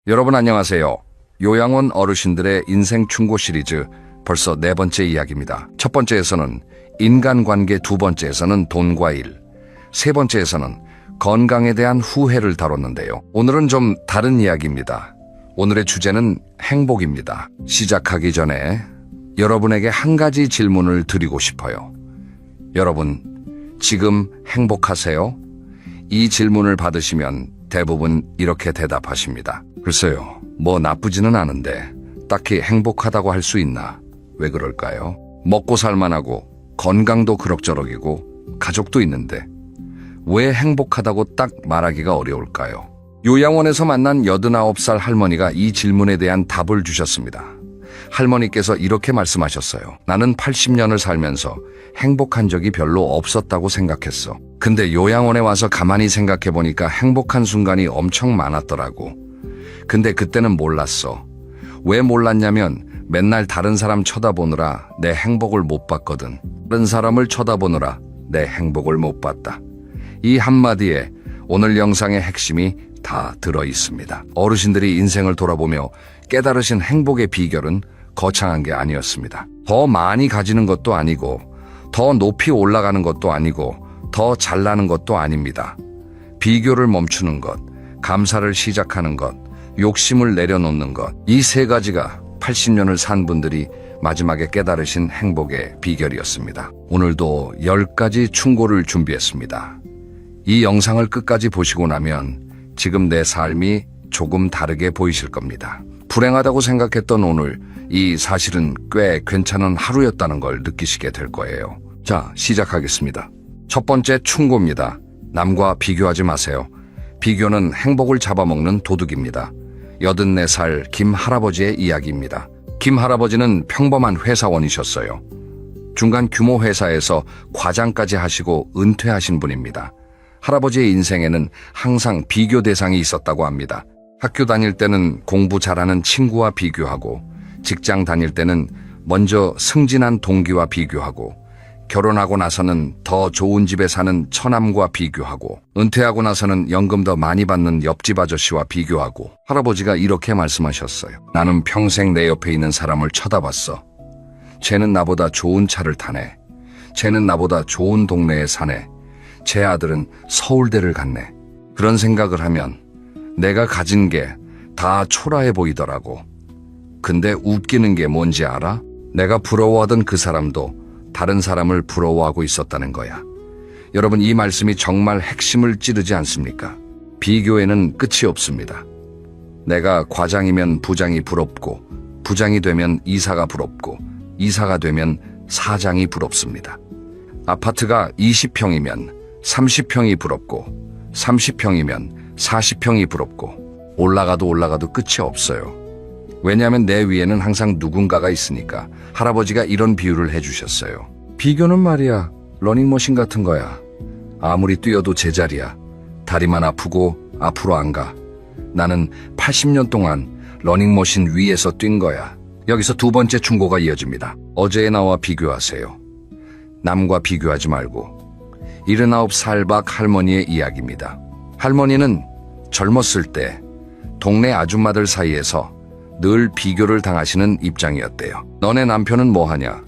여러분 안녕하세요. 요양원 어르신들의 인생 충고 시리즈 벌써 네 번째 이야기입니다. 첫 번째에서는 인간관계, 두 번째에서는 돈과 일, 세 번째에서는 건강에 대한 후회를 다뤘는데요. 오늘은 좀 다른 이야기입니다. 오늘의 주제는 행복입니다. 시작하기 전에 여러분에게 한 가지 질문을 드리고 싶어요. 여러분, 지금 행복하세요? 이 질문을 받으시면 대부분 이렇게 대답하십니다. 글쎄요, 뭐 나쁘지는 않은데 딱히 행복하다고 할 수 있나? 왜 그럴까요? 먹고 살만하고 건강도 그럭저럭이고 가족도 있는데 왜 행복하다고 딱 말하기가 어려울까요? 요양원에서 만난 89살 할머니가 이 질문에 대한 답을 주셨습니다. 할머니께서 이렇게 말씀하셨어요. 나는 80년을 살면서 행복한 적이 별로 없었다고 생각했어. 근데 요양원에 와서 가만히 생각해보니까 행복한 순간이 엄청 많았더라고. 근데 그때는 몰랐어. 왜 몰랐냐면 맨날 다른 사람 쳐다보느라 내 행복을 못 봤거든. 다른 사람을 쳐다보느라 내 행복을 못 봤다. 이 한마디에 오늘 영상의 핵심이 다 들어 있습니다. 어르신들이 인생을 돌아보며 깨달으신 행복의 비결은 거창한 게 아니었습니다. 더 많이 가지는 것도 아니고 더 높이 올라가는 것도 아니고 더 잘나는 것도 아닙니다. 비교를 멈추는 것, 감사를 시작하는 것, 욕심을 내려놓는 것, 이 세 가지가 80년을 산 분들이 마지막에 깨달으신 행복의 비결이었습니다. 오늘도 10가지 충고를 준비했습니다. 이 영상을 끝까지 보시고 나면 지금 내 삶이 조금 다르게 보이실 겁니다. 불행하다고 생각했던 오늘, 이 사실은 꽤 괜찮은 하루였다는 걸 느끼시게 될 거예요. 자, 시작하겠습니다. 첫 번째 충고입니다. 남과 비교하지 마세요. 비교는 행복을 잡아먹는 도둑입니다. 84살 김 할아버지의 이야기입니다. 김 할아버지는 평범한 회사원이셨어요. 중간 규모 회사에서 과장까지 하시고 은퇴하신 분입니다. 할아버지의 인생에는 항상 비교 대상이 있었다고 합니다. 학교 다닐 때는 공부 잘하는 친구와 비교하고, 직장 다닐 때는 먼저 승진한 동기와 비교하고, 결혼하고 나서는 더 좋은 집에 사는 처남과 비교하고, 은퇴하고 나서는 연금 더 많이 받는 옆집 아저씨와 비교하고. 할아버지가 이렇게 말씀하셨어요. 나는 평생 내 옆에 있는 사람을 쳐다봤어. 쟤는 나보다 좋은 차를 타네. 쟤는 나보다 좋은 동네에 사네. 제 아들은 서울대를 갔네. 그런 생각을 하면 내가 가진 게 다 초라해 보이더라고. 근데 웃기는 게 뭔지 알아? 내가 부러워하던 그 사람도 다른 사람을 부러워하고 있었다는 거야. 여러분, 이 말씀이 정말 핵심을 찌르지 않습니까? 비교에는 끝이 없습니다. 내가 과장이면 부장이 부럽고, 부장이 되면 이사가 부럽고, 이사가 되면 사장이 부럽습니다. 아파트가 20평이면 30평이 부럽고, 30평이면 40평이 부럽고, 올라가도 끝이 없어요. 왜냐하면 내 위에는 항상 누군가가 있으니까. 할아버지가 이런 비유를 해주셨어요. 비교는 말이야, 러닝머신 같은 거야. 아무리 뛰어도 제자리야. 다리만 아프고 앞으로 안 가. 나는 80년 동안 러닝머신 위에서 뛴 거야. 여기서 두 번째 충고가 이어집니다. 어제의 나와 비교하세요. 남과 비교하지 말고. 79살 박 할머니의 이야기입니다. 할머니는 젊었을 때 동네 아줌마들 사이에서 늘 비교를 당하시는 입장이었대요. 너네 남편은 뭐하냐?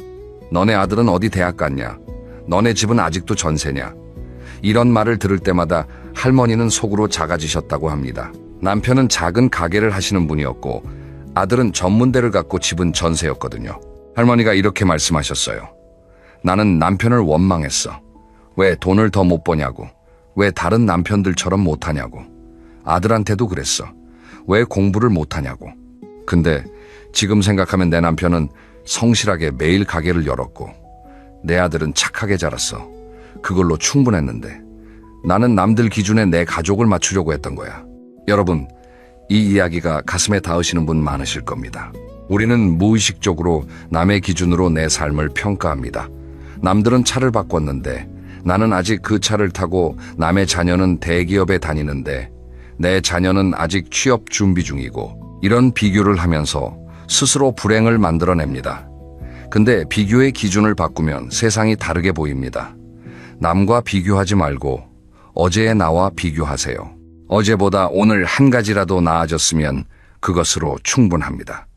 너네 아들은 어디 대학 갔냐? 너네 집은 아직도 전세냐? 이런 말을 들을 때마다 할머니는 속으로 작아지셨다고 합니다. 남편은 작은 가게를 하시는 분이었고 아들은 전문대를 갖고 집은 전세였거든요. 할머니가 이렇게 말씀하셨어요. 나는 남편을 원망했어. 왜 돈을 더 못 버냐고. 왜 다른 남편들처럼 못하냐고. 아들한테도 그랬어. 왜 공부를 못하냐고. 근데 지금 생각하면 내 남편은 성실하게 매일 가게를 열었고 내 아들은 착하게 자랐어. 그걸로 충분했는데 나는 남들 기준에 내 가족을 맞추려고 했던 거야. 여러분, 이 이야기가 가슴에 닿으시는 분 많으실 겁니다. 우리는 무의식적으로 남의 기준으로 내 삶을 평가합니다. 남들은 차를 바꿨는데 나는 아직 그 차를 타고 남의 자녀는 대기업에 다니는데 내 자녀는 아직 취업 준비 중이고, 이런 비교를 하면서 스스로 불행을 만들어냅니다. 근데 비교의 기준을 바꾸면 세상이 다르게 보입니다. 남과 비교하지 말고 어제의 나와 비교하세요. 어제보다 오늘 한 가지라도 나아졌으면 그것으로 충분합니다.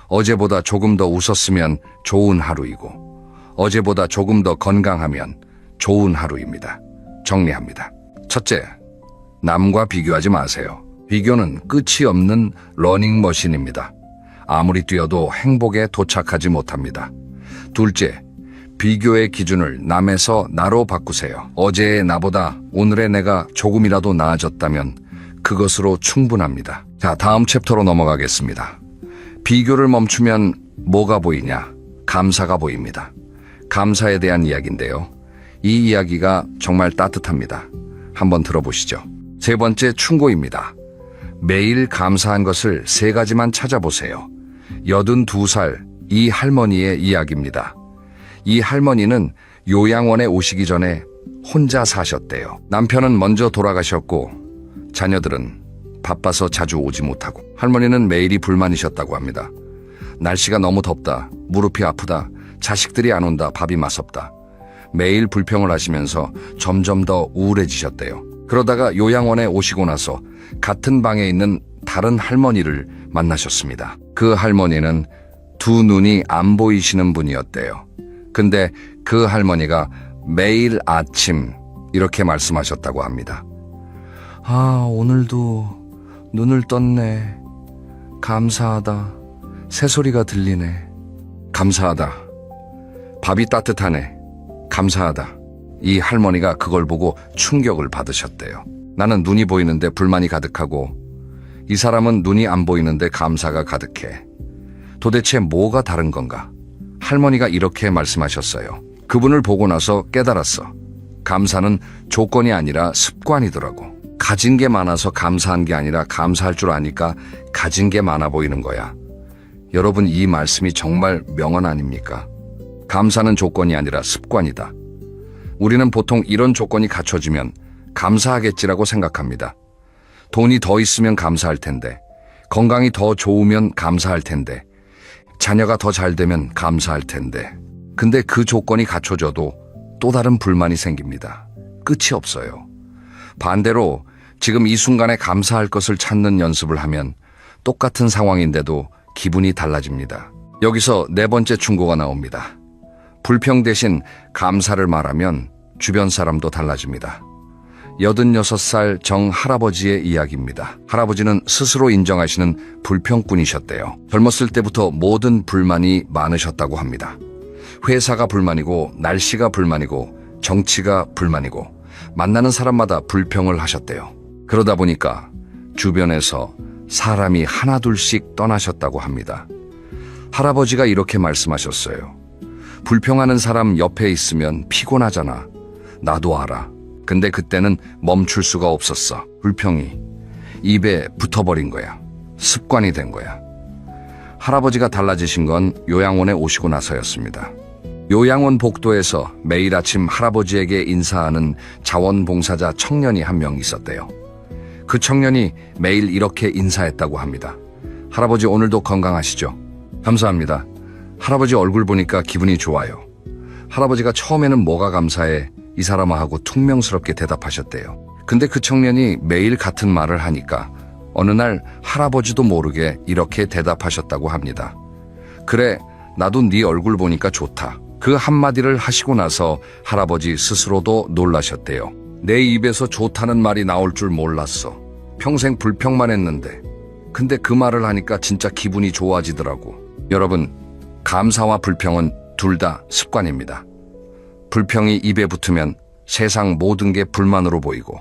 어제보다 조금 더 웃었으면 좋은 하루이고, 어제보다 조금 더 건강하면 좋은 하루입니다. 정리합니다. 첫째, 남과 비교하지 마세요. 비교는 끝이 없는 러닝머신입니다. 아무리 뛰어도 행복에 도착하지 못합니다. 둘째, 비교의 기준을 남에서 나로 바꾸세요. 어제의 나보다 오늘의 내가 조금이라도 나아졌다면 그것으로 충분합니다. 자, 다음 챕터로 넘어가겠습니다. 비교를 멈추면 뭐가 보이냐? 감사가 보입니다. 감사에 대한 이야기인데요. 이 이야기가 정말 따뜻합니다. 한번 들어보시죠. 세 번째, 충고입니다. 매일 감사한 것을 3가지만 찾아보세요. 82살 이 할머니의 이야기입니다. 이 할머니는 요양원에 오시기 전에 혼자 사셨대요. 남편은 먼저 돌아가셨고 자녀들은 바빠서 자주 오지 못하고, 할머니는 매일이 불만이셨다고 합니다. 날씨가 너무 덥다, 무릎이 아프다, 자식들이 안 온다, 밥이 맛없다. 매일 불평을 하시면서 점점 더 우울해지셨대요. 그러다가 요양원에 오시고 나서 같은 방에 있는 다른 할머니를 만나셨습니다. 그 할머니는 두 눈이 안 보이시는 분이었대요. 근데 그 할머니가 매일 아침 이렇게 말씀하셨다고 합니다. 아, 오늘도 눈을 떴네. 감사하다. 새소리가 들리네. 감사하다. 밥이 따뜻하네. 감사하다. 이 할머니가 그걸 보고 충격을 받으셨대요. 나는 눈이 보이는데 불만이 가득하고, 이 사람은 눈이 안 보이는데 감사가 가득해. 도대체 뭐가 다른 건가? 할머니가 이렇게 말씀하셨어요. 그분을 보고 나서 깨달았어. 감사는 조건이 아니라 습관이더라고. 가진 게 많아서 감사한 게 아니라 감사할 줄 아니까 가진 게 많아 보이는 거야. 여러분, 이 말씀이 정말 명언 아닙니까? 감사는 조건이 아니라 습관이다. 우리는 보통 이런 조건이 갖춰지면 감사하겠지라고 생각합니다. 돈이 더 있으면 감사할 텐데, 건강이 더 좋으면 감사할 텐데, 자녀가 더 잘 되면 감사할 텐데. 근데 그 조건이 갖춰져도 또 다른 불만이 생깁니다. 끝이 없어요. 반대로 지금 이 순간에 감사할 것을 찾는 연습을 하면 똑같은 상황인데도 기분이 달라집니다. 여기서 4번째 충고가 나옵니다. 불평 대신 감사를 말하면 주변 사람도 달라집니다. 86살 정 할아버지의 이야기입니다. 할아버지는 스스로 인정하시는 불평꾼이셨대요. 젊었을 때부터 모든 불만이 많으셨다고 합니다. 회사가 불만이고, 날씨가 불만이고, 정치가 불만이고, 만나는 사람마다 불평을 하셨대요. 그러다 보니까 주변에서 사람이 하나둘씩 떠나셨다고 합니다. 할아버지가 이렇게 말씀하셨어요. 불평하는 사람 옆에 있으면 피곤하잖아. 나도 알아. 근데 그때는 멈출 수가 없었어. 불평이 입에 붙어버린 거야. 습관이 된 거야. 할아버지가 달라지신 건 요양원에 오시고 나서였습니다. 요양원 복도에서 매일 아침 할아버지에게 인사하는 자원봉사자 청년이 한 명 있었대요. 그 청년이 매일 이렇게 인사했다고 합니다. 할아버지, 오늘도 건강하시죠? 감사합니다. 할아버지 얼굴 보니까 기분이 좋아요. 할아버지가 처음에는 뭐가 감사해? 이 사람아 하고 퉁명스럽게 대답하셨대요. 근데 그 청년이 매일 같은 말을 하니까 어느 날 할아버지도 모르게 이렇게 대답하셨다고 합니다. 그래, 나도 네 얼굴 보니까 좋다. 그 한마디를 하시고 나서 할아버지 스스로도 놀라셨대요. 내 입에서 좋다는 말이 나올 줄 몰랐어. 평생 불평만 했는데. 근데 그 말을 하니까 진짜 기분이 좋아지더라고. 여러분, 감사와 불평은 둘 다 습관입니다. 불평이 입에 붙으면 세상 모든 게 불만으로 보이고,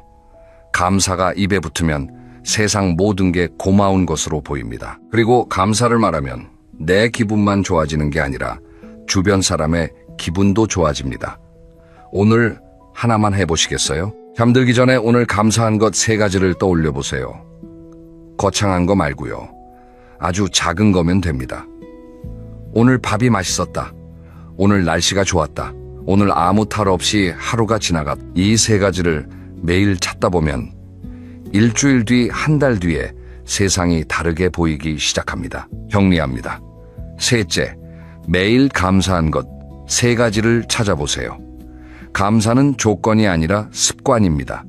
감사가 입에 붙으면 세상 모든 게 고마운 것으로 보입니다. 그리고 감사를 말하면 내 기분만 좋아지는 게 아니라 주변 사람의 기분도 좋아집니다. 오늘 하나만 해보시겠어요? 잠들기 전에 오늘 감사한 것 3가지를 떠올려 보세요. 거창한 거 말고요. 아주 작은 거면 됩니다. 오늘 밥이 맛있었다. 오늘 날씨가 좋았다. 오늘 아무 탈 없이 하루가 지나갔다. 이 3가지를 매일 찾다 보면 일주일 뒤, 한 달 뒤에 세상이 다르게 보이기 시작합니다. 정리합니다. 셋째, 매일 감사한 것 3가지를 찾아보세요. 감사는 조건이 아니라 습관입니다.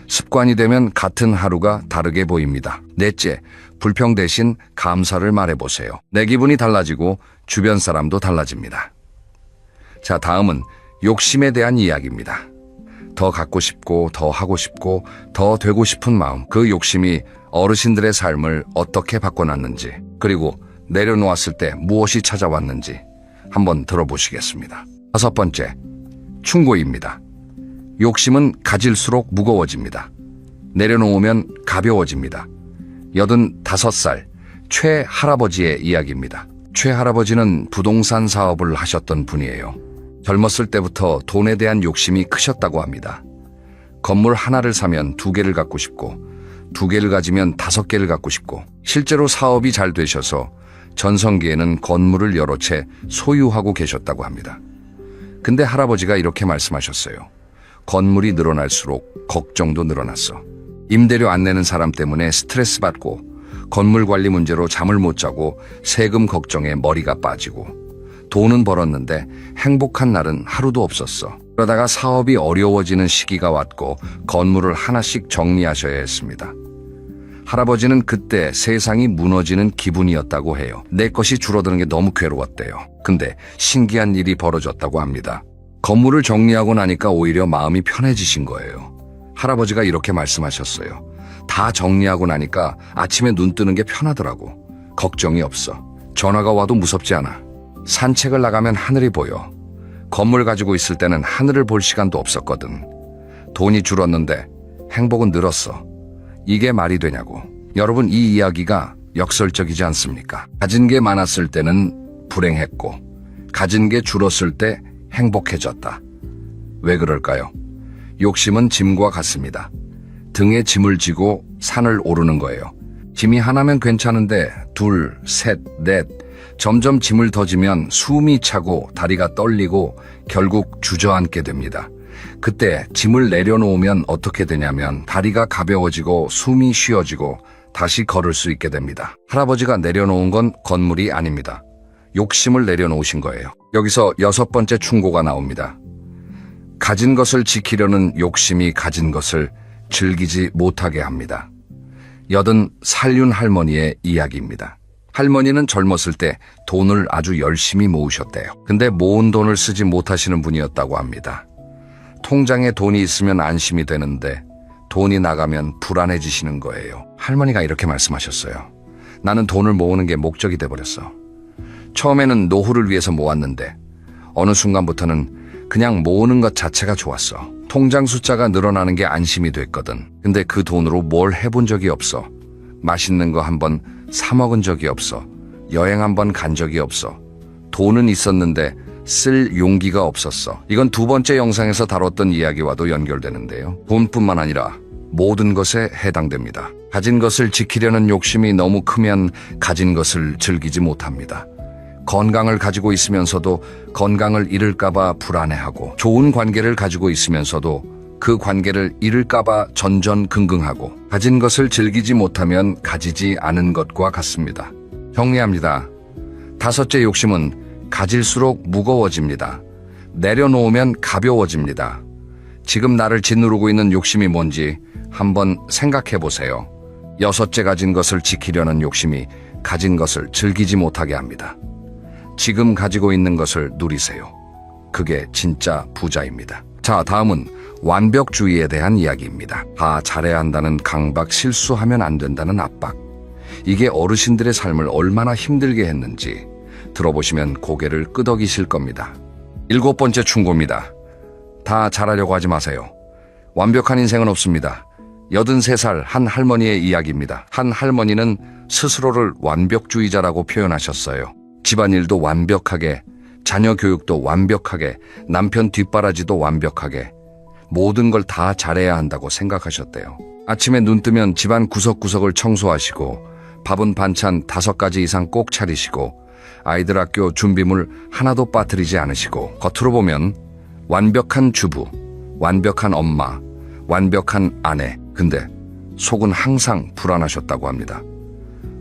습관이 되면 같은 하루가 다르게 보입니다. 넷째, 불평 대신 감사를 말해보세요. 내 기분이 달라지고 주변 사람도 달라집니다. 자, 다음은 욕심에 대한 이야기입니다. 더 갖고 싶고, 더 하고 싶고, 더 되고 싶은 마음. 그 욕심이 어르신들의 삶을 어떻게 바꿔놨는지, 그리고 내려놓았을 때 무엇이 찾아왔는지 한번 들어보시겠습니다. 5번째, 충고입니다. 욕심은 가질수록 무거워집니다. 내려놓으면 가벼워집니다. 85살 최 할아버지의 이야기입니다. 최 할아버지는 부동산 사업을 하셨던 분이에요. 젊었을 때부터 돈에 대한 욕심이 크셨다고 합니다. 건물 하나를 사면 2개를 갖고 싶고, 2개를 가지면 5개를 갖고 싶고, 실제로 사업이 잘 되셔서 전성기에는 건물을 여러 채 소유하고 계셨다고 합니다. 근데 할아버지가 이렇게 말씀하셨어요. 건물이 늘어날수록 걱정도 늘어났어. 임대료 안 내는 사람 때문에 스트레스 받고, 건물 관리 문제로 잠을 못 자고, 세금 걱정에 머리가 빠지고, 돈은 벌었는데 행복한 날은 하루도 없었어. 그러다가 사업이 어려워지는 시기가 왔고 건물을 하나씩 정리하셔야 했습니다. 할아버지는 그때 세상이 무너지는 기분이었다고 해요. 내 것이 줄어드는 게 너무 괴로웠대요. 근데 신기한 일이 벌어졌다고 합니다. 건물을 정리하고 나니까 오히려 마음이 편해지신 거예요. 할아버지가 이렇게 말씀하셨어요. 다 정리하고 나니까 아침에 눈 뜨는 게 편하더라고. 걱정이 없어. 전화가 와도 무섭지 않아. 산책을 나가면 하늘이 보여. 건물 가지고 있을 때는 하늘을 볼 시간도 없었거든. 돈이 줄었는데 행복은 늘었어. 이게 말이 되냐고. 여러분, 이 이야기가 역설적이지 않습니까? 가진 게 많았을 때는 불행했고, 가진 게 줄었을 때 행복해졌다. 왜 그럴까요? 욕심은 짐과 같습니다. 등에 짐을 지고 산을 오르는 거예요. 짐이 하나면 괜찮은데 둘, 셋, 넷, 점점 짐을 더 지면 숨이 차고 다리가 떨리고 결국 주저앉게 됩니다. 그때 짐을 내려놓으면 어떻게 되냐면 다리가 가벼워지고 숨이 쉬어지고 다시 걸을 수 있게 됩니다. 할아버지가 내려놓은 건 건물이 아닙니다. 욕심을 내려놓으신 거예요. 여기서 6번째 충고가 나옵니다. 가진 것을 지키려는 욕심이 가진 것을 즐기지 못하게 합니다. 80살륜 할머니의 이야기입니다. 할머니는 젊었을 때 돈을 아주 열심히 모으셨대요. 근데 모은 돈을 쓰지 못하시는 분이었다고 합니다. 통장에 돈이 있으면 안심이 되는데 돈이 나가면 불안해지시는 거예요. 할머니가 이렇게 말씀하셨어요. 나는 돈을 모으는 게 목적이 돼버렸어. 처음에는 노후를 위해서 모았는데 어느 순간부터는 그냥 모으는 것 자체가 좋았어. 통장 숫자가 늘어나는 게 안심이 됐거든. 근데 그 돈으로 뭘 해본 적이 없어. 맛있는 거 한번 사 먹은 적이 없어. 여행 한번 간 적이 없어. 돈은 있었는데 쓸 용기가 없었어. 이건 2번째 영상에서 다뤘던 이야기와도 연결되는데요. 돈뿐만 아니라 모든 것에 해당됩니다. 가진 것을 지키려는 욕심이 너무 크면 가진 것을 즐기지 못합니다. 건강을 가지고 있으면서도 건강을 잃을까봐 불안해하고, 좋은 관계를 가지고 있으면서도 그 관계를 잃을까봐 전전긍긍하고, 가진 것을 즐기지 못하면 가지지 않은 것과 같습니다. 정리합니다. 5째 욕심은 가질수록 무거워집니다. 내려놓으면 가벼워집니다. 지금 나를 짓누르고 있는 욕심이 뭔지 한번 생각해 보세요. 6째, 가진 것을 지키려는 욕심이 가진 것을 즐기지 못하게 합니다. 지금 가지고 있는 것을 누리세요. 그게 진짜 부자입니다. 자, 다음은 완벽주의에 대한 이야기입니다. 다 잘해야 한다는 강박, 실수하면 안 된다는 압박. 이게 어르신들의 삶을 얼마나 힘들게 했는지 들어보시면 고개를 끄덕이실 겁니다. 7번째 충고입니다. 다 잘하려고 하지 마세요. 완벽한 인생은 없습니다. 83살 한 할머니의 이야기입니다. 한 할머니는 스스로를 완벽주의자라고 표현하셨어요. 집안일도 완벽하게, 자녀 교육도 완벽하게, 남편 뒷바라지도 완벽하게, 모든 걸 다 잘해야 한다고 생각하셨대요. 아침에 눈 뜨면 집안 구석구석을 청소하시고, 밥은 반찬 5가지 이상 꼭 차리시고, 아이들 학교 준비물 하나도 빠뜨리지 않으시고, 겉으로 보면 완벽한 주부, 완벽한 엄마, 완벽한 아내. 근데 속은 항상 불안하셨다고 합니다.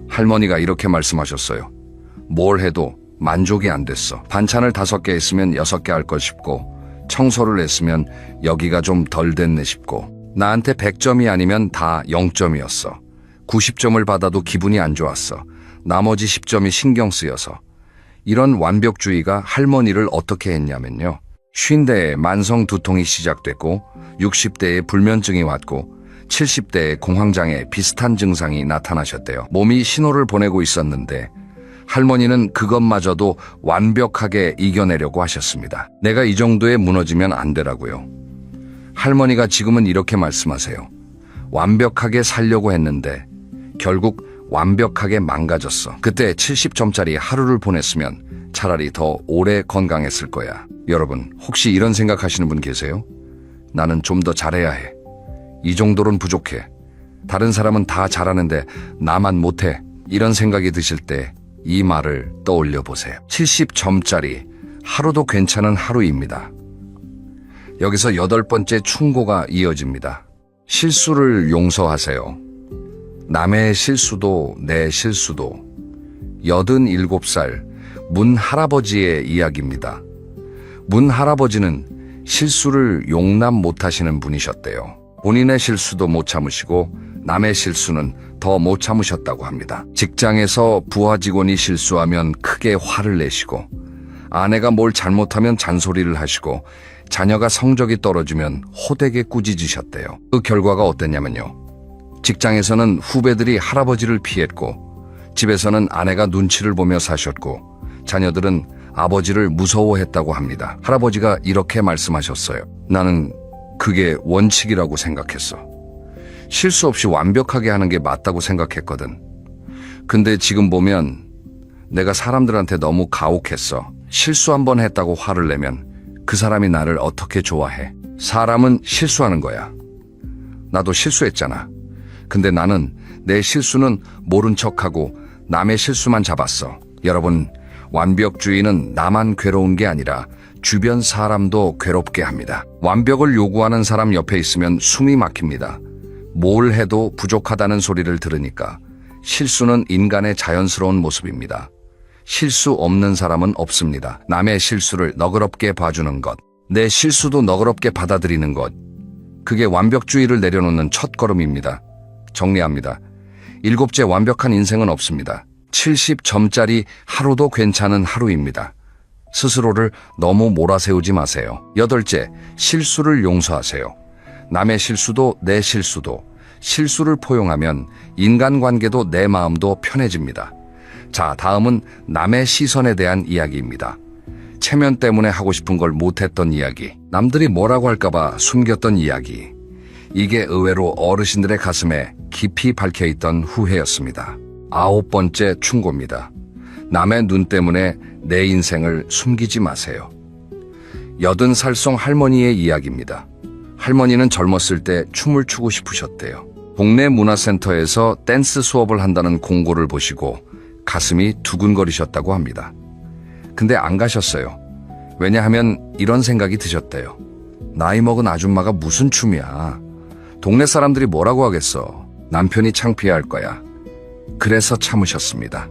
할머니가 이렇게 말씀하셨어요. 뭘 해도 만족이 안 됐어. 반찬을 5개 했으면 6개 할 걸 싶고, 청소를 했으면 여기가 좀 덜 됐네 싶고, 나한테 100점이 아니면 다 0점이었어. 90점을 받아도 기분이 안 좋았어. 나머지 10점이 신경 쓰여서. 이런 완벽주의가 할머니를 어떻게 했냐면요. 50대에 만성 두통이 시작됐고 60대에 불면증이 왔고 70대에 공황장애 비슷한 증상이 나타나셨대요. 몸이 신호를 보내고 있었는데 할머니는 그것마저도 완벽하게 이겨내려고 하셨습니다. 내가 이 정도에 무너지면 안 되라고요. 할머니가 지금은 이렇게 말씀하세요. 완벽하게 살려고 했는데 결국 완벽하게 망가졌어. 그때 70점짜리 하루를 보냈으면 차라리 더 오래 건강했을 거야. 여러분, 혹시 이런 생각하시는 분 계세요? 나는 좀 더 잘해야 해. 이 정도는 부족해. 다른 사람은 다 잘하는데 나만 못해. 이런 생각이 드실 때 이 말을 떠올려 보세요. 70점짜리 하루도 괜찮은 하루입니다. 여기서 8번째 충고가 이어집니다. 실수를 용서하세요. 남의 실수도 내 실수도. 87살 문 할아버지의 이야기입니다. 문 할아버지는 실수를 용납 못하시는 분이셨대요. 본인의 실수도 못 참으시고 남의 실수는 더 못 참으셨다고 합니다. 직장에서 부하 직원이 실수하면 크게 화를 내시고 아내가 뭘 잘못하면 잔소리를 하시고 자녀가 성적이 떨어지면 호되게 꾸짖으셨대요. 그 결과가 어땠냐면요. 직장에서는 후배들이 할아버지를 피했고 집에서는 아내가 눈치를 보며 사셨고 자녀들은 아버지를 무서워했다고 합니다. 할아버지가 이렇게 말씀하셨어요. 나는 그게 원칙이라고 생각했어. 실수 없이 완벽하게 하는 게 맞다고 생각했거든. 근데 지금 보면 내가 사람들한테 너무 가혹했어. 실수 한 번 했다고 화를 내면 그 사람이 나를 어떻게 좋아해. 사람은 실수하는 거야. 나도 실수했잖아. 근데 나는 내 실수는 모른 척하고 남의 실수만 잡았어. 여러분, 완벽주의는 나만 괴로운 게 아니라 주변 사람도 괴롭게 합니다. 완벽을 요구하는 사람 옆에 있으면 숨이 막힙니다. 뭘 해도 부족하다는 소리를 들으니까. 실수는 인간의 자연스러운 모습입니다. 실수 없는 사람은 없습니다. 남의 실수를 너그럽게 봐주는 것, 내 실수도 너그럽게 받아들이는 것, 그게 완벽주의를 내려놓는 첫걸음입니다. 정리합니다. 7째, 완벽한 인생은 없습니다. 70점짜리 하루도 괜찮은 하루입니다. 스스로를 너무 몰아세우지 마세요. 8째, 실수를 용서하세요. 남의 실수도 내 실수도. 실수를 포용하면 인간관계도 내 마음도 편해집니다. 자, 다음은 남의 시선에 대한 이야기입니다. 체면 때문에 하고 싶은 걸 못했던 이야기, 남들이 뭐라고 할까봐 숨겼던 이야기. 이게 의외로 어르신들의 가슴에 깊이 박혀있던 후회였습니다. 9번째 충고입니다. 남의 눈 때문에 내 인생을 숨기지 마세요. 80살송 할머니의 이야기입니다. 할머니는 젊었을 때 춤을 추고 싶으셨대요. 동네 문화센터에서 댄스 수업을 한다는 공고를 보시고 가슴이 두근거리셨다고 합니다. 근데 안 가셨어요. 왜냐하면 이런 생각이 드셨대요. 나이 먹은 아줌마가 무슨 춤이야. 동네 사람들이 뭐라고 하겠어. 남편이 창피할 거야. 그래서 참으셨습니다.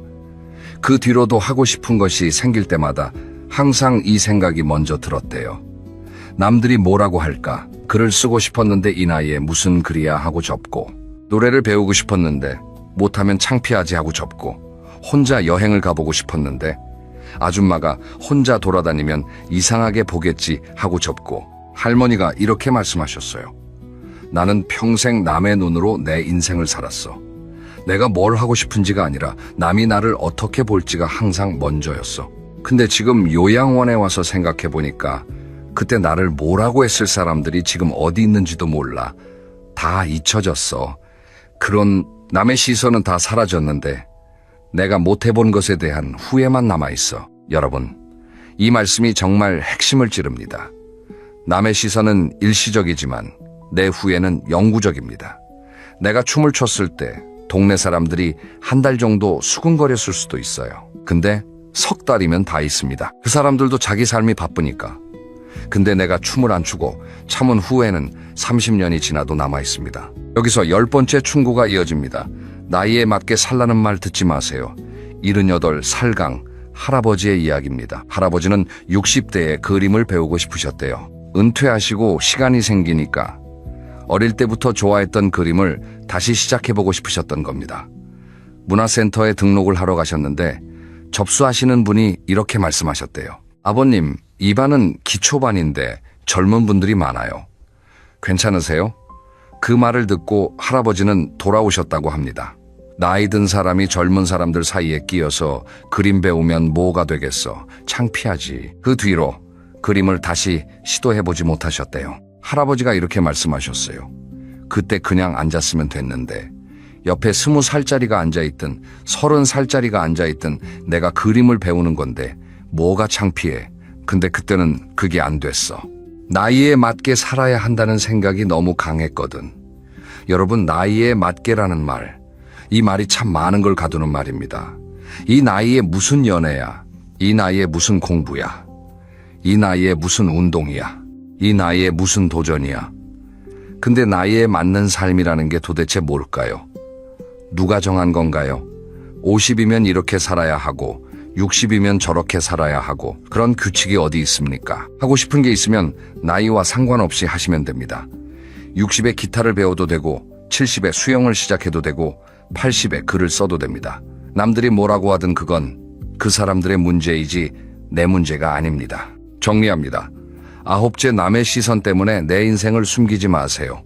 그 뒤로도 하고 싶은 것이 생길 때마다 항상 이 생각이 먼저 들었대요. 남들이 뭐라고 할까? 글을 쓰고 싶었는데 이 나이에 무슨 글이야 하고 접고, 노래를 배우고 싶었는데 못하면 창피하지 하고 접고, 혼자 여행을 가보고 싶었는데 아줌마가 혼자 돌아다니면 이상하게 보겠지 하고 접고. 할머니가 이렇게 말씀하셨어요. 나는 평생 남의 눈으로 내 인생을 살았어. 내가 뭘 하고 싶은지가 아니라 남이 나를 어떻게 볼지가 항상 먼저였어. 근데 지금 요양원에 와서 생각해보니까 그때 나를 뭐라고 했을 사람들이 지금 어디 있는지도 몰라. 다 잊혀졌어. 그런 남의 시선은 다 사라졌는데 내가 못해본 것에 대한 후회만 남아있어. 여러분, 이 말씀이 정말 핵심을 찌릅니다. 남의 시선은 일시적이지만 내 후회는 영구적입니다. 내가 춤을 췄을 때 동네 사람들이 한 달 정도 수근거렸을 수도 있어요. 근데 석 달이면 다 있습니다. 그 사람들도 자기 삶이 바쁘니까. 근데 내가 춤을 안 추고 참은 후회는 30년이 지나도 남아있습니다. 여기서 10번째 충고가 이어집니다. 나이에 맞게 살라는 말 듣지 마세요. 78 살강 할아버지의 이야기입니다. 할아버지는 60대에 그림을 배우고 싶으셨대요. 은퇴하시고 시간이 생기니까 어릴 때부터 좋아했던 그림을 다시 시작해보고 싶으셨던 겁니다. 문화센터에 등록을 하러 가셨는데 접수하시는 분이 이렇게 말씀하셨대요. 아버님, 이 반은 기초반인데 젊은 분들이 많아요. 괜찮으세요? 그 말을 듣고 할아버지는 돌아오셨다고 합니다. 나이 든 사람이 젊은 사람들 사이에 끼어서 그림 배우면 뭐가 되겠어. 창피하지. 그 뒤로 그림을 다시 시도해보지 못하셨대요. 할아버지가 이렇게 말씀하셨어요. 그때 그냥 앉았으면 됐는데 옆에 20살짜리가 앉아있든 30살짜리가 앉아있든 내가 그림을 배우는 건데 뭐가 창피해. 근데 그때는 그게 안 됐어. 나이에 맞게 살아야 한다는 생각이 너무 강했거든. 여러분, 나이에 맞게라는 말, 이 말이 참 많은 걸 가두는 말입니다. 이 나이에 무슨 연애야? 이 나이에 무슨 공부야? 이 나이에 무슨 운동이야? 이 나이에 무슨 도전이야? 근데 나이에 맞는 삶이라는 게 도대체 뭘까요? 누가 정한 건가요? 50이면 이렇게 살아야 하고 60이면 저렇게 살아야 하고 그런 규칙이 어디 있습니까? 하고 싶은 게 있으면 나이와 상관없이 하시면 됩니다. 60에 기타를 배워도 되고 70에 수영을 시작해도 되고 80에 글을 써도 됩니다. 남들이 뭐라고 하든 그건 그 사람들의 문제이지 내 문제가 아닙니다. 정리합니다. 9째, 남의 시선 때문에 내 인생을 숨기지 마세요.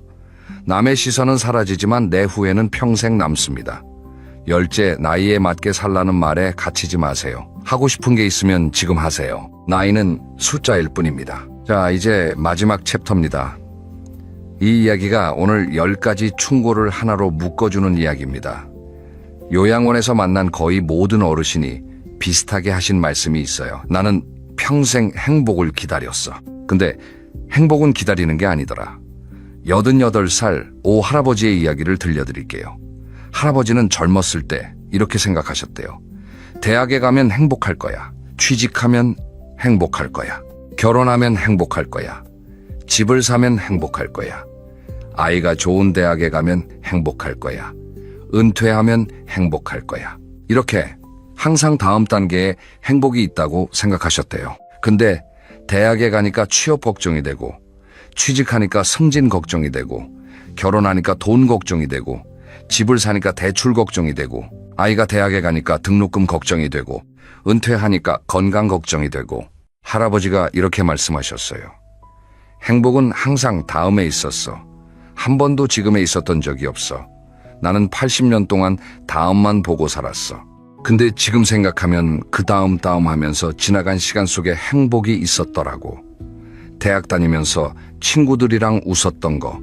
남의 시선은 사라지지만 내 후회는 평생 남습니다. 10째, 나이에 맞게 살라는 말에 갇히지 마세요. 하고 싶은 게 있으면 지금 하세요. 나이는 숫자일 뿐입니다. 자, 이제 마지막 챕터입니다. 이 이야기가 오늘 10가지 충고를 하나로 묶어주는 이야기입니다. 요양원에서 만난 거의 모든 어르신이 비슷하게 하신 말씀이 있어요. 나는 평생 행복을 기다렸어. 근데 행복은 기다리는 게 아니더라. 88살 오 할아버지의 이야기를 들려드릴게요. 할아버지는 젊었을 때 이렇게 생각하셨대요. 대학에 가면 행복할 거야. 취직하면 행복할 거야. 결혼하면 행복할 거야. 집을 사면 행복할 거야. 아이가 좋은 대학에 가면 행복할 거야. 은퇴하면 행복할 거야. 이렇게 항상 다음 단계에 행복이 있다고 생각하셨대요. 근데 대학에 가니까 취업 걱정이 되고, 취직하니까 승진 걱정이 되고, 결혼하니까 돈 걱정이 되고, 집을 사니까 대출 걱정이 되고, 아이가 대학에 가니까 등록금 걱정이 되고, 은퇴하니까 건강 걱정이 되고. 할아버지가 이렇게 말씀하셨어요. 행복은 항상 다음에 있었어. 한 번도 지금에 있었던 적이 없어. 나는 80년 동안 다음만 보고 살았어. 근데 지금 생각하면 그 다음 하면서 지나간 시간 속에 행복이 있었더라고. 대학 다니면서 친구들이랑 웃었던 거,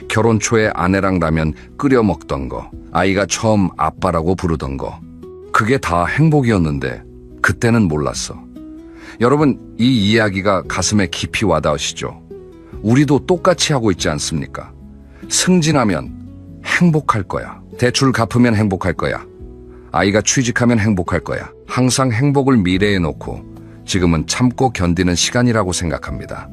결혼 초에 아내랑 라면 끓여 먹던 거, 아이가 처음 아빠라고 부르던 거, 그게 다 행복이었는데 그때는 몰랐어. 여러분, 이 이야기가 가슴에 깊이 와닿으시죠? 우리도 똑같이 하고 있지 않습니까? 승진하면 행복할 거야. 대출 갚으면 행복할 거야. 아이가 취직하면 행복할 거야. 항상 행복을 미래에 놓고 지금은 참고 견디는 시간이라고 생각합니다.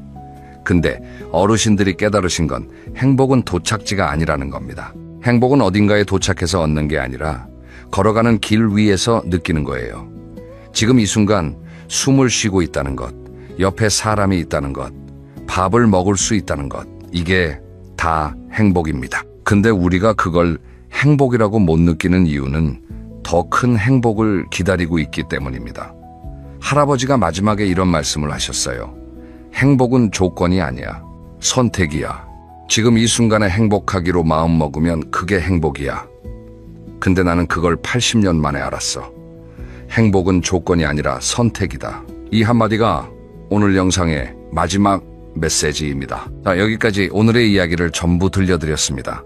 근데 어르신들이 깨달으신 건 행복은 도착지가 아니라는 겁니다. 행복은 어딘가에 도착해서 얻는 게 아니라 걸어가는 길 위에서 느끼는 거예요. 지금 이 순간 숨을 쉬고 있다는 것, 옆에 사람이 있다는 것, 밥을 먹을 수 있다는 것, 이게 다 행복입니다. 근데 우리가 그걸 행복이라고 못 느끼는 이유는 더 큰 행복을 기다리고 있기 때문입니다. 할아버지가 마지막에 이런 말씀을 하셨어요. 행복은 조건이 아니야. 선택이야. 지금 이 순간에 행복하기로 마음먹으면 그게 행복이야. 근데 나는 그걸 80년 만에 알았어. 행복은 조건이 아니라 선택이다. 이 한마디가 오늘 영상의 마지막 메시지입니다. 자, 여기까지 오늘의 이야기를 전부 들려드렸습니다.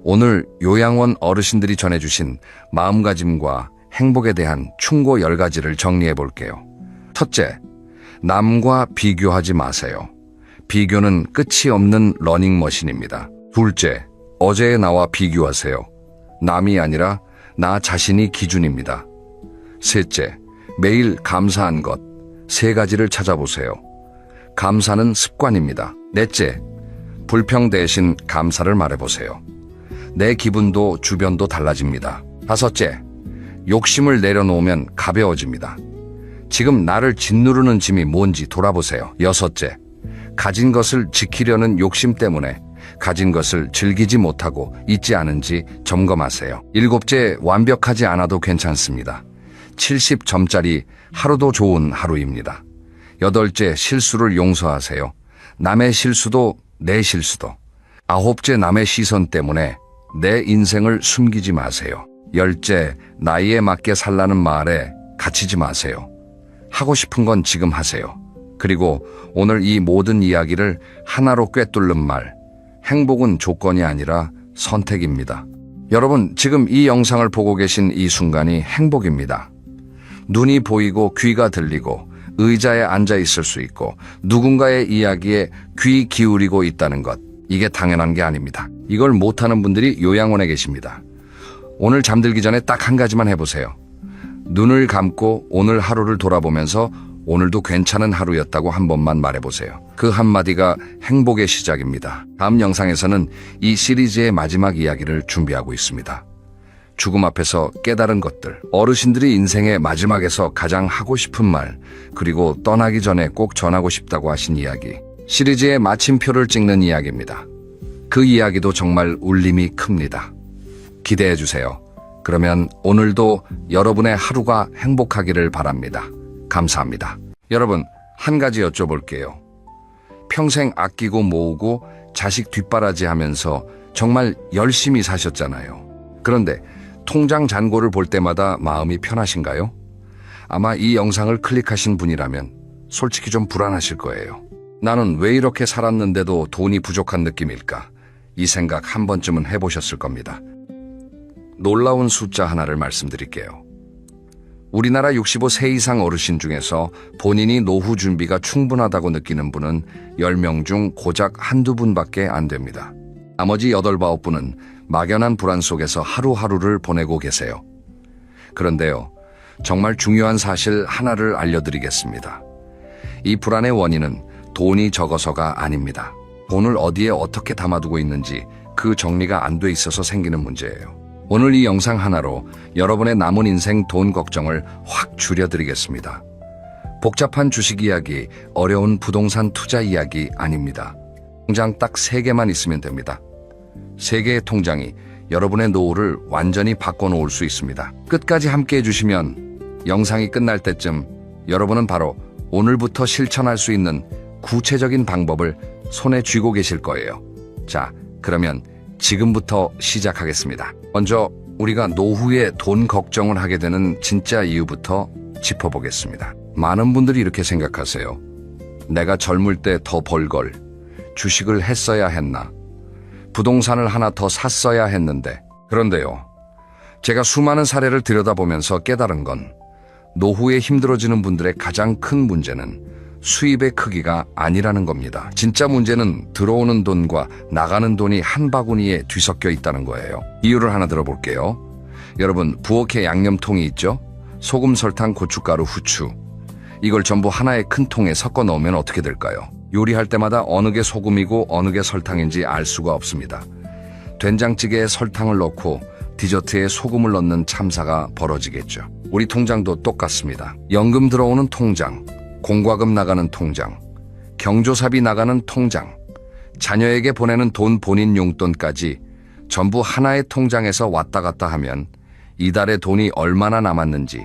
오늘 요양원 어르신들이 전해주신 마음가짐과 행복에 대한 충고 10가지를 정리해 볼게요. 첫째, 남과 비교하지 마세요. 비교는 끝이 없는 러닝머신입니다. 둘째, 어제의 나와 비교하세요. 남이 아니라 나 자신이 기준입니다. 셋째, 매일 감사한 것 3가지를 찾아보세요. 감사는 습관입니다. 넷째, 불평 대신 감사를 말해보세요. 내 기분도 주변도 달라집니다. 다섯째, 욕심을 내려놓으면 가벼워집니다. 지금 나를 짓누르는 짐이 뭔지 돌아보세요. 여섯째, 가진 것을 지키려는 욕심 때문에 가진 것을 즐기지 못하고 있지 않은지 점검하세요. 일곱째, 완벽하지 않아도 괜찮습니다. 70점짜리 하루도 좋은 하루입니다. 여덟째, 실수를 용서하세요. 남의 실수도 내 실수도. 아홉째, 남의 시선 때문에 내 인생을 숨기지 마세요. 열째, 나이에 맞게 살라는 말에 갇히지 마세요. 하고 싶은 건 지금 하세요. 그리고 오늘 이 모든 이야기를 하나로 꿰뚫는 말, 행복은 조건이 아니라 선택입니다. 여러분, 지금 이 영상을 보고 계신 이 순간이 행복입니다. 눈이 보이고 귀가 들리고 의자에 앉아 있을 수 있고 누군가의 이야기에 귀 기울이고 있다는 것, 이게 당연한 게 아닙니다. 이걸 못하는 분들이 요양원에 계십니다. 오늘 잠들기 전에 딱 한 가지만 해보세요. 눈을 감고 오늘 하루를 돌아보면서 오늘도 괜찮은 하루였다고 한 번만 말해보세요. 그 한마디가 행복의 시작입니다. 다음 영상에서는 이 시리즈의 마지막 이야기를 준비하고 있습니다. 죽음 앞에서 깨달은 것들, 어르신들이 인생의 마지막에서 가장 하고 싶은 말, 그리고 떠나기 전에 꼭 전하고 싶다고 하신 이야기, 시리즈의 마침표를 찍는 이야기입니다. 그 이야기도 정말 울림이 큽니다. 기대해 주세요. 그러면 오늘도 여러분의 하루가 행복하기를 바랍니다. 감사합니다. 여러분, 한 가지 여쭤볼게요. 평생 아끼고 모으고 자식 뒷바라지 하면서 정말 열심히 사셨잖아요. 그런데 통장 잔고를 볼 때마다 마음이 편하신가요? 아마 이 영상을 클릭하신 분이라면 솔직히 좀 불안하실 거예요. 나는 왜 이렇게 살았는데도 돈이 부족한 느낌일까? 이 생각 한 번쯤은 해보셨을 겁니다. 놀라운 숫자 하나를 말씀드릴게요. 우리나라 65세 이상 어르신 중에서 본인이 노후 준비가 충분하다고 느끼는 분은 10명 중 고작 한두 분밖에 안 됩니다. 나머지 8, 9분은 막연한 불안 속에서 하루하루를 보내고 계세요. 그런데요, 정말 중요한 사실 하나를 알려드리겠습니다. 이 불안의 원인은 돈이 적어서가 아닙니다. 돈을 어디에 어떻게 담아두고 있는지 그 정리가 안 돼 있어서 생기는 문제예요. 오늘 이 영상 하나로 여러분의 남은 인생 돈 걱정을 확 줄여드리겠습니다. 복잡한 주식 이야기, 어려운 부동산 투자 이야기 아닙니다. 통장 딱 3개만 있으면 됩니다. 3개의 통장이 여러분의 노후를 완전히 바꿔놓을 수 있습니다. 끝까지 함께 해주시면 영상이 끝날 때쯤 여러분은 바로 오늘부터 실천할 수 있는 구체적인 방법을 손에 쥐고 계실 거예요. 자, 그러면 지금부터 시작하겠습니다. 먼저 우리가 노후에 돈 걱정을 하게 되는 진짜 이유부터 짚어보겠습니다. 많은 분들이 이렇게 생각하세요. 내가 젊을 때 더 벌걸, 주식을 했어야 했나, 부동산을 하나 더 샀어야 했는데. 그런데요, 제가 수많은 사례를 들여다보면서 깨달은 건 노후에 힘들어지는 분들의 가장 큰 문제는 수입의 크기가 아니라는 겁니다. 진짜 문제는 들어오는 돈과 나가는 돈이 한 바구니에 뒤섞여 있다는 거예요. 이유를 하나 들어볼게요. 여러분, 부엌에 양념통이 있죠? 소금, 설탕, 고춧가루, 후추. 이걸 전부 하나의 큰 통에 섞어 넣으면 어떻게 될까요? 요리할 때마다 어느 게 소금이고 어느 게 설탕인지 알 수가 없습니다. 된장찌개에 설탕을 넣고 디저트에 소금을 넣는 참사가 벌어지겠죠. 우리 통장도 똑같습니다. 연금 들어오는 통장, 공과금 나가는 통장, 경조사비 나가는 통장, 자녀에게 보내는 돈, 본인 용돈까지 전부 하나의 통장에서 왔다 갔다 하면 이달에 돈이 얼마나 남았는지,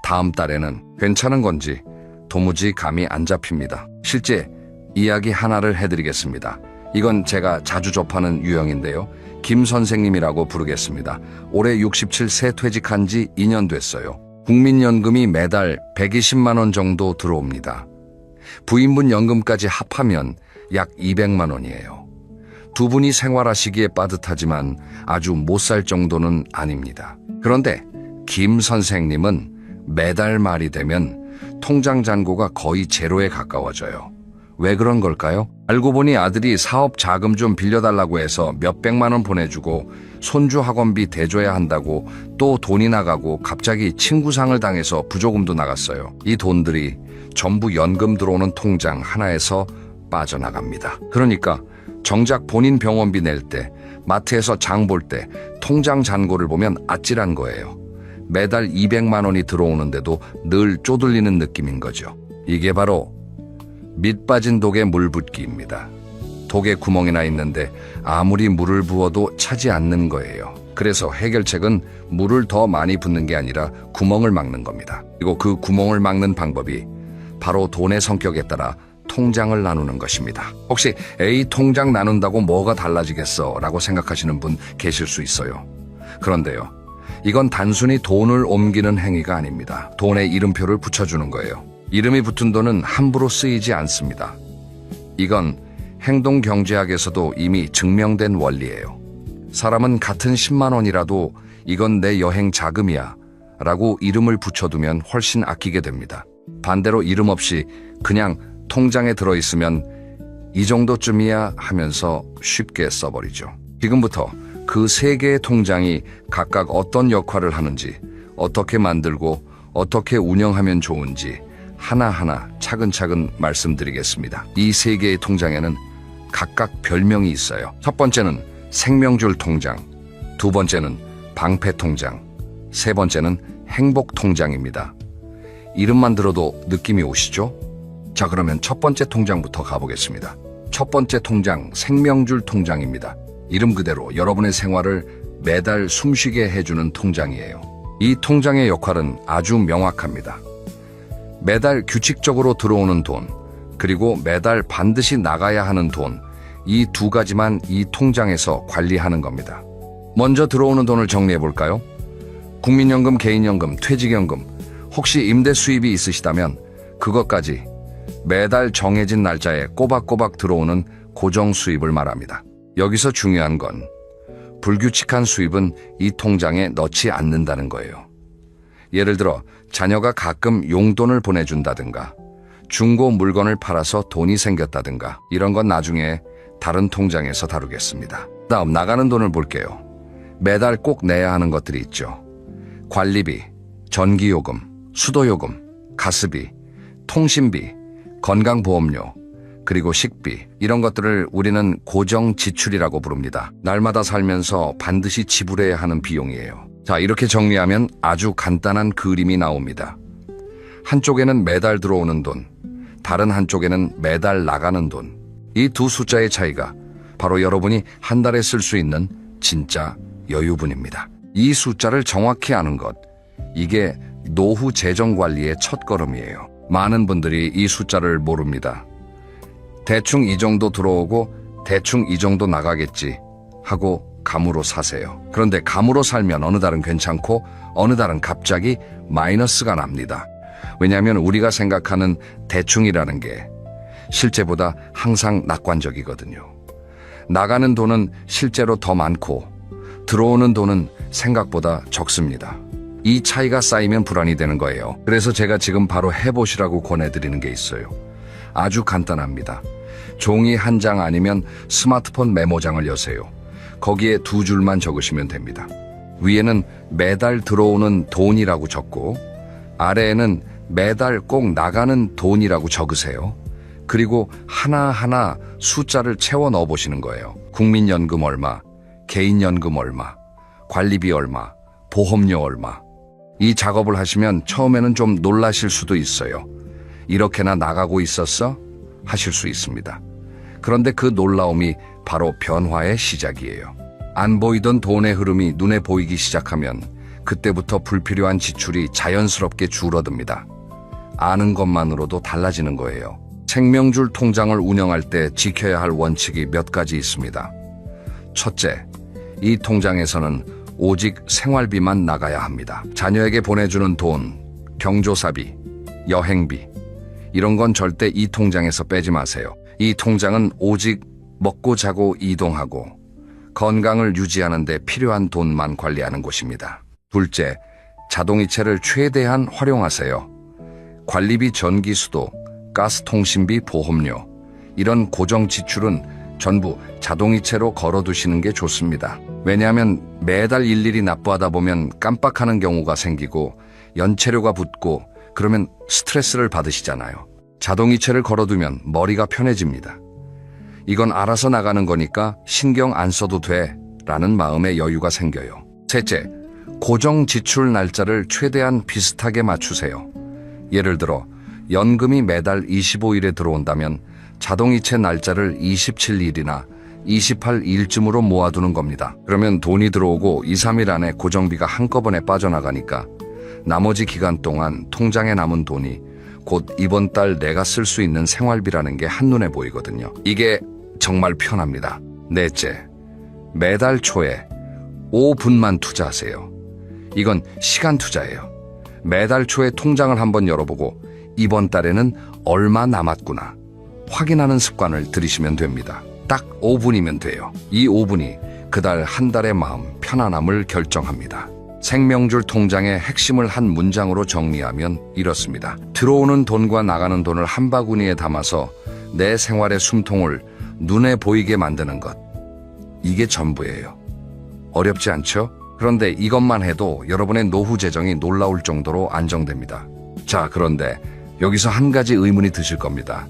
다음 달에는 괜찮은 건지 도무지 감이 안 잡힙니다. 실제 이야기 하나를 해드리겠습니다. 이건 제가 자주 접하는 유형인데요. 김 선생님이라고 부르겠습니다. 올해 67세 퇴직한 지 2년 됐어요. 국민연금이 매달 120만 원 정도 들어옵니다. 부인분 연금까지 합하면 약 200만 원이에요. 두 분이 생활하시기에 빠듯하지만 아주 못 살 정도는 아닙니다. 그런데 김 선생님은 매달 말이 되면 통장 잔고가 거의 제로에 가까워져요. 왜 그런 걸까요? 알고 보니 아들이 사업 자금 좀 빌려달라고 해서 몇백만 원 보내주고 손주 학원비 대줘야 한다고 또 돈이 나가고 갑자기 친구상을 당해서 부조금도 나갔어요. 이 돈들이 전부 연금 들어오는 통장 하나에서 빠져나갑니다. 그러니까 정작 본인 병원비 낼 때, 마트에서 장 볼 때 통장 잔고를 보면 아찔한 거예요. 매달 200만 원이 들어오는데도 늘 쪼들리는 느낌인 거죠. 이게 바로 밑 빠진 독에 물 붓기입니다. 독에 구멍이 나 있는데 아무리 물을 부어도 차지 않는 거예요. 그래서 해결책은 물을 더 많이 붓는 게 아니라 구멍을 막는 겁니다. 그리고 그 구멍을 막는 방법이 바로 돈의 성격에 따라 통장을 나누는 것입니다. 혹시 A 통장 나눈다고 뭐가 달라지겠어? 라고 생각하시는 분 계실 수 있어요. 그런데요, 이건 단순히 돈을 옮기는 행위가 아닙니다. 돈에 이름표를 붙여주는 거예요. 이름이 붙은 돈은 함부로 쓰이지 않습니다. 이건 행동경제학에서도 이미 증명된 원리예요. 사람은 같은 10만 원이라도 이건 내 여행 자금이야 라고 이름을 붙여두면 훨씬 아끼게 됩니다. 반대로 이름 없이 그냥 통장에 들어있으면 이 정도쯤이야 하면서 쉽게 써버리죠. 지금부터 그 세 개의 통장이 각각 어떤 역할을 하는지, 어떻게 만들고 어떻게 운영하면 좋은지 하나하나 차근차근 말씀드리겠습니다. 이 세 개의 통장에는 각각 별명이 있어요. 첫 번째는 생명줄 통장, 두 번째는 방패 통장, 세 번째는 행복 통장입니다. 이름만 들어도 느낌이 오시죠? 자, 그러면 첫 번째 통장부터 가보겠습니다. 첫 번째 통장, 생명줄 통장입니다. 이름 그대로 여러분의 생활을 매달 숨쉬게 해주는 통장이에요. 이 통장의 역할은 아주 명확합니다. 매달 규칙적으로 들어오는 돈, 그리고 매달 반드시 나가야 하는 돈, 이 두 가지만 이 통장에서 관리하는 겁니다. 먼저 들어오는 돈을 정리해 볼까요? 국민연금, 개인연금, 퇴직연금, 혹시 임대 수입이 있으시다면 그것까지 매달 정해진 날짜에 꼬박꼬박 들어오는 고정 수입을 말합니다. 여기서 중요한 건 불규칙한 수입은 이 통장에 넣지 않는다는 거예요. 예를 들어 자녀가 가끔 용돈을 보내준다든가 중고 물건을 팔아서 돈이 생겼다든가 이런 건 나중에 다른 통장에서 다루겠습니다. 다음 나가는 돈을 볼게요. 매달 꼭 내야 하는 것들이 있죠. 관리비, 전기요금, 수도요금, 가스비, 통신비, 건강보험료, 그리고 식비, 이런 것들을 우리는 고정 지출이라고 부릅니다. 날마다 살면서 반드시 지불해야 하는 비용이에요. 자, 이렇게 정리하면 아주 간단한 그림이 나옵니다. 한쪽에는 매달 들어오는 돈, 다른 한쪽에는 매달 나가는 돈. 이 두 숫자의 차이가 바로 여러분이 한 달에 쓸 수 있는 진짜 여유분입니다. 이 숫자를 정확히 아는 것, 이게 노후 재정 관리의 첫걸음이에요. 많은 분들이 이 숫자를 모릅니다. 대충 이 정도 들어오고 대충 이 정도 나가겠지 하고 감으로 사세요. 그런데 감으로 살면 어느 달은 괜찮고 어느 달은 갑자기 마이너스가 납니다. 왜냐하면 우리가 생각하는 대충이라는 게 실제보다 항상 낙관적이거든요. 나가는 돈은 실제로 더 많고 들어오는 돈은 생각보다 적습니다. 이 차이가 쌓이면 불안이 되는 거예요. 그래서 제가 지금 바로 해보시라고 권해드리는 게 있어요. 아주 간단합니다. 종이 한 장 아니면 스마트폰 메모장을 여세요. 거기에 두 줄만 적으시면 됩니다. 위에는 매달 들어오는 돈이라고 적고 아래에는 매달 꼭 나가는 돈이라고 적으세요. 그리고 하나하나 숫자를 채워 넣어 보시는 거예요. 국민연금 얼마, 개인연금 얼마, 관리비 얼마, 보험료 얼마. 이 작업을 하시면 처음에는 좀 놀라실 수도 있어요. 이렇게나 나가고 있었어? 하실 수 있습니다. 그런데 그 놀라움이 바로 변화의 시작이에요. 안 보이던 돈의 흐름이 눈에 보이기 시작하면 그때부터 불필요한 지출이 자연스럽게 줄어듭니다. 아는 것만으로도 달라지는 거예요. 생명줄 통장을 운영할 때 지켜야 할 원칙이 몇 가지 있습니다. 첫째, 이 통장에서는 오직 생활비만 나가야 합니다. 자녀에게 보내주는 돈, 경조사비, 여행비, 이런 건 절대 이 통장에서 빼지 마세요. 이 통장은 오직 먹고 자고 이동하고 건강을 유지하는 데 필요한 돈만 관리하는 곳입니다. 둘째, 자동이체를 최대한 활용하세요. 관리비, 전기, 수도, 가스, 통신비, 보험료, 이런 고정 지출은 전부 자동이체로 걸어두시는 게 좋습니다. 왜냐하면 매달 일일이 납부하다 보면 깜빡하는 경우가 생기고 연체료가 붙고 그러면 스트레스를 받으시잖아요. 자동이체를 걸어두면 머리가 편해집니다. 이건 알아서 나가는 거니까 신경 안 써도 돼 라는 마음의 여유가 생겨요. 셋째, 고정 지출 날짜를 최대한 비슷하게 맞추세요. 예를 들어 연금이 매달 25일에 들어온다면 자동이체 날짜를 27일이나 28일쯤으로 모아두는 겁니다. 그러면 돈이 들어오고 2, 3일 안에 고정비가 한꺼번에 빠져나가니까 나머지 기간 동안 통장에 남은 돈이 곧 이번 달 내가 쓸 수 있는 생활비라는 게 한눈에 보이거든요. 이게 정말 편합니다. 넷째, 매달 초에 5분만 투자하세요. 이건 시간 투자예요. 매달 초에 통장을 한번 열어보고 이번 달에는 얼마 남았구나 확인하는 습관을 들이시면 됩니다. 딱 5분이면 돼요. 이 5분이 그달 한 달의 마음 편안함을 결정합니다. 생명줄 통장의 핵심을 한 문장으로 정리하면 이렇습니다. 들어오는 돈과 나가는 돈을 한 바구니에 담아서 내 생활의 숨통을 눈에 보이게 만드는 것. 이게 전부예요. 어렵지 않죠? 그런데 이것만 해도 여러분의 노후 재정이 놀라울 정도로 안정됩니다. 자, 그런데 여기서 한 가지 의문이 드실 겁니다.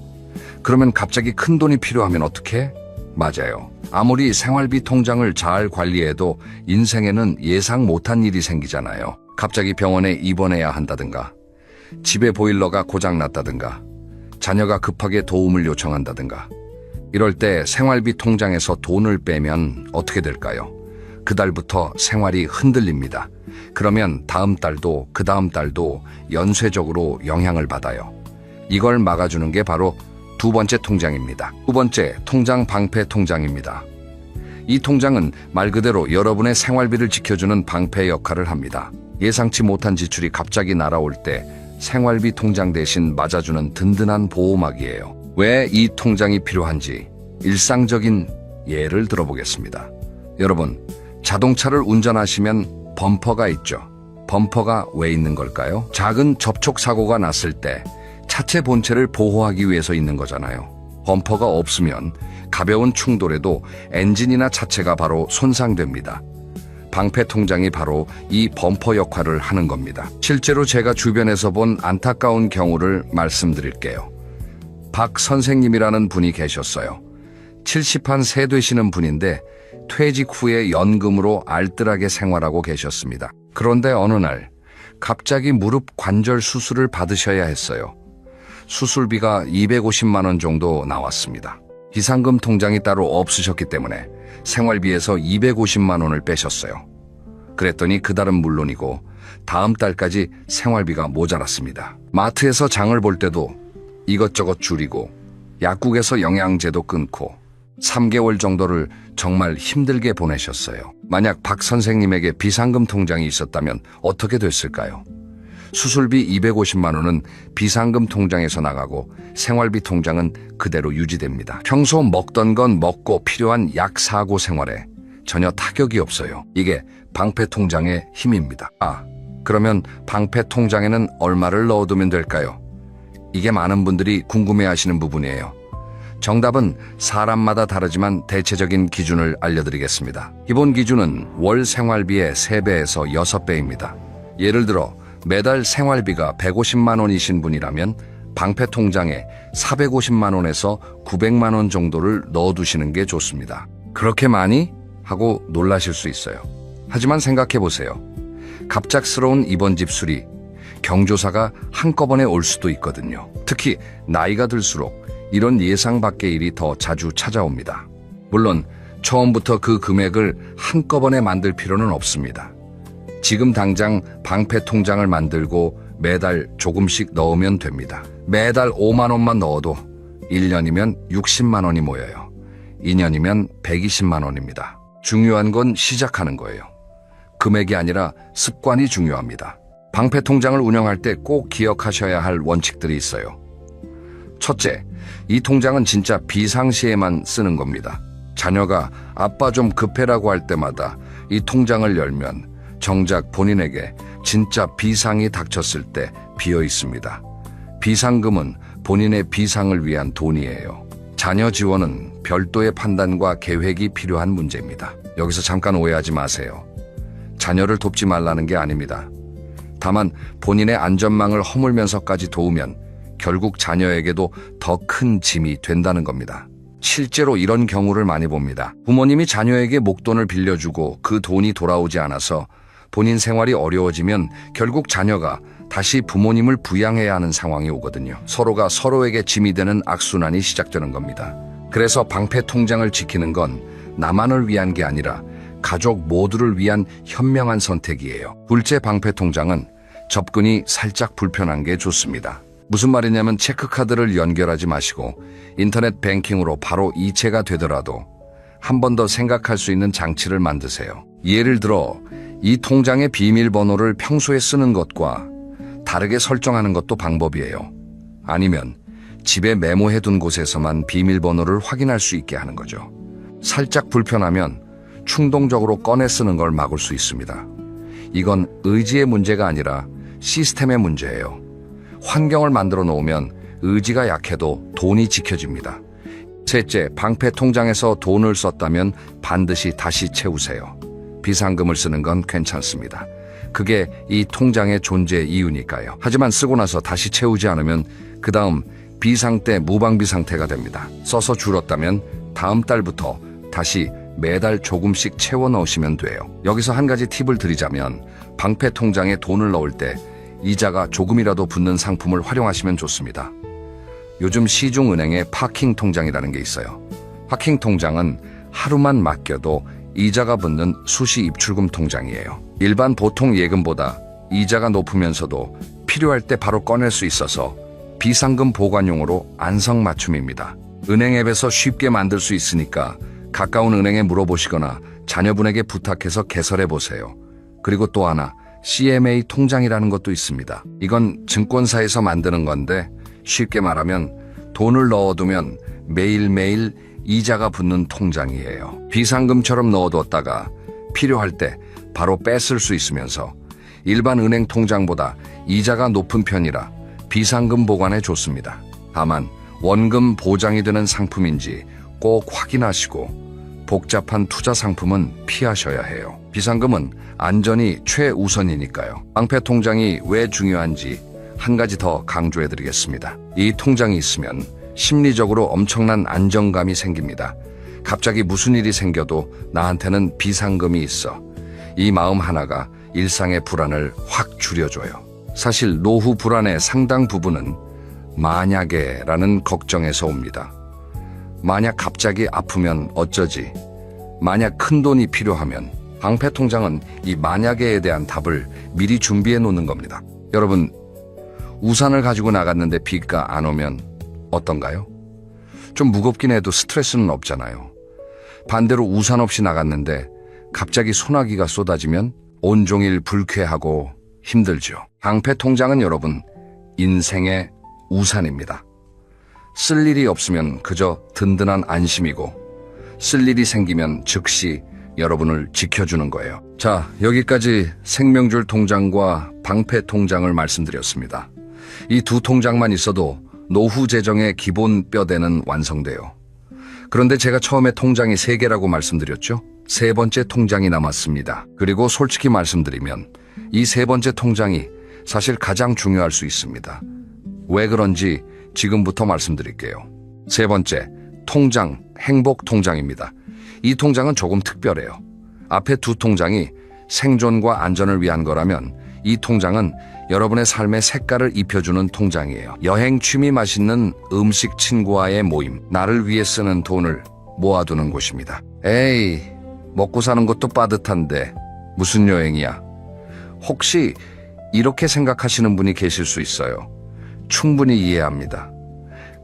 그러면 갑자기 큰 돈이 필요하면 어떡해? 맞아요. 아무리 생활비 통장을 잘 관리해도 인생에는 예상 못한 일이 생기잖아요. 갑자기 병원에 입원해야 한다든가, 집에 보일러가 고장났다든가, 자녀가 급하게 도움을 요청한다든가. 이럴 때 생활비 통장에서 돈을 빼면 어떻게 될까요? 그달부터 생활이 흔들립니다. 그러면 다음 달도 그 다음 달도 연쇄적으로 영향을 받아요. 이걸 막아주는 게 바로 두 번째 통장입니다. 두 번째, 통장 방패 통장입니다. 이 통장은 말 그대로 여러분의 생활비를 지켜주는 방패 역할을 합니다. 예상치 못한 지출이 갑자기 날아올 때 생활비 통장 대신 맞아주는 든든한 보호막이에요. 왜 이 통장이 필요한지 일상적인 예를 들어보겠습니다. 여러분, 자동차를 운전하시면 범퍼가 있죠. 범퍼가 왜 있는 걸까요? 작은 접촉 사고가 났을 때 차체 본체를 보호하기 위해서 있는 거잖아요. 범퍼가 없으면 가벼운 충돌에도 엔진이나 차체가 바로 손상됩니다. 방패 통장이 바로 이 범퍼 역할을 하는 겁니다. 실제로 제가 주변에서 본 안타까운 경우를 말씀드릴게요. 박 선생님이라는 분이 계셨어요. 70한 세 되시는 분인데 퇴직 후에 연금으로 알뜰하게 생활하고 계셨습니다. 그런데 어느 날 갑자기 무릎 관절 수술을 받으셔야 했어요. 수술비가 250만 원 정도 나왔습니다. 비상금 통장이 따로 없으셨기 때문에 생활비에서 250만 원을 빼셨어요. 그랬더니 그달은 물론이고 다음 달까지 생활비가 모자랐습니다. 마트에서 장을 볼 때도 이것저것 줄이고 약국에서 영양제도 끊고 3개월 정도를 정말 힘들게 보내셨어요. 만약 박 선생님에게 비상금 통장이 있었다면 어떻게 됐을까요? 수술비 250만 원은 비상금 통장에서 나가고 생활비 통장은 그대로 유지됩니다. 평소 먹던 건 먹고 필요한 약 사고 생활에 전혀 타격이 없어요. 이게 방패 통장의 힘입니다. 그러면 방패 통장에는 얼마를 넣어두면 될까요? 이게 많은 분들이 궁금해하시는 부분이에요. 정답은 사람마다 다르지만 대체적인 기준을 알려드리겠습니다. 기본 기준은 월 생활비의 3배에서 6배입니다. 예를 들어 매달 생활비가 150만 원이신 분이라면 방패 통장에 450만 원에서 900만 원 정도를 넣어두시는 게 좋습니다. 그렇게 많이? 하고 놀라실 수 있어요. 하지만 생각해 보세요. 갑작스러운 입원 집수리, 경조사가 한꺼번에 올 수도 있거든요. 특히 나이가 들수록 이런 예상 밖의 일이 더 자주 찾아옵니다. 물론 처음부터 그 금액을 한꺼번에 만들 필요는 없습니다. 지금 당장 방패 통장을 만들고 매달 조금씩 넣으면 됩니다. 매달 5만 원만 넣어도 1년이면 60만 원이 모여요. 2년이면 120만 원입니다. 중요한 건 시작하는 거예요. 금액이 아니라 습관이 중요합니다. 방패 통장을 운영할 때 꼭 기억하셔야 할 원칙들이 있어요. 첫째, 이 통장은 진짜 비상시에만 쓰는 겁니다. 자녀가 아빠 좀 급해라고 할 때마다 이 통장을 열면 정작 본인에게 진짜 비상이 닥쳤을 때 비어 있습니다. 비상금은 본인의 비상을 위한 돈이에요. 자녀 지원은 별도의 판단과 계획이 필요한 문제입니다. 여기서 잠깐 오해하지 마세요. 자녀를 돕지 말라는 게 아닙니다. 다만 본인의 안전망을 허물면서까지 도우면 결국 자녀에게도 더 큰 짐이 된다는 겁니다. 실제로 이런 경우를 많이 봅니다. 부모님이 자녀에게 목돈을 빌려주고 그 돈이 돌아오지 않아서 본인 생활이 어려워지면 결국 자녀가 다시 부모님을 부양해야 하는 상황이 오거든요. 서로가 서로에게 짐이 되는 악순환이 시작되는 겁니다. 그래서 방패 통장을 지키는 건 나만을 위한 게 아니라 가족 모두를 위한 현명한 선택이에요. 둘째 방패 통장은 접근이 살짝 불편한 게 좋습니다. 무슨 말이냐면 체크카드를 연결하지 마시고 인터넷 뱅킹으로 바로 이체가 되더라도 한 번 더 생각할 수 있는 장치를 만드세요. 예를 들어 이 통장의 비밀번호를 평소에 쓰는 것과 다르게 설정하는 것도 방법이에요. 아니면 집에 메모해둔 곳에서만 비밀번호를 확인할 수 있게 하는 거죠. 살짝 불편하면 충동적으로 꺼내 쓰는 걸 막을 수 있습니다. 이건 의지의 문제가 아니라 시스템의 문제예요. 환경을 만들어 놓으면 의지가 약해도 돈이 지켜집니다. 셋째, 방패 통장에서 돈을 썼다면 반드시 다시 채우세요. 비상금을 쓰는 건 괜찮습니다. 그게 이 통장의 존재 이유니까요. 하지만 쓰고 나서 다시 채우지 않으면 그 다음 비상태, 무방비 상태가 됩니다. 써서 줄었다면 다음 달부터 다시 매달 조금씩 채워 넣으시면 돼요. 여기서 한 가지 팁을 드리자면 방패 통장에 돈을 넣을 때 이자가 조금이라도 붙는 상품을 활용하시면 좋습니다. 요즘 시중은행에 파킹 통장이라는 게 있어요. 파킹 통장은 하루만 맡겨도 이자가 붙는 수시 입출금 통장이에요. 일반 보통 예금보다 이자가 높으면서도 필요할 때 바로 꺼낼 수 있어서 비상금 보관용으로 안성맞춤입니다. 은행 앱에서 쉽게 만들 수 있으니까 가까운 은행에 물어보시거나 자녀분에게 부탁해서 개설해보세요. 그리고 또 하나, CMA 통장이라는 것도 있습니다. 이건 증권사에서 만드는 건데 쉽게 말하면 돈을 넣어두면 매일매일 이자가 붙는 통장이에요. 비상금처럼 넣어뒀다가 필요할 때 바로 뺐을 수 있으면서 일반 은행 통장보다 이자가 높은 편이라 비상금 보관에 좋습니다. 다만 원금 보장이 되는 상품인지 꼭 확인하시고 복잡한 투자 상품은 피하셔야 해요. 비상금은 안전이 최우선이니까요. 방패 통장이 왜 중요한지 한 가지 더 강조해드리겠습니다. 이 통장이 있으면 심리적으로 엄청난 안정감이 생깁니다. 갑자기 무슨 일이 생겨도 나한테는 비상금이 있어. 이 마음 하나가 일상의 불안을 확 줄여줘요. 사실 노후 불안의 상당 부분은 만약에라는 걱정에서 옵니다. 만약 갑자기 아프면 어쩌지? 만약 큰 돈이 필요하면 방패 통장은 이 만약에에 대한 답을 미리 준비해 놓는 겁니다. 여러분, 우산을 가지고 나갔는데 비가 안 오면 어떤가요? 좀 무겁긴 해도 스트레스는 없잖아요. 반대로 우산 없이 나갔는데 갑자기 소나기가 쏟아지면 온종일 불쾌하고 힘들죠. 방패 통장은 여러분, 인생의 우산입니다. 쓸 일이 없으면 그저 든든한 안심이고 쓸 일이 생기면 즉시 여러분을 지켜주는 거예요. 자, 여기까지 생명줄 통장과 방패 통장을 말씀드렸습니다. 이 두 통장만 있어도 노후 재정의 기본 뼈대는 완성돼요. 그런데 제가 처음에 통장이 3개라고 말씀드렸죠? 세 번째 통장이 남았습니다. 그리고 솔직히 말씀드리면 이 세 번째 통장이 사실 가장 중요할 수 있습니다. 왜 그런지 지금부터 말씀드릴게요. 세 번째, 통장, 행복 통장입니다. 이 통장은 조금 특별해요. 앞에 두 통장이 생존과 안전을 위한 거라면 이 통장은 여러분의 삶의 색깔을 입혀주는 통장이에요. 여행, 취미, 맛있는 음식, 친구와의 모임, 나를 위해 쓰는 돈을 모아두는 곳입니다. 에이, 먹고 사는 것도 빠듯한데 무슨 여행이야? 혹시 이렇게 생각하시는 분이 계실 수 있어요. 충분히 이해합니다.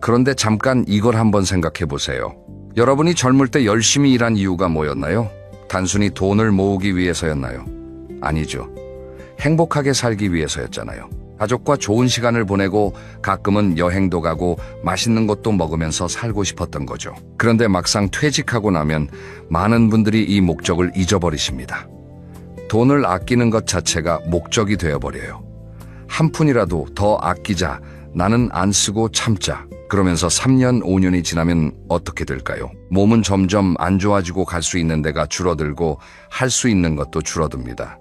그런데 잠깐 이걸 한번 생각해 보세요. 여러분이 젊을 때 열심히 일한 이유가 뭐였나요? 단순히 돈을 모으기 위해서였나요? 아니죠. 행복하게 살기 위해서였잖아요. 가족과 좋은 시간을 보내고 가끔은 여행도 가고 맛있는 것도 먹으면서 살고 싶었던 거죠. 그런데 막상 퇴직하고 나면 많은 분들이 이 목적을 잊어버리십니다. 돈을 아끼는 것 자체가 목적이 되어버려요. 한 푼이라도 더 아끼자, 나는 안 쓰고 참자. 그러면서 3년, 5년이 지나면 어떻게 될까요? 몸은 점점 안 좋아지고 갈 수 있는 데가 줄어들고 할 수 있는 것도 줄어듭니다.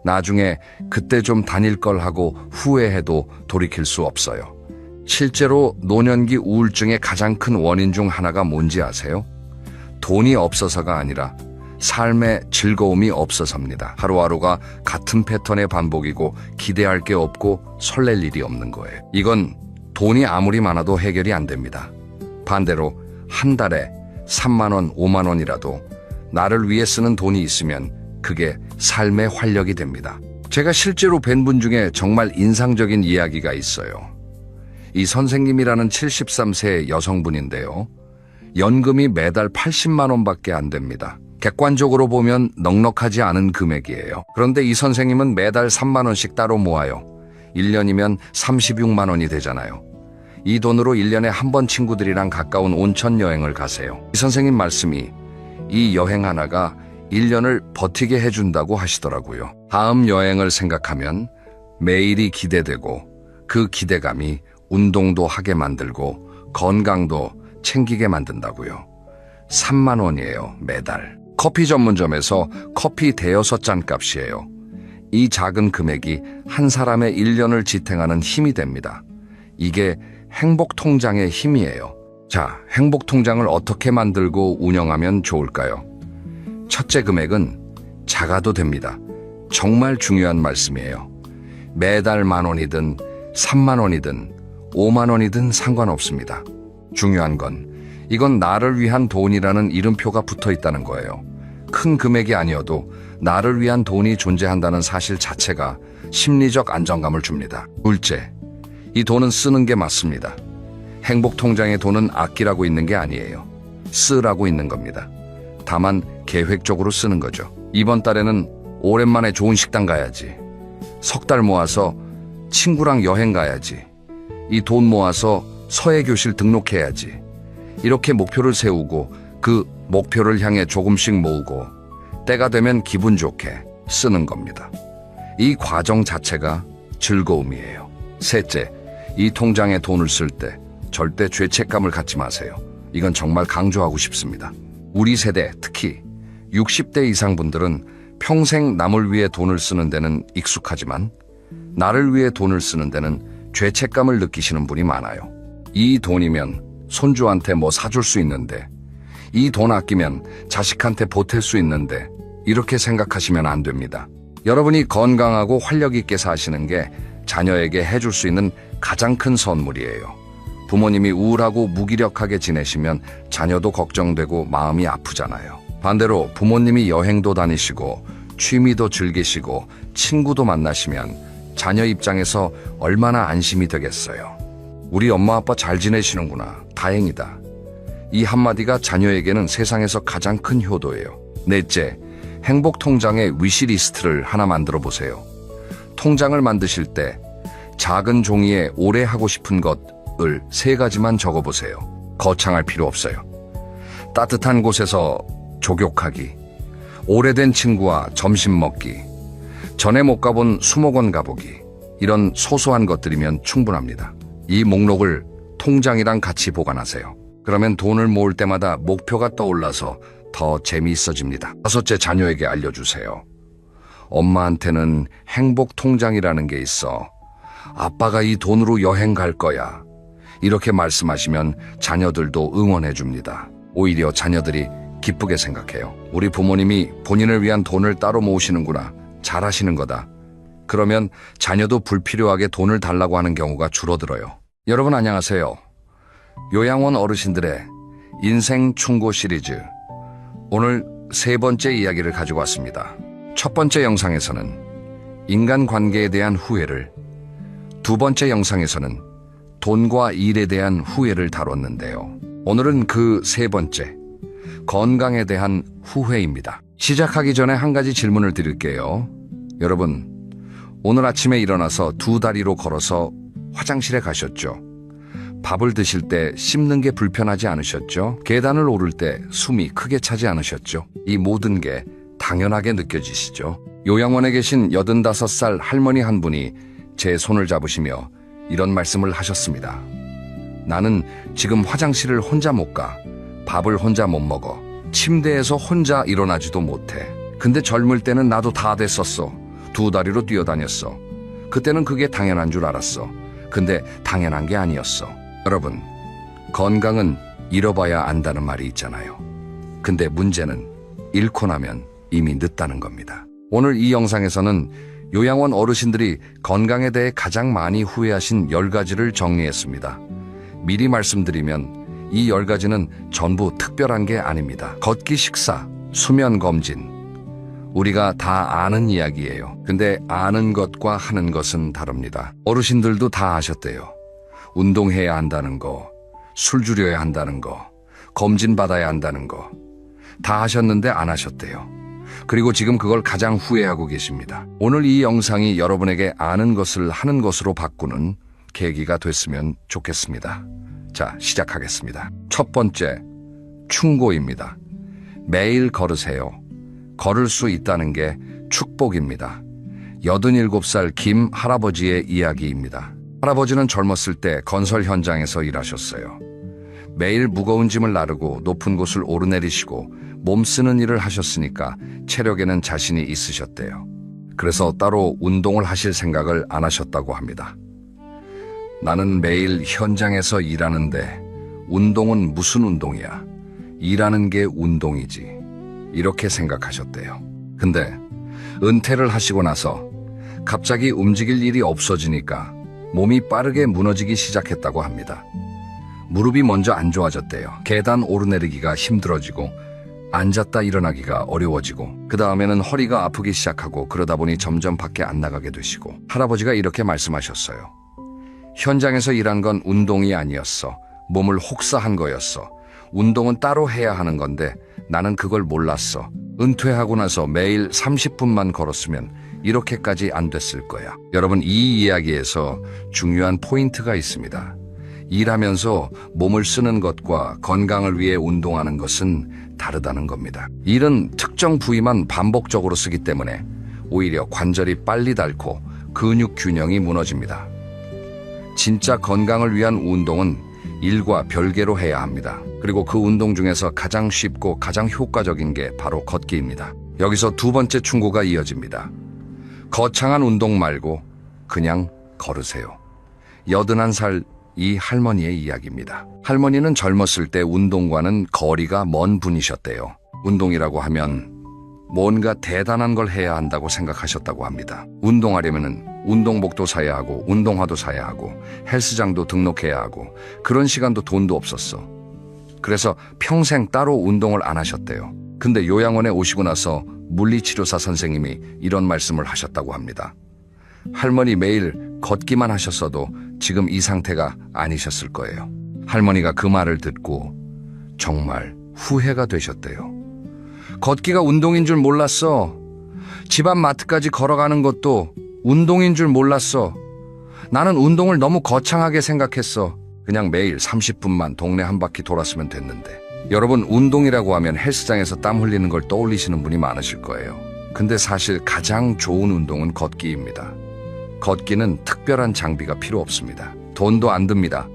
나중에 그때 좀 다닐 걸 하고 후회해도 돌이킬 수 없어요. 실제로 노년기 우울증의 가장 큰 원인 중 하나가 뭔지 아세요? 돈이 없어서가 아니라 삶의 즐거움이 없어서입니다. 하루하루가 같은 패턴의 반복이고 기대할 게 없고 설렐 일이 없는 거예요. 이건 돈이 아무리 많아도 해결이 안 됩니다. 반대로 한 달에 3만 원, 5만 원이라도 나를 위해 쓰는 돈이 있으면 그게 삶의 활력이 됩니다. 제가 실제로 뵌 분 중에 정말 인상적인 이야기가 있어요. 이 선생님이라는 73세 여성분인데요. 연금이 매달 80만 원밖에 안 됩니다. 객관적으로 보면 넉넉하지 않은 금액이에요. 그런데 이 선생님은 매달 3만 원씩 따로 모아요. 1년이면 36만 원이 되잖아요. 이 돈으로 1년에 한 번 친구들이랑 가까운 온천 여행을 가세요. 이 선생님 말씀이 이 여행 하나가 1년을 버티게 해준다고 하시더라고요. 다음 여행을 생각하면 매일이 기대되고 그 기대감이 운동도 하게 만들고 건강도 챙기게 만든다고요. 3만 원이에요, 매달. 커피 전문점에서 커피 대여섯 잔 값이에요. 이 작은 금액이 한 사람의 1년을 지탱하는 힘이 됩니다. 이게 행복통장의 힘이에요. 자, 행복통장을 어떻게 만들고 운영하면 좋을까요? 첫째, 금액은 작아도 됩니다. 정말 중요한 말씀이에요. 매달 10,000원이든 30,000원이든 50,000원이든 상관없습니다. 중요한 건 이건 나를 위한 돈이라는 이름표가 붙어 있다는 거예요. 큰 금액이 아니어도 나를 위한 돈이 존재한다는 사실 자체가 심리적 안정감을 줍니다. 둘째, 이 돈은 쓰는 게 맞습니다. 행복통장의 돈은 아끼라고 있는 게 아니에요. 쓰라고 있는 겁니다. 다만 계획적으로 쓰는 거죠. 이번 달에는 오랜만에 좋은 식당 가야지. 석 달 모아서 친구랑 여행 가야지. 이 돈 모아서 서예교실 등록해야지. 이렇게 목표를 세우고 그 목표를 향해 조금씩 모으고 때가 되면 기분 좋게 쓰는 겁니다. 이 과정 자체가 즐거움이에요. 셋째, 이 통장에 돈을 쓸 때 절대 죄책감을 갖지 마세요. 이건 정말 강조하고 싶습니다. 우리 세대, 특히 60대 이상 분들은 평생 남을 위해 돈을 쓰는 데는 익숙하지만 나를 위해 돈을 쓰는 데는 죄책감을 느끼시는 분이 많아요. 이 돈이면 손주한테 뭐 사줄 수 있는데, 이 돈 아끼면 자식한테 보탤 수 있는데, 이렇게 생각하시면 안 됩니다. 여러분이 건강하고 활력 있게 사시는 게 자녀에게 해줄 수 있는 가장 큰 선물이에요. 부모님이 우울하고 무기력하게 지내시면 자녀도 걱정되고 마음이 아프잖아요. 반대로 부모님이 여행도 다니시고 취미도 즐기시고 친구도 만나시면 자녀 입장에서 얼마나 안심이 되겠어요. 우리 엄마 아빠 잘 지내시는구나. 다행이다. 이 한마디가 자녀에게는 세상에서 가장 큰 효도예요. 넷째, 행복통장의 위시리스트를 하나 만들어 보세요. 통장을 만드실 때 작은 종이에 오래 하고 싶은 것을 3가지만 적어보세요. 거창할 필요 없어요. 따뜻한 곳에서 족욕하기, 오래된 친구와 점심 먹기, 전에 못 가본 수목원 가보기, 이런 소소한 것들이면 충분합니다. 이 목록을 통장이랑 같이 보관하세요. 그러면 돈을 모을 때마다 목표가 떠올라서 더 재미있어집니다. 다섯째, 자녀에게 알려주세요. 엄마한테는 행복통장이라는 게 있어. 아빠가 이 돈으로 여행 갈 거야. 이렇게 말씀하시면 자녀들도 응원해 줍니다. 오히려 자녀들이 기쁘게 생각해요. 우리 부모님이 본인을 위한 돈을 따로 모으시는구나. 잘하시는 거다. 그러면 자녀도 불필요하게 돈을 달라고 하는 경우가 줄어들어요. 여러분 안녕하세요. 요양원 어르신들의 인생 충고 시리즈, 오늘 3번째 이야기를 가지고 왔습니다. 첫 번째 영상에서는 인간관계에 대한 후회를, 2번째 영상에서는 돈과 일에 대한 후회를 다뤘는데요. 오늘은 그 3번째, 건강에 대한 후회입니다. 시작하기 전에 한 가지 질문을 드릴게요. 여러분, 오늘 아침에 일어나서 2다리로 걸어서 화장실에 가셨죠? 밥을 드실 때 씹는 게 불편하지 않으셨죠? 계단을 오를 때 숨이 크게 차지 않으셨죠? 이 모든 게 당연하게 느껴지시죠? 요양원에 계신 85살 할머니 한 분이 제 손을 잡으시며 이런 말씀을 하셨습니다. 나는 지금 화장실을 혼자 못 가. 밥을 혼자 못 먹어. 침대에서 혼자 일어나지도 못해. 근데 젊을 때는 나도 다 됐었어. 2다리로 뛰어다녔어. 그때는 그게 당연한 줄 알았어. 근데 당연한 게 아니었어. 여러분, 건강은 잃어봐야 안다는 말이 있잖아요. 근데 문제는 잃고 나면 이미 늦다는 겁니다. 오늘 이 영상에서는 요양원 어르신들이 건강에 대해 가장 많이 후회하신 10가지를 정리했습니다. 미리 말씀드리면 이 10가지는 전부 특별한 게 아닙니다. 걷기, 식사, 수면 검진, 우리가 다 아는 이야기예요. 근데 아는 것과 하는 것은 다릅니다. 어르신들도 다 아셨대요. 운동해야 한다는 거, 술 줄여야 한다는 거, 검진 받아야 한다는 거 다 하셨는데 안 하셨대요. 그리고 지금 그걸 가장 후회하고 계십니다. 오늘 이 영상이 여러분에게 아는 것을 하는 것으로 바꾸는 계기가 됐으면 좋겠습니다. 자, 시작하겠습니다. 첫 번째, 충고입니다. 매일 걸으세요. 걸을 수 있다는 게 축복입니다. 87살 김 할아버지의 이야기입니다. 할아버지는 젊었을 때 건설 현장에서 일하셨어요. 매일 무거운 짐을 나르고 높은 곳을 오르내리시고 몸 쓰는 일을 하셨으니까 체력에는 자신이 있으셨대요. 그래서 따로 운동을 하실 생각을 안 하셨다고 합니다. 나는 매일 현장에서 일하는데 운동은 무슨 운동이야? 일하는 게 운동이지. 이렇게 생각하셨대요. 근데 은퇴를 하시고 나서 갑자기 움직일 일이 없어지니까 몸이 빠르게 무너지기 시작했다고 합니다. 무릎이 먼저 안 좋아졌대요. 계단 오르내리기가 힘들어지고 앉았다 일어나기가 어려워지고 그 다음에는 허리가 아프기 시작하고 그러다 보니 점점 밖에 안 나가게 되시고 할아버지가 이렇게 말씀하셨어요. 현장에서 일한 건 운동이 아니었어. 몸을 혹사한 거였어. 운동은 따로 해야 하는 건데 나는 그걸 몰랐어. 은퇴하고 나서 매일 30분만 걸었으면 이렇게까지 안 됐을 거야. 여러분, 이 이야기에서 중요한 포인트가 있습니다. 일하면서 몸을 쓰는 것과 건강을 위해 운동하는 것은 다르다는 겁니다. 일은 특정 부위만 반복적으로 쓰기 때문에 오히려 관절이 빨리 닳고 근육 균형이 무너집니다. 진짜 건강을 위한 운동은 일과 별개로 해야 합니다. 그리고 그 운동 중에서 가장 쉽고 가장 효과적인 게 바로 걷기입니다. 여기서 두 번째 충고가 이어집니다. 거창한 운동 말고 그냥 걸으세요. 81살 이 할머니의 이야기입니다. 할머니는 젊었을 때 운동과는 거리가 먼 분이셨대요. 운동이라고 하면 뭔가 대단한 걸 해야 한다고 생각하셨다고 합니다. 운동하려면 운동복도 사야 하고 운동화도 사야 하고 헬스장도 등록해야 하고 그런 시간도 돈도 없었어. 그래서 평생 따로 운동을 안 하셨대요. 근데 요양원에 오시고 나서 물리치료사 선생님이 이런 말씀을 하셨다고 합니다. 할머니 매일 걷기만 하셨어도 지금 이 상태가 아니셨을 거예요. 할머니가 그 말을 듣고 정말 후회가 되셨대요. 걷기가 운동인 줄 몰랐어. 집 앞 마트까지 걸어가는 것도 운동인 줄 몰랐어. 나는 운동을 너무 거창하게 생각했어. 그냥 매일 30분만 동네 한 바퀴 돌았으면 됐는데. 여러분, 운동이라고 하면 헬스장에서 땀 흘리는 걸 떠올리시는 분이 많으실 거예요. 근데 사실 가장 좋은 운동은 걷기입니다. 걷기는 특별한 장비가 필요 없습니다. 돈도 안 듭니다.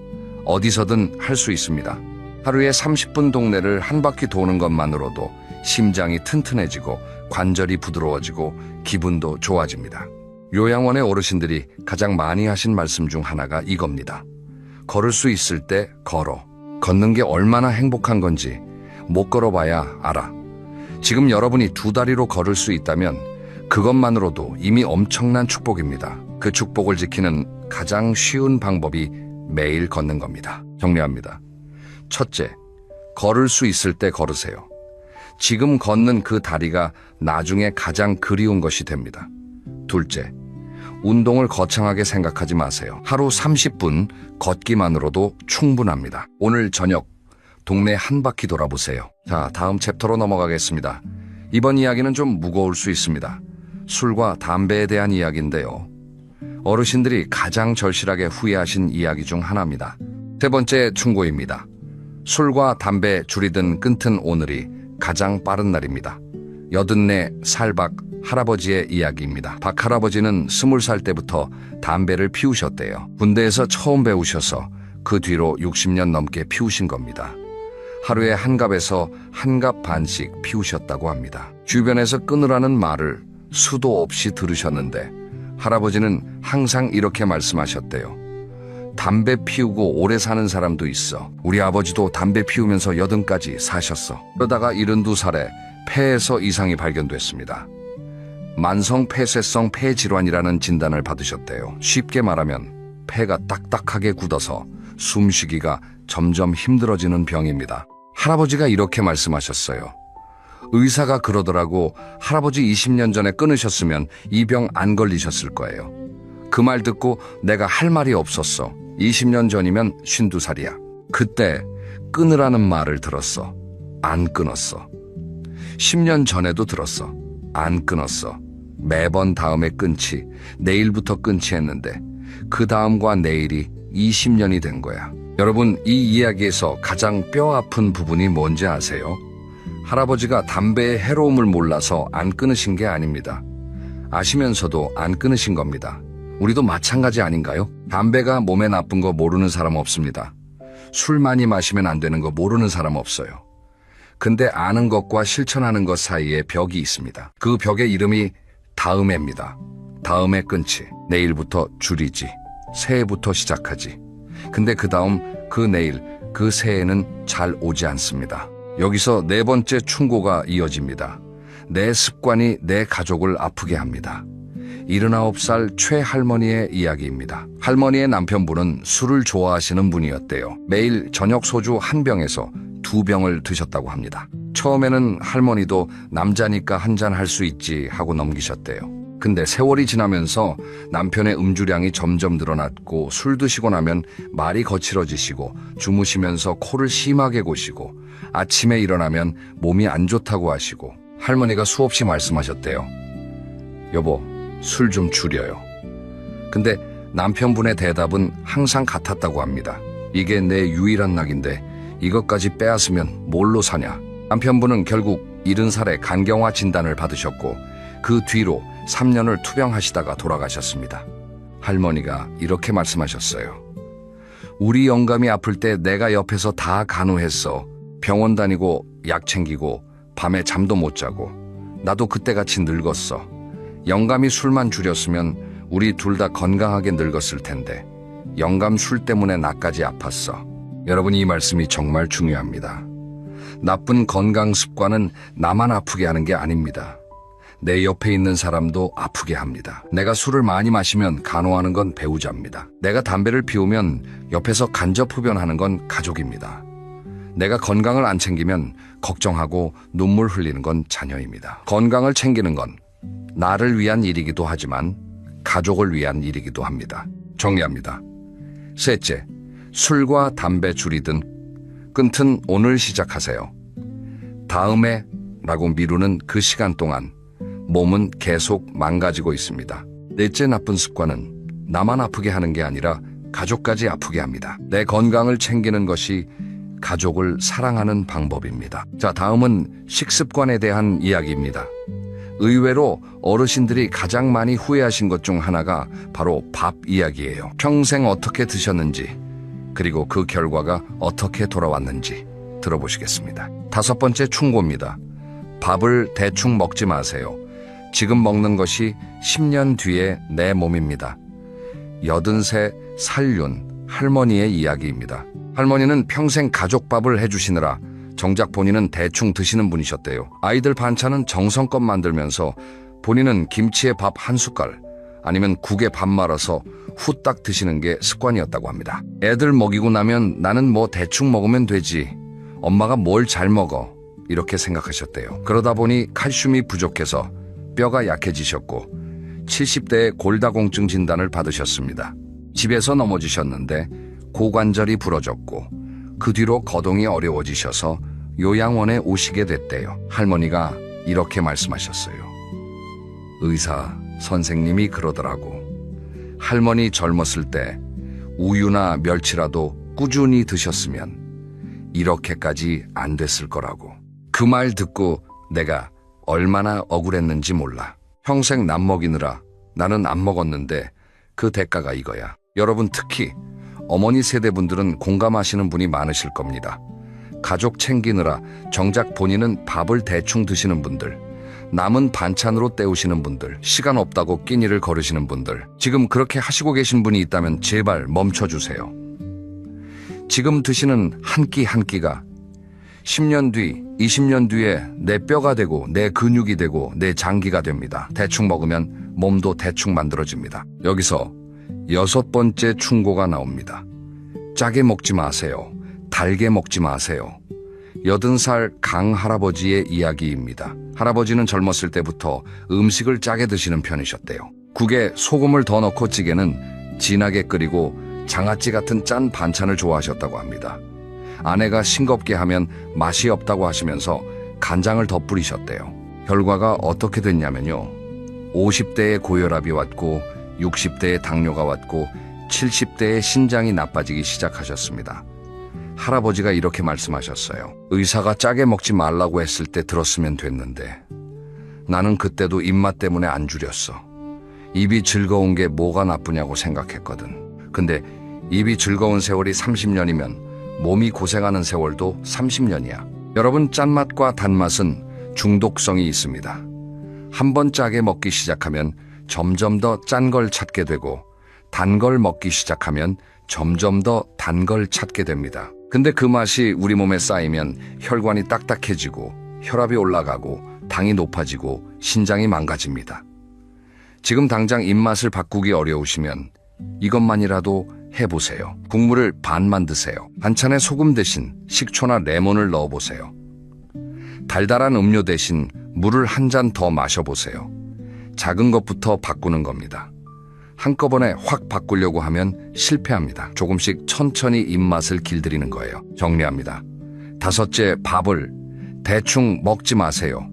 어디서든 할 수 있습니다. 하루에 30분 동네를 한 바퀴 도는 것만으로도 심장이 튼튼해지고 관절이 부드러워지고 기분도 좋아집니다. 요양원의 어르신들이 가장 많이 하신 말씀 중 하나가 이겁니다. 걸을 수 있을 때 걸어. 걷는 게 얼마나 행복한 건지 못 걸어봐야 알아. 지금 여러분이 두 다리로 걸을 수 있다면 그것만으로도 이미 엄청난 축복입니다. 그 축복을 지키는 가장 쉬운 방법이 매일 걷는 겁니다. 정리합니다. 첫째, 걸을 수 있을 때 걸으세요. 지금 걷는 그 다리가 나중에 가장 그리운 것이 됩니다. 둘째, 운동을 거창하게 생각하지 마세요. 하루 30분 걷기만으로도 충분합니다. 오늘 저녁 동네 한 바퀴 돌아보세요. 자, 다음 챕터로 넘어가겠습니다. 이번 이야기는 좀 무거울 수 있습니다. 술과 담배에 대한 이야기인데요. 어르신들이 가장 절실하게 후회하신 이야기 중 하나입니다. 세 번째 충고입니다. 술과 담배 줄이든 끊든 오늘이 가장 빠른 날입니다. 84살 박 할아버지의 이야기입니다. 박 할아버지는 20살 때부터 담배를 피우셨대요. 군대에서 처음 배우셔서 그 뒤로 60년 넘게 피우신 겁니다. 하루에 한 갑에서 한 갑 반씩 피우셨다고 합니다. 주변에서 끊으라는 말을 수도 없이 들으셨는데 할아버지는 항상 이렇게 말씀하셨대요. 담배 피우고 오래 사는 사람도 있어. 우리 아버지도 담배 피우면서 80까지 사셨어. 그러다가 72살에 폐에서 이상이 발견됐습니다. 만성 폐쇄성 폐질환이라는 진단을 받으셨대요. 쉽게 말하면 폐가 딱딱하게 굳어서 숨쉬기가 점점 힘들어지는 병입니다. 할아버지가 이렇게 말씀하셨어요. 의사가 그러더라고. 할아버지 20년 전에 끊으셨으면 이 병 안 걸리셨을 거예요. 그 말 듣고 내가 할 말이 없었어. 20년 전이면 52살이야. 그때 끊으라는 말을 들었어. 안 끊었어. 10년 전에도 들었어. 안 끊었어. 매번 다음에 끊지, 내일부터 끊지 했는데 그 다음과 내일이 20년이 된 거야. 여러분, 이 이야기에서 가장 뼈 아픈 부분이 뭔지 아세요? 할아버지가 담배의 해로움을 몰라서 안 끊으신 게 아닙니다. 아시면서도 안 끊으신 겁니다. 우리도 마찬가지 아닌가요? 담배가 몸에 나쁜 거 모르는 사람 없습니다. 술 많이 마시면 안 되는 거 모르는 사람 없어요. 근데 아는 것과 실천하는 것 사이에 벽이 있습니다. 그 벽의 이름이 다음해입니다. 다음에 끊지. 내일부터 줄이지. 새해부터 시작하지. 근데 그 다음, 그 내일, 그 새해는 잘 오지 않습니다. 여기서 네 번째 충고가 이어집니다. 내 습관이 내 가족을 아프게 합니다. 79살 최할머니의 이야기입니다. 할머니의 남편분은 술을 좋아하시는 분이었대요. 매일 저녁 소주 한 병에서 2병을 드셨다고 합니다. 처음에는 할머니도 남자니까 한잔 할 수 있지 하고 넘기셨대요. 근데 세월이 지나면서 남편의 음주량이 점점 늘어났고 술 드시고 나면 말이 거칠어지시고 주무시면서 코를 심하게 고시고 아침에 일어나면 몸이 안 좋다고 하시고 할머니가 수없이 말씀하셨대요. 여보, 술 좀 줄여요. 근데 남편분의 대답은 항상 같았다고 합니다. 이게 내 유일한 낙인데 이것까지 빼앗으면 뭘로 사냐. 남편분은 결국 70살에 간경화 진단을 받으셨고 그 뒤로 3년을 투병하시다가 돌아가셨습니다. 할머니가 이렇게 말씀하셨어요. 우리 영감이 아플 때 내가 옆에서 다 간호했어. 병원 다니고 약 챙기고 밤에 잠도 못 자고. 나도 그때같이 늙었어. 영감이 술만 줄였으면 우리 둘 다 건강하게 늙었을 텐데 영감 술 때문에 나까지 아팠어. 여러분, 이 말씀이 정말 중요합니다. 나쁜 건강 습관은 나만 아프게 하는 게 아닙니다. 내 옆에 있는 사람도 아프게 합니다. 내가 술을 많이 마시면 간호하는 건 배우자입니다. 내가 담배를 피우면 옆에서 간접 흡연하는 건 가족입니다. 내가 건강을 안 챙기면 걱정하고 눈물 흘리는 건 자녀입니다. 건강을 챙기는 건 나를 위한 일이기도 하지만 가족을 위한 일이기도 합니다. 정리합니다. 셋째, 술과 담배 줄이든 끊든 오늘 시작하세요. 다음에 라고 미루는 그 시간 동안 몸은 계속 망가지고 있습니다. 넷째 나쁜 습관은 나만 아프게 하는 게 아니라 가족까지 아프게 합니다. 내 건강을 챙기는 것이 가족을 사랑하는 방법입니다. 자, 다음은 식습관에 대한 이야기입니다. 의외로 어르신들이 가장 많이 후회하신 것 중 하나가 바로 밥 이야기예요. 평생 어떻게 드셨는지, 그리고 그 결과가 어떻게 돌아왔는지 들어보시겠습니다. 5번째 충고입니다. 밥을 대충 먹지 마세요. 지금 먹는 것이 10년 뒤에 내 몸입니다. 83 살륜 할머니의 이야기입니다. 할머니는 평생 가족밥을 해주시느라 정작 본인은 대충 드시는 분이셨대요. 아이들 반찬은 정성껏 만들면서 본인은 김치에 밥 한 숟갈 아니면 국에 밥 말아서 후딱 드시는 게 습관이었다고 합니다. 애들 먹이고 나면 나는 뭐 대충 먹으면 되지. 엄마가 뭘 잘 먹어. 이렇게 생각하셨대요. 그러다 보니 칼슘이 부족해서 뼈가 약해지셨고 70대에 골다공증 진단을 받으셨습니다. 집에서 넘어지셨는데 고관절이 부러졌고 그 뒤로 거동이 어려워지셔서 요양원에 오시게 됐대요. 할머니가 이렇게 말씀하셨어요. 의사 선생님이 그러더라고. 할머니 젊었을 때 우유나 멸치라도 꾸준히 드셨으면 이렇게까지 안 됐을 거라고. 그 말 듣고 내가 얼마나 억울했는지 몰라. 평생 남 먹이느라 나는 안 먹었는데 그 대가가 이거야. 여러분, 특히 어머니 세대분들은 공감하시는 분이 많으실 겁니다. 가족 챙기느라 정작 본인은 밥을 대충 드시는 분들, 남은 반찬으로 때우시는 분들, 시간 없다고 끼니를 거르시는 분들, 지금 그렇게 하시고 계신 분이 있다면 제발 멈춰주세요. 지금 드시는 한 끼 한 끼가 10년 뒤, 20년 뒤에 내 뼈가 되고 내 근육이 되고 내 장기가 됩니다. 대충 먹으면 몸도 대충 만들어집니다. 여기서 6번째 충고가 나옵니다. 짜게 먹지 마세요. 달게 먹지 마세요. 80살 강 할아버지의 이야기입니다. 할아버지는 젊었을 때부터 음식을 짜게 드시는 편이셨대요. 국에 소금을 더 넣고 찌개는 진하게 끓이고 장아찌 같은 짠 반찬을 좋아하셨다고 합니다. 아내가 싱겁게 하면 맛이 없다고 하시면서 간장을 더 뿌리셨대요. 결과가 어떻게 됐냐면요. 50대에 고혈압이 왔고 60대에 당뇨가 왔고 70대에 신장이 나빠지기 시작하셨습니다. 할아버지가 이렇게 말씀하셨어요. 의사가 짜게 먹지 말라고 했을 때 들었으면 됐는데 나는 그때도 입맛 때문에 안 줄였어. 입이 즐거운 게 뭐가 나쁘냐고 생각했거든. 근데 입이 즐거운 세월이 30년이면 몸이 고생하는 세월도 30년이야. 여러분, 짠맛과 단맛은 중독성이 있습니다. 한번 짜게 먹기 시작하면 점점 더 짠 걸 찾게 되고 단 걸 먹기 시작하면 점점 더 단 걸 찾게 됩니다. 근데 그 맛이 우리 몸에 쌓이면 혈관이 딱딱해지고 혈압이 올라가고 당이 높아지고 신장이 망가집니다. 지금 당장 입맛을 바꾸기 어려우시면 이것만이라도 해보세요. 국물을 반만 드세요. 반찬에 소금 대신 식초나 레몬을 넣어보세요. 달달한 음료 대신 물을 한 잔 더 마셔보세요. 작은 것부터 바꾸는 겁니다. 한꺼번에 확 바꾸려고 하면 실패합니다. 조금씩 천천히 입맛을 길들이는 거예요. 정리합니다. 5째, 밥을 대충 먹지 마세요.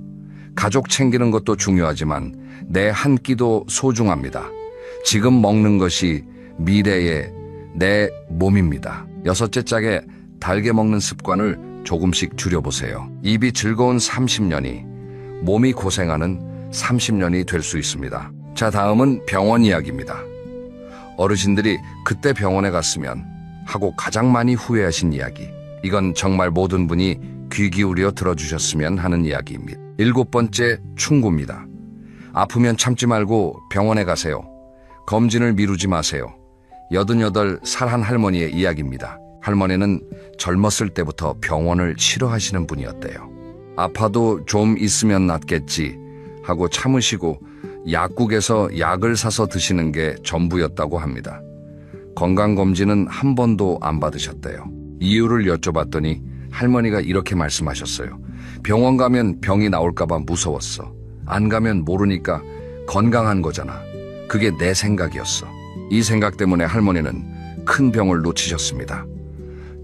가족 챙기는 것도 중요하지만 내 한 끼도 소중합니다. 지금 먹는 것이 미래의 내 몸입니다. 6째, 짜게 달게 먹는 습관을 조금씩 줄여보세요. 입이 즐거운 30년이 몸이 고생하는 30년이 될 수 있습니다. 자, 다음은 병원 이야기입니다. 어르신들이 그때 병원에 갔으면 하고 가장 많이 후회하신 이야기. 이건 정말 모든 분이 귀 기울여 들어주셨으면 하는 이야기입니다. 7번째 충고입니다. 아프면 참지 말고 병원에 가세요. 검진을 미루지 마세요. 88살 한 할머니의 이야기입니다. 할머니는 젊었을 때부터 병원을 싫어하시는 분이었대요. 아파도 좀 있으면 낫겠지 하고 참으시고 약국에서 약을 사서 드시는 게 전부였다고 합니다. 건강검진은 한 번도 안 받으셨대요. 이유를 여쭤봤더니 할머니가 이렇게 말씀하셨어요. 병원 가면 병이 나올까봐 무서웠어. 안 가면 모르니까 건강한 거잖아. 그게 내 생각이었어. 이 생각 때문에 할머니는 큰 병을 놓치셨습니다.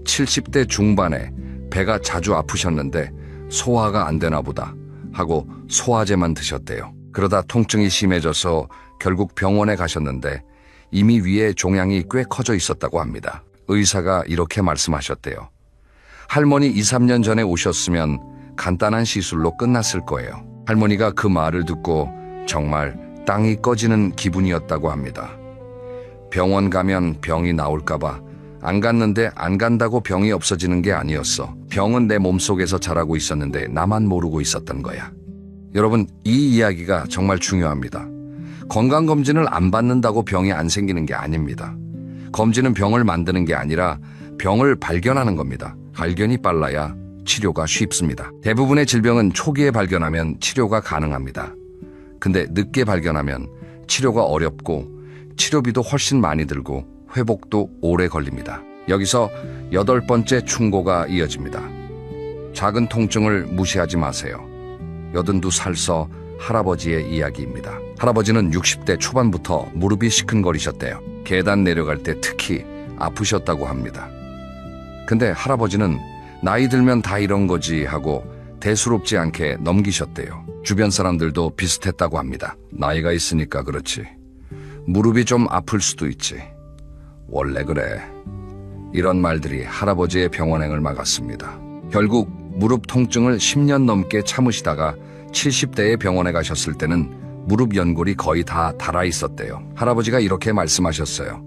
70대 중반에 배가 자주 아프셨는데 소화가 안 되나 보다 하고 소화제만 드셨대요. 그러다 통증이 심해져서 결국 병원에 가셨는데 이미 위에 종양이 꽤 커져 있었다고 합니다. 의사가 이렇게 말씀하셨대요. 할머니 2, 3년 전에 오셨으면 간단한 시술로 끝났을 거예요. 할머니가 그 말을 듣고 정말 땅이 꺼지는 기분이었다고 합니다. 병원 가면 병이 나올까봐 안 갔는데 안 간다고 병이 없어지는 게 아니었어. 병은 내 몸속에서 자라고 있었는데 나만 모르고 있었던 거야. 여러분, 이 이야기가 정말 중요합니다. 건강검진을 안 받는다고 병이 안 생기는 게 아닙니다. 검진은 병을 만드는 게 아니라 병을 발견하는 겁니다. 발견이 빨라야 치료가 쉽습니다. 대부분의 질병은 초기에 발견하면 치료가 가능합니다. 근데 늦게 발견하면 치료가 어렵고 치료비도 훨씬 많이 들고 회복도 오래 걸립니다. 여기서 8번째 충고가 이어집니다. 작은 통증을 무시하지 마세요. 82살서 할아버지의 이야기입니다. 할아버지는 60대 초반부터 무릎이 시큰거리셨대요. 계단 내려갈 때 특히 아프셨다고 합니다. 근데 할아버지는 나이 들면 다 이런 거지 하고 대수롭지 않게 넘기셨대요. 주변 사람들도 비슷했다고 합니다. 나이가 있으니까 그렇지. 무릎이 좀 아플 수도 있지. 원래 그래. 이런 말들이 할아버지의 병원행을 막았습니다. 결국 무릎 통증을 10년 넘게 참으시다가 70대에 병원에 가셨을 때는 무릎 연골이 거의 다 닳아 있었대요. 할아버지가 이렇게 말씀하셨어요.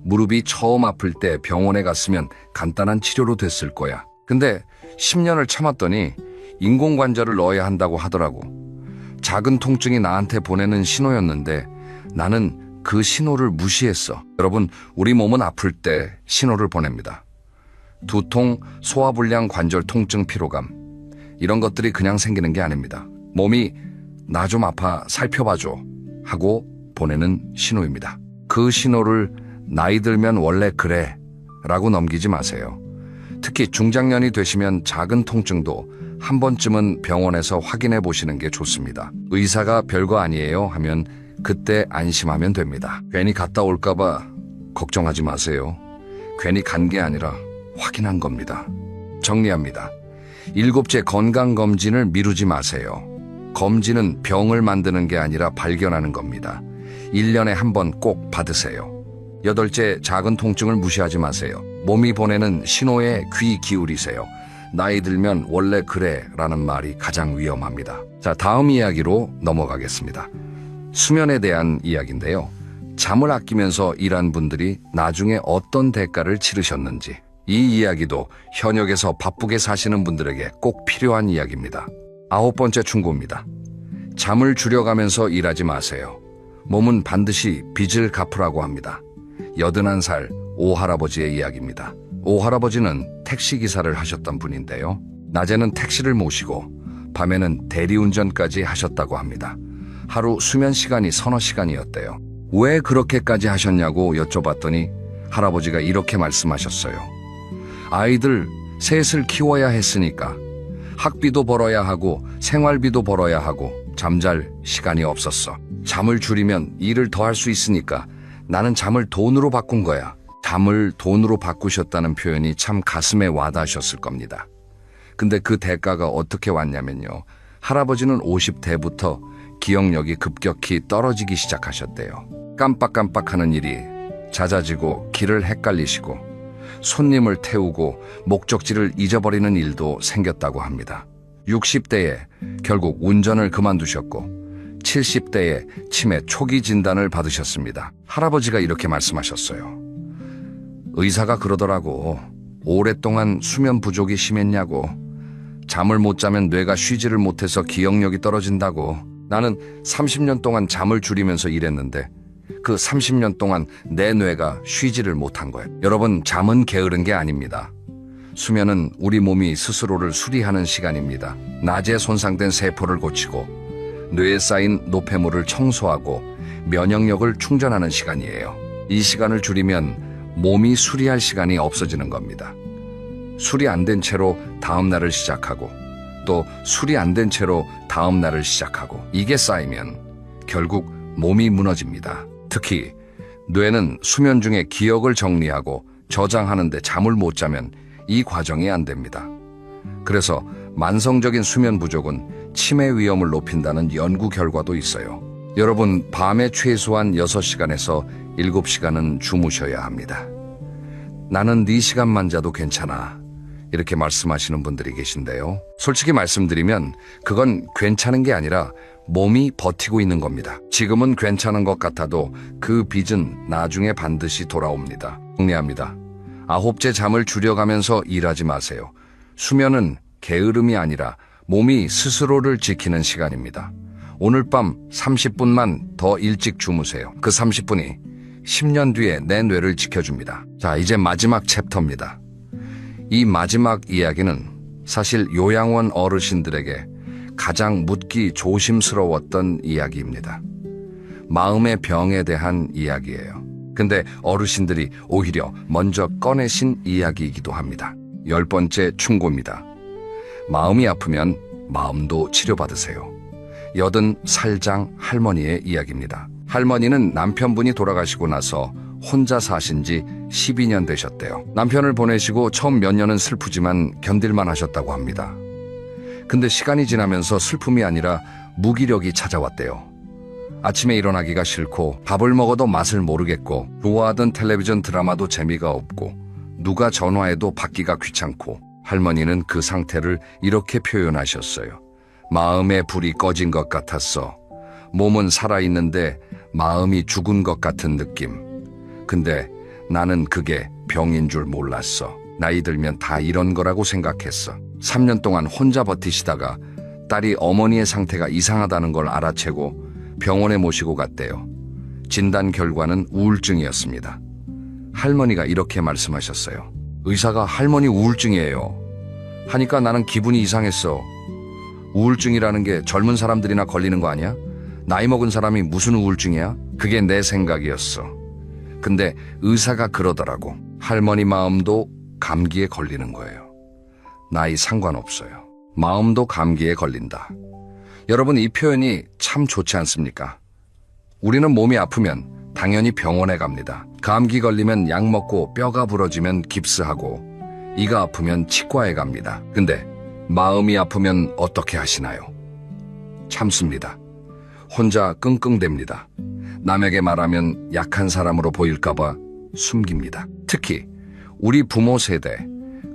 무릎이 처음 아플 때 병원에 갔으면 간단한 치료로 됐을 거야. 근데 10년을 참았더니 인공관절을 넣어야 한다고 하더라고. 작은 통증이 나한테 보내는 신호였는데 나는 그 신호를 무시했어. 여러분, 우리 몸은 아플 때 신호를 보냅니다. 두통, 소화불량, 관절 통증, 피로감. 이런 것들이 그냥 생기는 게 아닙니다. 몸이 나 좀 아파 살펴봐줘 하고 보내는 신호입니다. 그 신호를 나이 들면 원래 그래 라고 넘기지 마세요. 특히 중장년이 되시면 작은 통증도 한 번쯤은 병원에서 확인해 보시는 게 좋습니다. 의사가 별거 아니에요 하면 그때 안심하면 됩니다. 괜히 갔다 올까봐 걱정하지 마세요. 괜히 간 게 아니라 확인한 겁니다. 정리합니다. 7째, 건강검진을 미루지 마세요. 검진은 병을 만드는 게 아니라 발견하는 겁니다. 1년에 한 번 꼭 받으세요. 8째, 작은 통증을 무시하지 마세요. 몸이 보내는 신호에 귀 기울이세요. 나이 들면 원래 그래 라는 말이 가장 위험합니다. 자, 다음 이야기로 넘어가겠습니다. 수면에 대한 이야기인데요. 잠을 아끼면서 일한 분들이 나중에 어떤 대가를 치르셨는지, 이 이야기도 현역에서 바쁘게 사시는 분들에게 꼭 필요한 이야기입니다. 9번째 충고입니다. 잠을 줄여가면서 일하지 마세요. 몸은 반드시 빚을 갚으라고 합니다. 81살 오할아버지의 이야기입니다. 오할아버지는 택시기사를 하셨던 분인데요. 낮에는 택시를 모시고 밤에는 대리운전까지 하셨다고 합니다. 하루 수면 시간이 서너 시간이었대요. 왜 그렇게까지 하셨냐고 여쭤봤더니 할아버지가 이렇게 말씀하셨어요. 아이들 셋을 키워야 했으니까 학비도 벌어야 하고 생활비도 벌어야 하고 잠잘 시간이 없었어. 잠을 줄이면 일을 더 할 수 있으니까 나는 잠을 돈으로 바꾼 거야. 잠을 돈으로 바꾸셨다는 표현이 참 가슴에 와닿으셨을 겁니다. 근데 그 대가가 어떻게 왔냐면요. 할아버지는 50대부터 기억력이 급격히 떨어지기 시작하셨대요. 깜빡깜빡하는 일이 잦아지고 길을 헷갈리시고 손님을 태우고 목적지를 잊어버리는 일도 생겼다고 합니다. 60대에 결국 운전을 그만두셨고 70대에 치매 초기 진단을 받으셨습니다. 할아버지가 이렇게 말씀하셨어요. 의사가 그러더라고. 오랫동안 수면 부족이 심했냐고. 잠을 못 자면 뇌가 쉬지를 못해서 기억력이 떨어진다고. 나는 30년 동안 잠을 줄이면서 일했는데 그 30년 동안 내 뇌가 쉬지를 못한 거예요. 여러분, 잠은 게으른 게 아닙니다. 수면은 우리 몸이 스스로를 수리하는 시간입니다. 낮에 손상된 세포를 고치고 뇌에 쌓인 노폐물을 청소하고 면역력을 충전하는 시간이에요. 이 시간을 줄이면 몸이 수리할 시간이 없어지는 겁니다. 수리 안 된 채로 다음 날을 시작하고 또 수리 안 된 채로 다음 날을 시작하고 이게 쌓이면 결국 몸이 무너집니다. 특히 뇌는 수면 중에 기억을 정리하고 저장하는데 잠을 못 자면 이 과정이 안 됩니다. 그래서 만성적인 수면 부족은 치매 위험을 높인다는 연구 결과도 있어요. 여러분, 밤에 최소한 6시간에서 7시간은 주무셔야 합니다. 나는 4시간만 자도 괜찮아. 이렇게 말씀하시는 분들이 계신데요. 솔직히 말씀드리면 그건 괜찮은 게 아니라 몸이 버티고 있는 겁니다. 지금은 괜찮은 것 같아도 그 빚은 나중에 반드시 돌아옵니다. 정리합니다. 9째, 잠을 줄여가면서 일하지 마세요. 수면은 게으름이 아니라 몸이 스스로를 지키는 시간입니다. 오늘 밤 30분만 더 일찍 주무세요. 그 30분이 10년 뒤에 내 뇌를 지켜줍니다. 자, 이제 마지막 챕터입니다. 이 마지막 이야기는 사실 요양원 어르신들에게 가장 묻기 조심스러웠던 이야기입니다. 마음의 병에 대한 이야기예요. 근데 어르신들이 오히려 먼저 꺼내신 이야기이기도 합니다. 10번째 충고입니다. 마음이 아프면 마음도 치료받으세요. 80살장 할머니의 이야기입니다. 할머니는 남편분이 돌아가시고 나서 혼자 사신 지 12년 되셨대요. 남편을 보내시고 처음 몇 년은 슬프지만 견딜만 하셨다고 합니다. 근데 시간이 지나면서 슬픔이 아니라 무기력이 찾아왔대요. 아침에 일어나기가 싫고 밥을 먹어도 맛을 모르겠고 좋아하던 텔레비전 드라마도 재미가 없고 누가 전화해도 받기가 귀찮고 할머니는 그 상태를 이렇게 표현하셨어요. 마음의 불이 꺼진 것 같았어. 몸은 살아있는데 마음이 죽은 것 같은 느낌. 근데 나는 그게 병인 줄 몰랐어. 나이 들면 다 이런 거라고 생각했어. 3년 동안 혼자 버티시다가 딸이 어머니의 상태가 이상하다는 걸 알아채고 병원에 모시고 갔대요. 진단 결과는 우울증이었습니다. 할머니가 이렇게 말씀하셨어요. 의사가 할머니 우울증이에요 하니까 나는 기분이 이상했어. 우울증이라는 게 젊은 사람들이나 걸리는 거 아니야? 나이 먹은 사람이 무슨 우울증이야? 그게 내 생각이었어. 근데 의사가 그러더라고. 할머니 마음도 감기에 걸리는 거예요. 나이 상관없어요. 마음도 감기에 걸린다. 여러분, 이 표현이 참 좋지 않습니까? 우리는 몸이 아프면 당연히 병원에 갑니다. 감기 걸리면 약 먹고 뼈가 부러지면 깁스하고 이가 아프면 치과에 갑니다. 근데 마음이 아프면 어떻게 하시나요? 참습니다. 혼자 끙끙댑니다. 남에게 말하면 약한 사람으로 보일까봐 숨깁니다. 특히 우리 부모 세대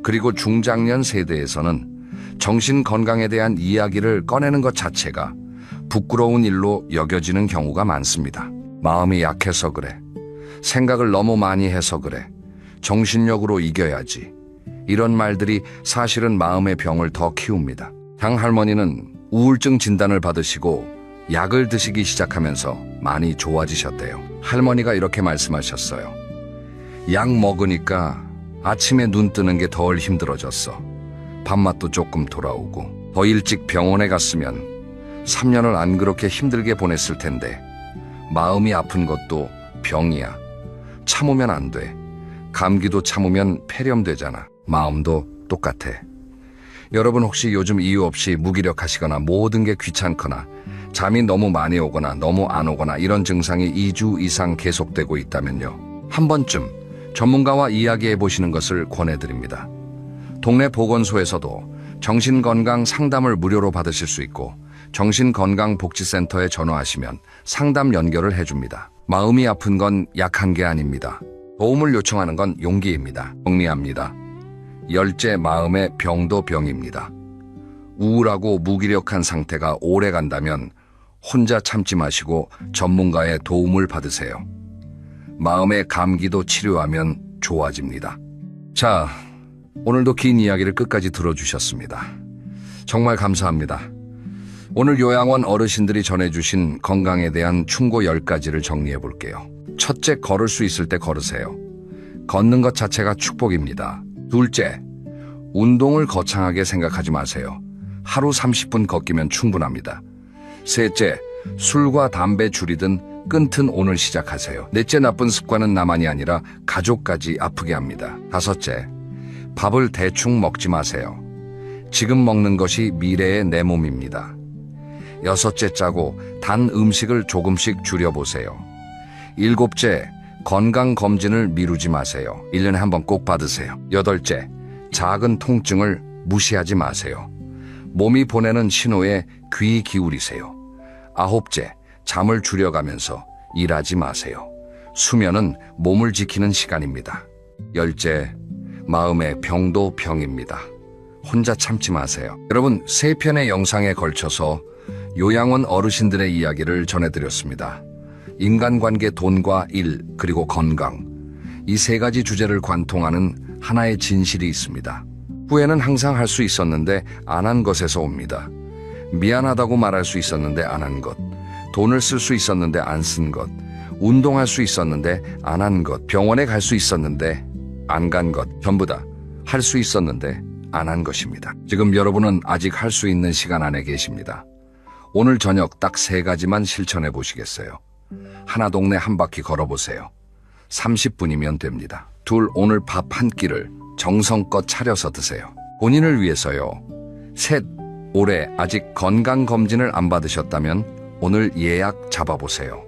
그리고 중장년 세대에서는 정신 건강에 대한 이야기를 꺼내는 것 자체가 부끄러운 일로 여겨지는 경우가 많습니다. 마음이 약해서 그래. 생각을 너무 많이 해서 그래. 정신력으로 이겨야지. 이런 말들이 사실은 마음의 병을 더 키웁니다. 장할머니는 우울증 진단을 받으시고 약을 드시기 시작하면서 많이 좋아지셨대요. 할머니가 이렇게 말씀하셨어요. 약 먹으니까 아침에 눈 뜨는 게 덜 힘들어졌어. 밥맛도 조금 돌아오고. 더 일찍 병원에 갔으면 3년을 안 그렇게 힘들게 보냈을 텐데. 마음이 아픈 것도 병이야. 참으면 안 돼. 감기도 참으면 폐렴되잖아. 마음도 똑같아. 여러분, 혹시 요즘 이유 없이 무기력하시거나 모든 게 귀찮거나 잠이 너무 많이 오거나 너무 안 오거나 이런 증상이 2주 이상 계속되고 있다면요. 한 번쯤 전문가와 이야기해 보시는 것을 권해드립니다. 동네 보건소에서도 정신건강 상담을 무료로 받으실 수 있고 정신건강복지센터에 전화하시면 상담 연결을 해줍니다. 마음이 아픈 건 약한 게 아닙니다. 도움을 요청하는 건 용기입니다. 정리합니다. 열째, 마음의 병도 병입니다. 우울하고 무기력한 상태가 오래 간다면 혼자 참지 마시고 전문가의 도움을 받으세요. 마음의 감기도 치료하면 좋아집니다. 자, 오늘도 긴 이야기를 끝까지 들어주셨습니다. 정말 감사합니다. 오늘 요양원 어르신들이 전해주신 건강에 대한 충고 10가지를 정리해 볼게요. 첫째, 걸을 수 있을 때 걸으세요. 걷는 것 자체가 축복입니다. 둘째, 운동을 거창하게 생각하지 마세요. 하루 30분 걷기면 충분합니다. 셋째, 술과 담배 줄이든 끊든 오늘 시작하세요. 넷째, 나쁜 습관은 나만이 아니라 가족까지 아프게 합니다. 다섯째, 밥을 대충 먹지 마세요. 지금 먹는 것이 미래의 내 몸입니다. 여섯째, 짜고 단 음식을 조금씩 줄여보세요. 일곱째, 건강검진을 미루지 마세요. 1년에 한 번 꼭 받으세요. 여덟째, 작은 통증을 무시하지 마세요. 몸이 보내는 신호에 귀 기울이세요. 아홉째, 잠을 줄여가면서 일하지 마세요. 수면은 몸을 지키는 시간입니다. 열째, 마음의 병도 병입니다. 혼자 참지 마세요. 여러분, 3편의 영상에 걸쳐서 요양원 어르신들의 이야기를 전해드렸습니다. 인간관계, 돈과 일, 그리고 건강. 이 3가지 주제를 관통하는 하나의 진실이 있습니다. 후회는 항상 할 수 있었는데 안 한 것에서 옵니다. 미안하다고 말할 수 있었는데 안 한 것, 돈을 쓸 수 있었는데 안 쓴 것, 운동할 수 있었는데 안 한 것, 병원에 갈 수 있었는데 안 간 것, 전부 다 할 수 있었는데 안 한 것입니다. 지금 여러분은 아직 할 수 있는 시간 안에 계십니다. 오늘 저녁 딱 3가지만 실천해 보시겠어요? 하나, 동네 한 바퀴 걸어보세요. 30분이면 됩니다. 둘, 오늘 밥 한 끼를 정성껏 차려서 드세요. 본인을 위해서요. 셋, 올해 아직 건강검진을 안 받으셨다면 오늘 예약 잡아보세요.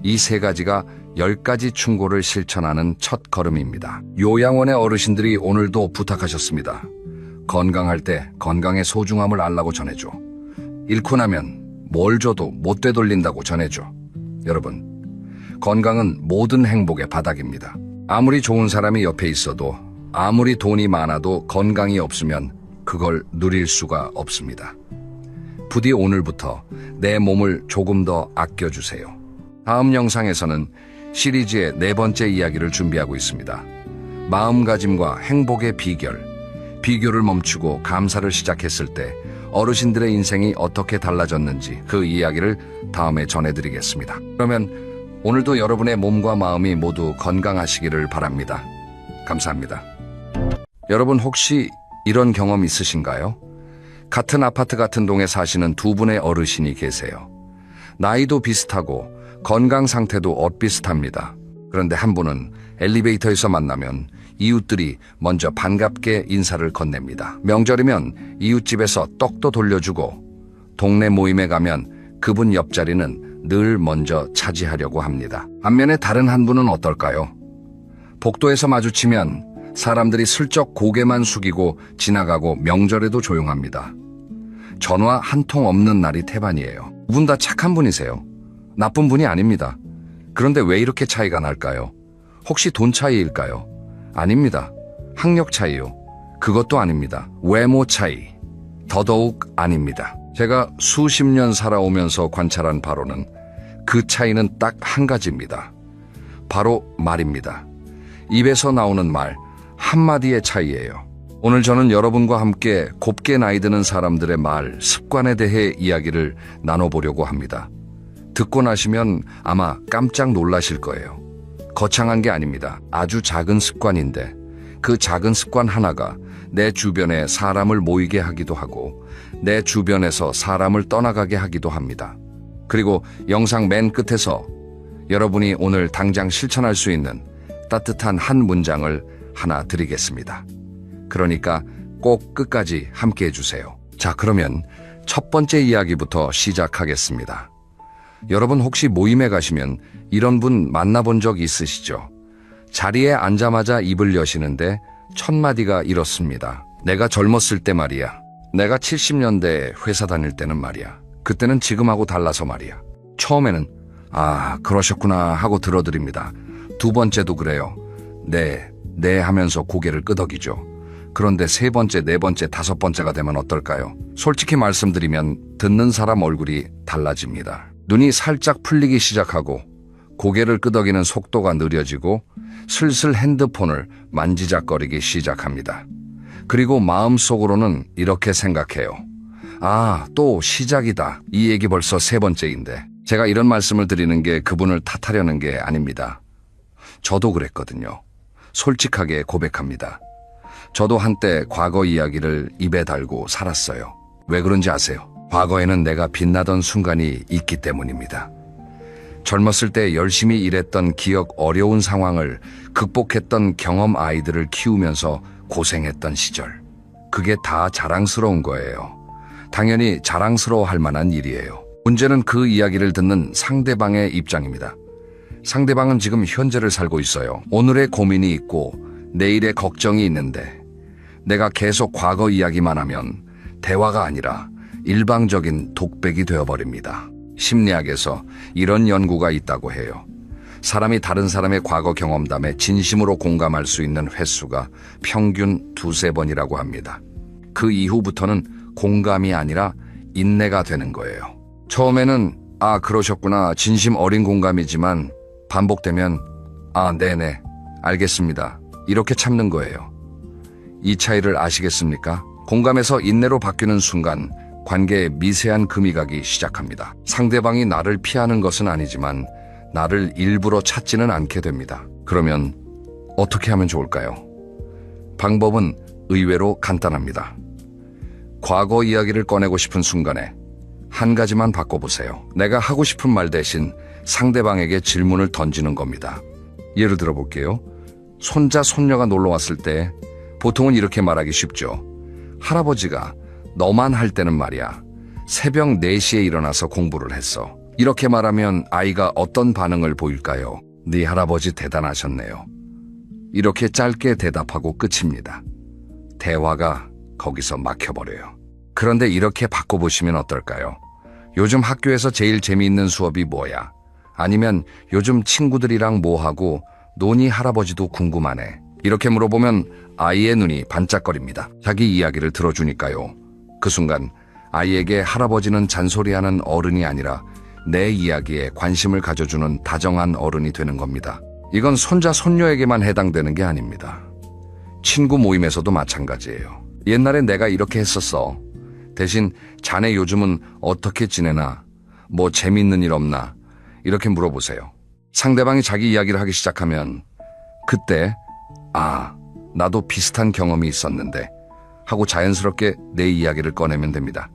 이 3가지가 10가지 충고를 실천하는 첫 걸음입니다. 요양원의 어르신들이 오늘도 부탁하셨습니다. 건강할 때 건강의 소중함을 알라고 전해줘. 잃고 나면 뭘 줘도 못 되돌린다고 전해줘. 여러분, 건강은 모든 행복의 바닥입니다. 아무리 좋은 사람이 옆에 있어도, 아무리 돈이 많아도 건강이 없으면 그걸 누릴 수가 없습니다. 부디 오늘부터 내 몸을 조금 더 아껴주세요. 다음 영상에서는 시리즈의 4번째 이야기를 준비하고 있습니다. 마음가짐과 행복의 비결, 비교를 멈추고 감사를 시작했을 때 어르신들의 인생이 어떻게 달라졌는지 그 이야기를 다음에 전해드리겠습니다. 그러면 오늘도 여러분의 몸과 마음이 모두 건강하시기를 바랍니다. 감사합니다. 여러분 혹시 이런 경험 있으신가요? 같은 아파트 같은 동에 사시는 두 분의 어르신이 계세요. 나이도 비슷하고 건강 상태도 엇비슷합니다. 그런데 한 분은 엘리베이터에서 만나면 이웃들이 먼저 반갑게 인사를 건넵니다. 명절이면 이웃집에서 떡도 돌려주고 동네 모임에 가면 그분 옆자리는 늘 먼저 차지하려고 합니다. 반면에 다른 한 분은 어떨까요? 복도에서 마주치면 사람들이 슬쩍 고개만 숙이고 지나가고 명절에도 조용합니다. 전화 한 통 없는 날이 태반이에요. 두 분 다 착한 분이세요. 나쁜 분이 아닙니다. 그런데 왜 이렇게 차이가 날까요? 혹시 돈 차이일까요? 아닙니다. 학력 차이요. 그것도 아닙니다. 외모 차이. 더더욱 아닙니다. 제가 수십 년 살아오면서 관찰한 바로는 그 차이는 딱 한 가지입니다. 바로 말입니다. 입에서 나오는 말 한마디의 차이예요. 오늘 저는 여러분과 함께 곱게 나이 드는 사람들의 말, 습관에 대해 이야기를 나눠보려고 합니다. 듣고 나시면 아마 깜짝 놀라실 거예요. 거창한 게 아닙니다. 아주 작은 습관인데 그 작은 습관 하나가 내 주변에 사람을 모이게 하기도 하고 내 주변에서 사람을 떠나가게 하기도 합니다. 그리고 영상 맨 끝에서 여러분이 오늘 당장 실천할 수 있는 따뜻한 한 문장을 하나 드리겠습니다. 그러니까 꼭 끝까지 함께 해주세요. 자, 그러면 첫 번째 이야기부터 시작하겠습니다. 여러분 혹시 모임에 가시면 이런 분 만나본 적 있으시죠? 자리에 앉자마자 입을 여시는데 첫 마디가 이렇습니다. 내가 젊었을 때 말이야. 내가 70년대 회사 다닐 때는 말이야. 그때는 지금하고 달라서 말이야. 처음에는 아, 그러셨구나 하고 들어드립니다. 두 번째도 그래요. 네 하면서 고개를 끄덕이죠. 그런데 세 번째, 네 번째, 다섯 번째가 되면 어떨까요? 솔직히 말씀드리면 듣는 사람 얼굴이 달라집니다. 눈이 살짝 풀리기 시작하고 고개를 끄덕이는 속도가 느려지고 슬슬 핸드폰을 만지작거리기 시작합니다. 그리고 마음속으로는 이렇게 생각해요. 아, 또 시작이다. 이 얘기 벌써 세 번째인데. 제가 이런 말씀을 드리는 게 그분을 탓하려는 게 아닙니다. 저도 그랬거든요. 솔직하게 고백합니다. 저도 한때 과거 이야기를 입에 달고 살았어요. 왜 그런지 아세요? 과거에는 내가 빛나던 순간이 있기 때문입니다. 젊었을 때 열심히 일했던 기억 어려운 상황을 극복했던 경험 아이들을 키우면서 고생했던 시절. 그게 다 자랑스러운 거예요. 당연히 자랑스러워할 만한 일이에요. 문제는 그 이야기를 듣는 상대방의 입장입니다. 상대방은 지금 현재를 살고 있어요. 오늘의 고민이 있고 내일의 걱정이 있는데 내가 계속 과거 이야기만 하면 대화가 아니라 일방적인 독백이 되어버립니다. 심리학에서 이런 연구가 있다고 해요. 사람이 다른 사람의 과거 경험담에 진심으로 공감할 수 있는 횟수가 평균 2~3번이라고 합니다. 그 이후부터는 공감이 아니라 인내가 되는 거예요. 처음에는 아, 그러셨구나, 진심 어린 공감이지만 반복되면 아, 네네, 알겠습니다, 이렇게 참는 거예요. 이 차이를 아시겠습니까? 공감에서 인내로 바뀌는 순간 관계에 미세한 금이 가기 시작합니다. 상대방이 나를 피하는 것은 아니지만 나를 일부러 찾지는 않게 됩니다. 그러면 어떻게 하면 좋을까요? 방법은 의외로 간단합니다. 과거 이야기를 꺼내고 싶은 순간에 한 가지만 바꿔보세요. 내가 하고 싶은 말 대신 상대방에게 질문을 던지는 겁니다. 예를 들어 볼게요. 손자, 손녀가 놀러 왔을 때 보통은 이렇게 말하기 쉽죠. 할아버지가 너만 할 때는 말이야, 새벽 4시에 일어나서 공부를 했어. 이렇게 말하면 아이가 어떤 반응을 보일까요? 네 할아버지 대단하셨네요. 이렇게 짧게 대답하고 끝입니다. 대화가 거기서 막혀버려요. 그런데 이렇게 바꿔보시면 어떨까요? 요즘 학교에서 제일 재미있는 수업이 뭐야? 아니면 요즘 친구들이랑 뭐하고 노니 할아버지도 궁금하네. 이렇게 물어보면 아이의 눈이 반짝거립니다. 자기 이야기를 들어주니까요. 그 순간 아이에게 할아버지는 잔소리하는 어른이 아니라 내 이야기에 관심을 가져주는 다정한 어른이 되는 겁니다. 이건 손자, 손녀에게만 해당되는 게 아닙니다. 친구 모임에서도 마찬가지예요. 옛날에 내가 이렇게 했었어. 대신 자네 요즘은 어떻게 지내나? 뭐 재밌는 일 없나? 이렇게 물어보세요. 상대방이 자기 이야기를 하기 시작하면 그때 아, 나도 비슷한 경험이 있었는데 하고 자연스럽게 내 이야기를 꺼내면 됩니다.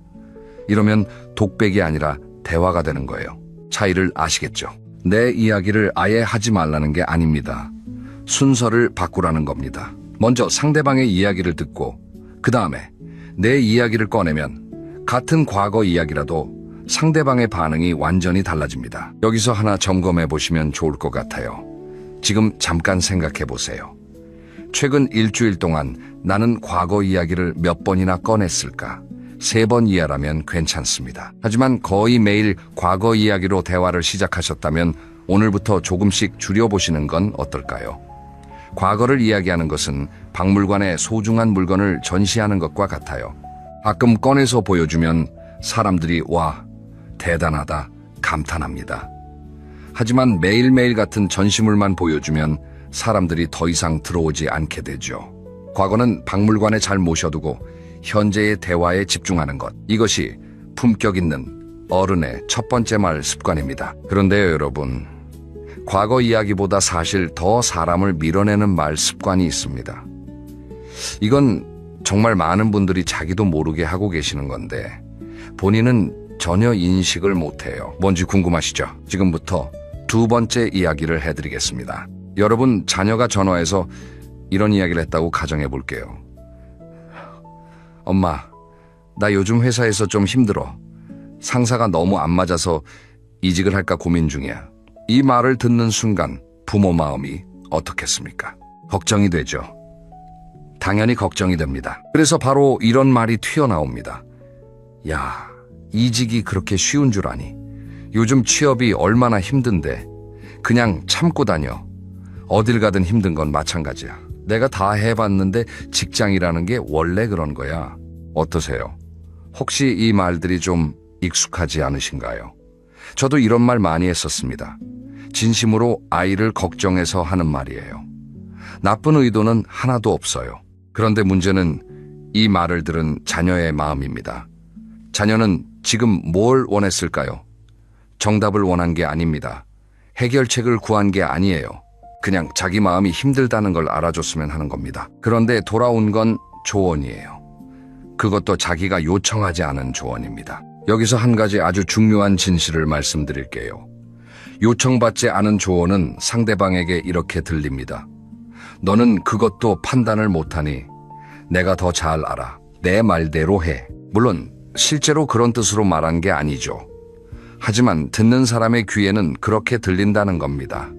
이러면 독백이 아니라 대화가 되는 거예요. 차이를 아시겠죠? 내 이야기를 아예 하지 말라는 게 아닙니다. 순서를 바꾸라는 겁니다. 먼저 상대방의 이야기를 듣고 그 다음에 내 이야기를 꺼내면 같은 과거 이야기라도 상대방의 반응이 완전히 달라집니다. 여기서 하나 점검해 보시면 좋을 것 같아요. 지금 잠깐 생각해 보세요. 최근 일주일 동안 나는 과거 이야기를 몇 번이나 꺼냈을까? 3번 이하라면 괜찮습니다. 하지만 거의 매일 과거 이야기로 대화를 시작하셨다면 오늘부터 조금씩 줄여보시는 건 어떨까요? 과거를 이야기하는 것은 박물관에 소중한 물건을 전시하는 것과 같아요. 가끔 꺼내서 보여주면 사람들이 와, 대단하다, 감탄합니다. 하지만 매일매일 같은 전시물만 보여주면 사람들이 더 이상 들어오지 않게 되죠. 과거는 박물관에 잘 모셔두고 현재의 대화에 집중하는 것. 이것이 품격 있는 어른의 첫 번째 말 습관입니다. 그런데요, 여러분. 과거 이야기보다 사실 더 사람을 밀어내는 말 습관이 있습니다. 이건 정말 많은 분들이 자기도 모르게 하고 계시는 건데 본인은 전혀 인식을 못해요. 뭔지 궁금하시죠? 지금부터 2번째 이야기를 해드리겠습니다. 여러분, 자녀가 전화해서 이런 이야기를 했다고 가정해 볼게요. 엄마, 나 요즘 회사에서 좀 힘들어. 상사가 너무 안 맞아서 이직을 할까 고민 중이야. 이 말을 듣는 순간 부모 마음이 어떻겠습니까? 걱정이 되죠. 당연히 걱정이 됩니다. 그래서 바로 이런 말이 튀어나옵니다. 야, 이직이 그렇게 쉬운 줄 아니? 요즘 취업이 얼마나 힘든데 그냥 참고 다녀. 어딜 가든 힘든 건 마찬가지야. 내가 다 해봤는데 직장이라는 게 원래 그런 거야. 어떠세요? 혹시 이 말들이 좀 익숙하지 않으신가요? 저도 이런 말 많이 했었습니다. 진심으로 아이를 걱정해서 하는 말이에요. 나쁜 의도는 하나도 없어요. 그런데 문제는 이 말을 들은 자녀의 마음입니다. 자녀는 지금 뭘 원했을까요? 정답을 원한 게 아닙니다. 해결책을 구한 게 아니에요. 그냥 자기 마음이 힘들다는 걸 알아줬으면 하는 겁니다. 그런데 돌아온 건 조언이에요. 그것도 자기가 요청하지 않은 조언입니다. 여기서 한 가지 아주 중요한 진실을 말씀드릴게요. 요청받지 않은 조언은 상대방에게 이렇게 들립니다. 너는 그것도 판단을 못하니 내가 더 잘 알아. 내 말대로 해. 물론 실제로 그런 뜻으로 말한 게 아니죠. 하지만 듣는 사람의 귀에는 그렇게 들린다는 겁니다.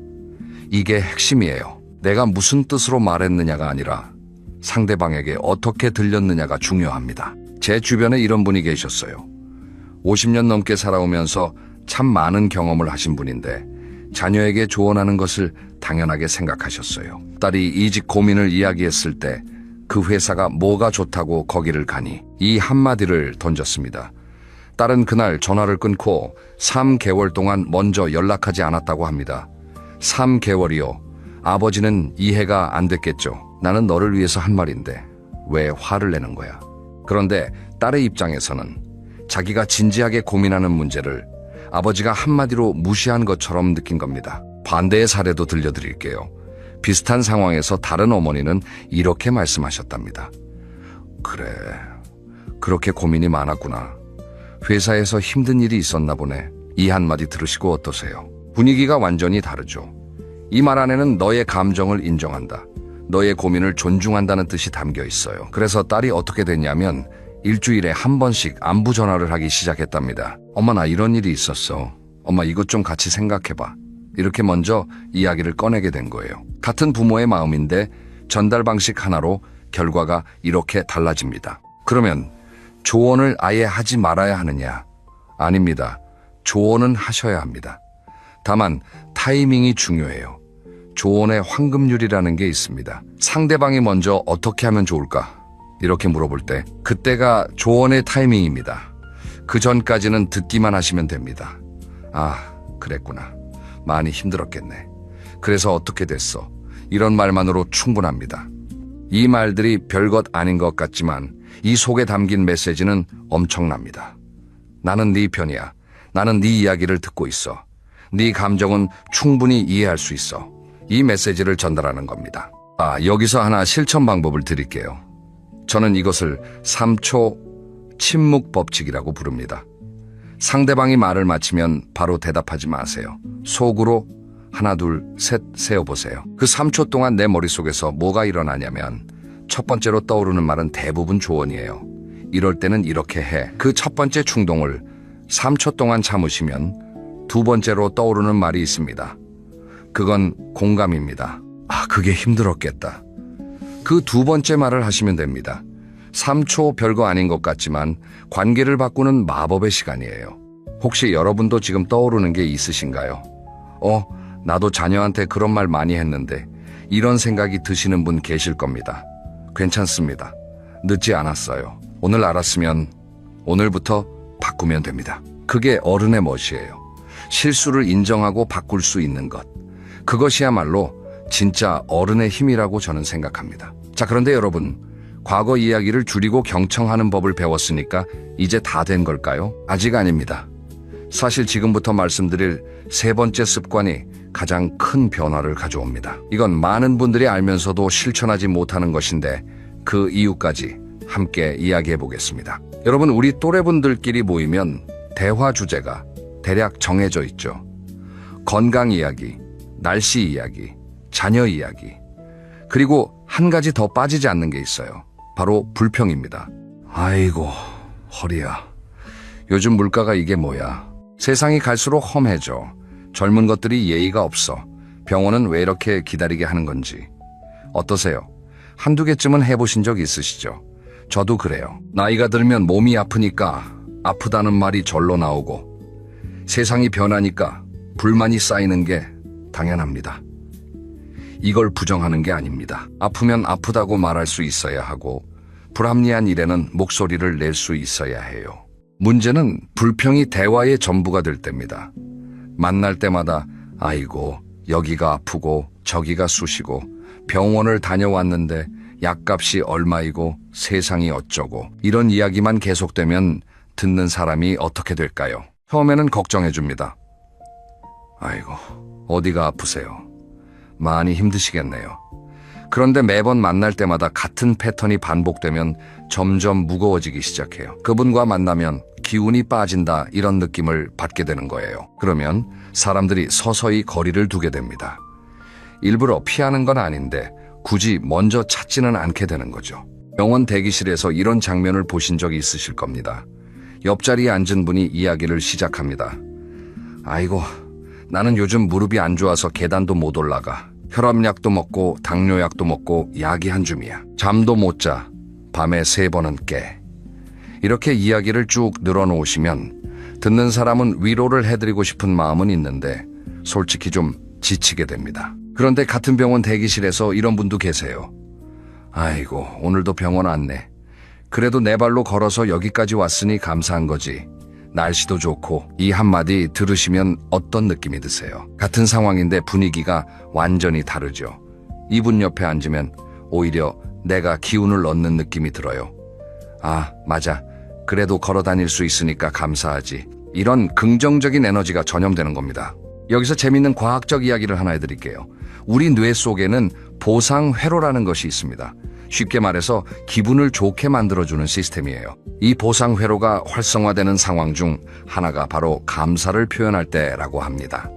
이게 핵심이에요. 내가 무슨 뜻으로 말했느냐가 아니라 상대방에게 어떻게 들렸느냐가 중요합니다. 제 주변에 이런 분이 계셨어요. 50년 넘게 살아오면서 참 많은 경험을 하신 분인데 자녀에게 조언하는 것을 당연하게 생각하셨어요. 딸이 이직 고민을 이야기했을 때 그 회사가 뭐가 좋다고 거기를 가니 이 한마디를 던졌습니다. 딸은 그날 전화를 끊고 3개월 동안 먼저 연락하지 않았다고 합니다. 3개월이요. 아버지는 이해가 안 됐겠죠. 나는 너를 위해서 한 말인데 왜 화를 내는 거야? 그런데 딸의 입장에서는 자기가 진지하게 고민하는 문제를 아버지가 한마디로 무시한 것처럼 느낀 겁니다. 반대의 사례도 들려드릴게요. 비슷한 상황에서 다른 어머니는 이렇게 말씀하셨답니다. 그래, 그렇게 고민이 많았구나. 회사에서 힘든 일이 있었나 보네. 이 한마디 들으시고 어떠세요? 분위기가 완전히 다르죠. 이 말 안에는 너의 감정을 인정한다. 너의 고민을 존중한다는 뜻이 담겨 있어요. 그래서 딸이 어떻게 됐냐면 일주일에 한 번씩 안부 전화를 하기 시작했답니다. 엄마, 나 이런 일이 있었어. 엄마, 이것 좀 같이 생각해봐. 이렇게 먼저 이야기를 꺼내게 된 거예요. 같은 부모의 마음인데 전달 방식 하나로 결과가 이렇게 달라집니다. 그러면 조언을 아예 하지 말아야 하느냐? 아닙니다. 조언은 하셔야 합니다. 다만 타이밍이 중요해요. 조언의 황금률이라는 게 있습니다. 상대방이 먼저 어떻게 하면 좋을까? 이렇게 물어볼 때 그때가 조언의 타이밍입니다. 그 전까지는 듣기만 하시면 됩니다. 아, 그랬구나. 많이 힘들었겠네. 그래서 어떻게 됐어? 이런 말만으로 충분합니다. 이 말들이 별것 아닌 것 같지만 이 속에 담긴 메시지는 엄청납니다. 나는 네 편이야. 나는 네 이야기를 듣고 있어. 네 감정은 충분히 이해할 수 있어. 이 메시지를 전달하는 겁니다. 여기서 하나 실천 방법을 드릴게요. 저는 이것을 3초 침묵 법칙이라고 부릅니다. 상대방이 말을 마치면 바로 대답하지 마세요. 속으로 하나, 둘, 셋 세어보세요. 그 3초 동안 내 머릿속에서 뭐가 일어나냐면 첫 번째로 떠오르는 말은 대부분 조언이에요. 이럴 때는 이렇게 해. 그 첫 번째 충동을 3초 동안 참으시면 두 번째로 떠오르는 말이 있습니다. 그건 공감입니다. 그게 힘들었겠다. 그 두 번째 말을 하시면 됩니다. 3초 별거 아닌 것 같지만 관계를 바꾸는 마법의 시간이에요. 혹시 여러분도 지금 떠오르는 게 있으신가요? 나도 자녀한테 그런 말 많이 했는데 이런 생각이 드시는 분 계실 겁니다. 괜찮습니다. 늦지 않았어요. 오늘 알았으면 오늘부터 바꾸면 됩니다. 그게 어른의 멋이에요. 실수를 인정하고 바꿀 수 있는 것. 그것이야말로 진짜 어른의 힘이라고 저는 생각합니다. 자, 그런데 여러분, 과거 이야기를 줄이고 경청하는 법을 배웠으니까 이제 다 된 걸까요? 아직 아닙니다. 사실 지금부터 말씀드릴 세 번째 습관이 가장 큰 변화를 가져옵니다. 이건 많은 분들이 알면서도 실천하지 못하는 것인데 그 이유까지 함께 이야기해 보겠습니다. 여러분, 우리 또래분들끼리 모이면 대화 주제가 대략 정해져 있죠. 건강 이야기, 날씨 이야기, 자녀 이야기, 그리고 한 가지 더 빠지지 않는 게 있어요. 바로 불평입니다. 아이고, 허리야. 요즘 물가가 이게 뭐야. 세상이 갈수록 험해져. 젊은 것들이 예의가 없어. 병원은 왜 이렇게 기다리게 하는 건지. 어떠세요? 한두 개쯤은 해보신 적 있으시죠? 저도 그래요. 나이가 들면 몸이 아프니까 아프다는 말이 절로 나오고 세상이 변하니까 불만이 쌓이는 게 당연합니다. 이걸 부정하는 게 아닙니다. 아프면 아프다고 말할 수 있어야 하고 불합리한 일에는 목소리를 낼 수 있어야 해요. 문제는 불평이 대화의 전부가 될 때입니다. 만날 때마다 아이고 여기가 아프고 저기가 쑤시고 병원을 다녀왔는데 약값이 얼마이고 세상이 어쩌고 이런 이야기만 계속되면 듣는 사람이 어떻게 될까요? 처음에는 걱정해줍니다. 아이고 어디가 아프세요? 많이 힘드시겠네요. 그런데 매번 만날 때마다 같은 패턴이 반복되면 점점 무거워지기 시작해요. 그분과 만나면 기운이 빠진다 이런 느낌을 받게 되는 거예요. 그러면 사람들이 서서히 거리를 두게 됩니다. 일부러 피하는 건 아닌데 굳이 먼저 찾지는 않게 되는 거죠. 병원 대기실에서 이런 장면을 보신 적이 있으실 겁니다. 옆자리에 앉은 분이 이야기를 시작합니다. 아이고 나는 요즘 무릎이 안 좋아서 계단도 못 올라가. 혈압약도 먹고 당뇨약도 먹고 약이 한 줌이야. 잠도 못 자. 밤에 3번은 깨. 이렇게 이야기를 쭉 늘어놓으시면 듣는 사람은 위로를 해드리고 싶은 마음은 있는데 솔직히 좀 지치게 됩니다. 그런데 같은 병원 대기실에서 이런 분도 계세요. 아이고 오늘도 병원 왔네. 그래도 내 발로 걸어서 여기까지 왔으니 감사한 거지. 날씨도 좋고. 이 한마디 들으시면 어떤 느낌이 드세요? 같은 상황인데 분위기가 완전히 다르죠. 이분 옆에 앉으면 오히려 내가 기운을 얻는 느낌이 들어요. 아, 맞아. 그래도 걸어 다닐 수 있으니까 감사하지. 이런 긍정적인 에너지가 전염되는 겁니다. 여기서 재밌는 과학적 이야기를 하나 해드릴게요. 우리 뇌 속에는 보상회로라는 것이 있습니다. 쉽게 말해서 기분을 좋게 만들어주는 시스템이에요. 이 보상회로가 활성화되는 상황 중 하나가 바로 감사를 표현할 때라고 합니다.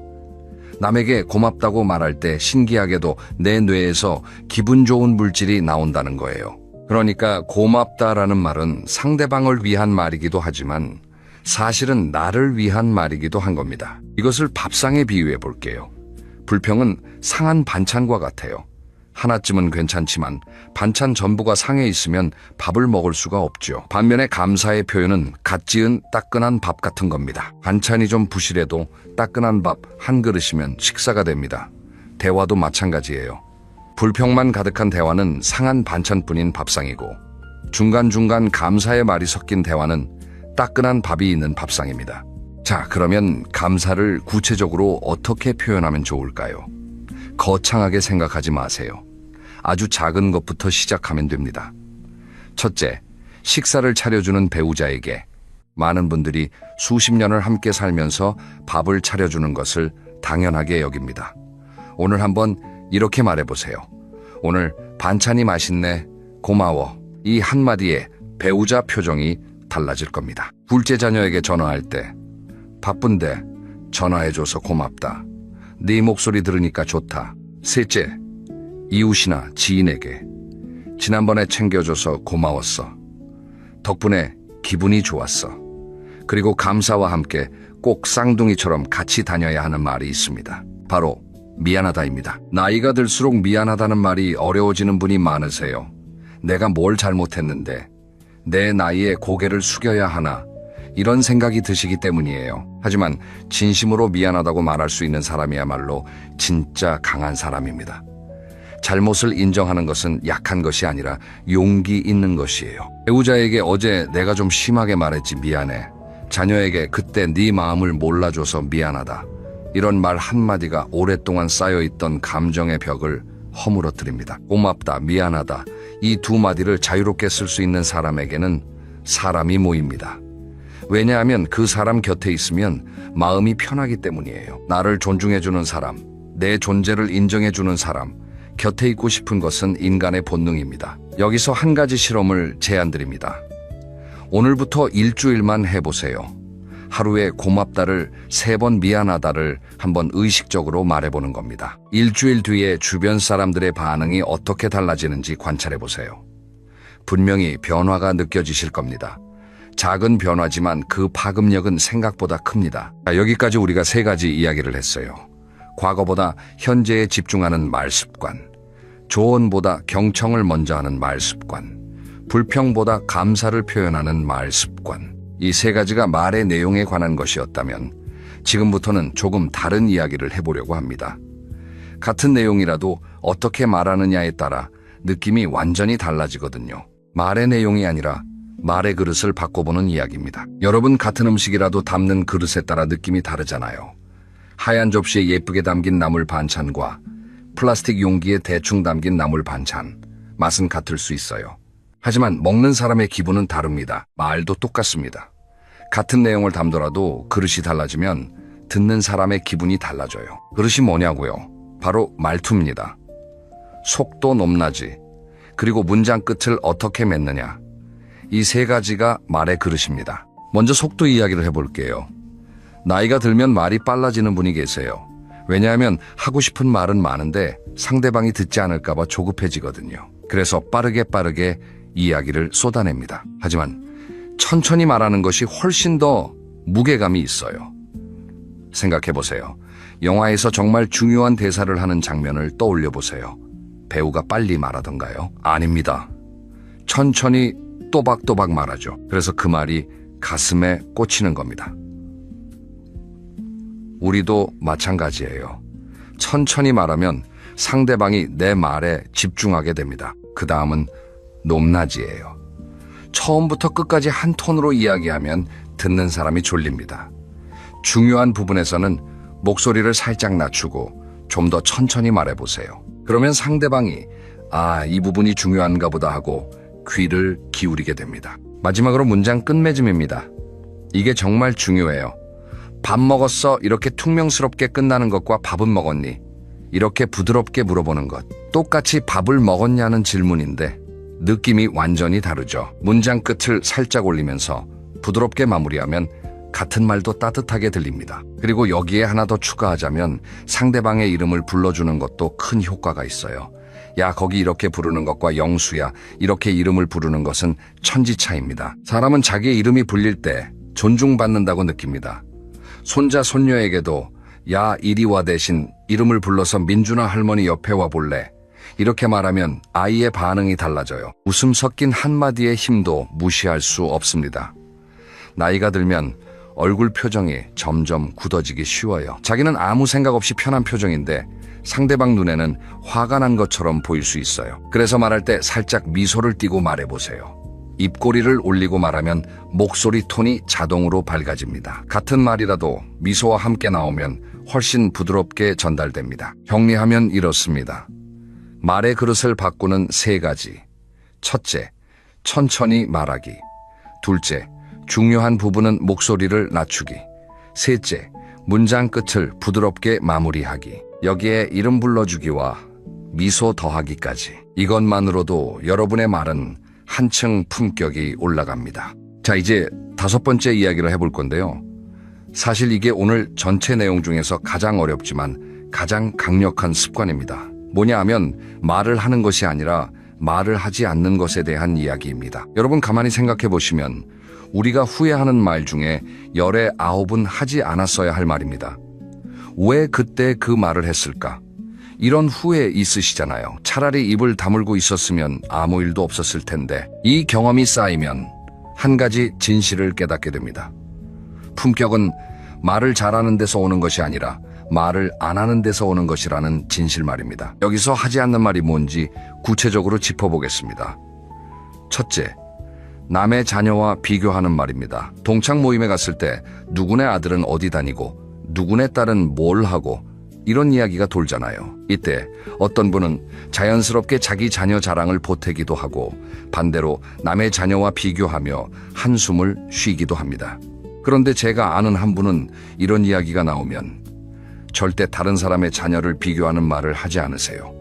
남에게 고맙다고 말할 때 신기하게도 내 뇌에서 기분 좋은 물질이 나온다는 거예요. 그러니까 고맙다라는 말은 상대방을 위한 말이기도 하지만 사실은 나를 위한 말이기도 한 겁니다. 이것을 밥상에 비유해 볼게요. 불평은 상한 반찬과 같아요. 하나쯤은 괜찮지만 반찬 전부가 상해 있으면 밥을 먹을 수가 없죠. 반면에 감사의 표현은 갓 지은 따끈한 밥 같은 겁니다. 반찬이 좀 부실해도 따끈한 밥 한 그릇이면 식사가 됩니다. 대화도 마찬가지예요. 불평만 가득한 대화는 상한 반찬뿐인 밥상이고 중간중간 감사의 말이 섞인 대화는 따끈한 밥이 있는 밥상입니다. 자, 그러면 감사를 구체적으로 어떻게 표현하면 좋을까요? 거창하게 생각하지 마세요. 아주 작은 것부터 시작하면 됩니다. 첫째, 식사를 차려주는 배우자에게. 많은 분들이 수십 년을 함께 살면서 밥을 차려주는 것을 당연하게 여깁니다. 오늘 한번 이렇게 말해보세요. 오늘 반찬이 맛있네. 고마워. 이 한마디에 배우자 표정이 달라질 겁니다. 둘째 자녀에게 전화할 때 바쁜데 전화해줘서 고맙다. 네 목소리 들으니까 좋다. 셋째, 이웃이나 지인에게 지난번에 챙겨줘서 고마웠어. 덕분에 기분이 좋았어. 그리고 감사와 함께 꼭 쌍둥이처럼 같이 다녀야 하는 말이 있습니다. 바로 미안하다입니다. 나이가 들수록 미안하다는 말이 어려워지는 분이 많으세요. 내가 뭘 잘못했는데 내 나이에 고개를 숙여야 하나 이런 생각이 드시기 때문이에요. 하지만 진심으로 미안하다고 말할 수 있는 사람이야말로 진짜 강한 사람입니다. 잘못을 인정하는 것은 약한 것이 아니라 용기 있는 것이에요. 배우자에게 어제 내가 좀 심하게 말했지 미안해. 자녀에게 그때 네 마음을 몰라줘서 미안하다. 이런 말 한마디가 오랫동안 쌓여있던 감정의 벽을 허물어뜨립니다. 고맙다, 미안하다. 이 두 마디를 자유롭게 쓸 수 있는 사람에게는 사람이 모입니다. 왜냐하면 그 사람 곁에 있으면 마음이 편하기 때문이에요. 나를 존중해주는 사람, 내 존재를 인정해주는 사람, 곁에 있고 싶은 것은 인간의 본능입니다. 여기서 한 가지 실험을 제안드립니다. 오늘부터 일주일만 해보세요. 하루에 고맙다를 3번 미안하다를 한번 의식적으로 말해보는 겁니다. 일주일 뒤에 주변 사람들의 반응이 어떻게 달라지는지 관찰해보세요. 분명히 변화가 느껴지실 겁니다. 작은 변화지만 그 파급력은 생각보다 큽니다. 여기까지 우리가 3가지 이야기를 했어요. 과거보다 현재에 집중하는 말 습관, 조언보다 경청을 먼저 하는 말 습관, 불평보다 감사를 표현하는 말 습관. 이 3가지가 말의 내용에 관한 것이었다면 지금부터는 조금 다른 이야기를 해보려고 합니다. 같은 내용이라도 어떻게 말하느냐에 따라 느낌이 완전히 달라지거든요. 말의 내용이 아니라 말의 그릇을 바꿔보는 이야기입니다. 여러분 같은 음식이라도 담는 그릇에 따라 느낌이 다르잖아요. 하얀 접시에 예쁘게 담긴 나물 반찬과 플라스틱 용기에 대충 담긴 나물 반찬, 맛은 같을 수 있어요. 하지만 먹는 사람의 기분은 다릅니다. 말도 똑같습니다. 같은 내용을 담더라도 그릇이 달라지면 듣는 사람의 기분이 달라져요. 그릇이 뭐냐고요? 바로 말투입니다. 속도 높낮이, 그리고 문장 끝을 어떻게 맺느냐. 이 3가지가 말의 그릇입니다. 먼저 속도 이야기를 해볼게요. 나이가 들면 말이 빨라지는 분이 계세요. 왜냐하면 하고 싶은 말은 많은데 상대방이 듣지 않을까봐 조급해지거든요. 그래서 빠르게 이야기를 쏟아냅니다. 하지만 천천히 말하는 것이 훨씬 더 무게감이 있어요. 생각해보세요. 영화에서 정말 중요한 대사를 하는 장면을 떠올려보세요. 배우가 빨리 말하던가요? 아닙니다. 천천히 또박또박 말하죠. 그래서 그 말이 가슴에 꽂히는 겁니다. 우리도 마찬가지예요. 천천히 말하면 상대방이 내 말에 집중하게 됩니다. 그 다음은 높낮이에요. 처음부터 끝까지 한 톤으로 이야기하면 듣는 사람이 졸립니다. 중요한 부분에서는 목소리를 살짝 낮추고 좀 더 천천히 말해보세요. 그러면 상대방이 이 부분이 중요한가 보다 하고 귀를 기울이게 됩니다. 마지막으로 문장 끝맺음입니다. 이게 정말 중요해요. 밥 먹었어? 이렇게 퉁명스럽게 끝나는 것과 밥은 먹었니? 이렇게 부드럽게 물어보는 것. 똑같이 밥을 먹었냐는 질문인데 느낌이 완전히 다르죠. 문장 끝을 살짝 올리면서 부드럽게 마무리하면 같은 말도 따뜻하게 들립니다. 그리고 여기에 하나 더 추가하자면 상대방의 이름을 불러주는 것도 큰 효과가 있어요. 야, 거기 이렇게 부르는 것과 영수야, 이렇게 이름을 부르는 것은 천지차이입니다. 사람은 자기의 이름이 불릴 때 존중받는다고 느낍니다. 손자, 손녀에게도 야, 이리 와 대신 이름을 불러서 민준아 할머니 옆에 와 볼래? 이렇게 말하면 아이의 반응이 달라져요. 웃음 섞인 한마디의 힘도 무시할 수 없습니다. 나이가 들면 얼굴 표정이 점점 굳어지기 쉬워요. 자기는 아무 생각 없이 편한 표정인데 상대방 눈에는 화가 난 것처럼 보일 수 있어요. 그래서 말할 때 살짝 미소를 띠고 말해보세요. 입꼬리를 올리고 말하면 목소리 톤이 자동으로 밝아집니다. 같은 말이라도 미소와 함께 나오면 훨씬 부드럽게 전달됩니다. 정리하면 이렇습니다. 말의 그릇을 바꾸는 3가지. 첫째, 천천히 말하기. 둘째, 중요한 부분은 목소리를 낮추기. 셋째, 문장 끝을 부드럽게 마무리하기. 여기에 이름 불러주기와 미소 더하기까지. 이것만으로도 여러분의 말은 한층 품격이 올라갑니다. 자, 이제 5번째 이야기를 해볼 건데요. 사실 이게 오늘 전체 내용 중에서 가장 어렵지만 가장 강력한 습관입니다. 뭐냐 하면 말을 하는 것이 아니라 말을 하지 않는 것에 대한 이야기입니다. 여러분 가만히 생각해 보시면 우리가 후회하는 말 중에 열의 9은 하지 않았어야 할 말입니다. 왜 그때 그 말을 했을까? 이런 후회 있으시잖아요. 차라리 입을 다물고 있었으면 아무 일도 없었을 텐데. 이 경험이 쌓이면 한 가지 진실을 깨닫게 됩니다. 품격은 말을 잘하는 데서 오는 것이 아니라 말을 안 하는 데서 오는 것이라는 진실 말입니다. 여기서 하지 않는 말이 뭔지 구체적으로 짚어보겠습니다. 첫째, 남의 자녀와 비교하는 말입니다. 동창 모임에 갔을 때 누구네 아들은 어디 다니고 누구네 딸은 뭘 하고 이런 이야기가 돌잖아요. 이때 어떤 분은 자연스럽게 자기 자녀 자랑을 보태기도 하고 반대로 남의 자녀와 비교하며 한숨을 쉬기도 합니다. 그런데 제가 아는 한 분은 이런 이야기가 나오면 절대 다른 사람의 자녀를 비교하는 말을 하지 않으세요.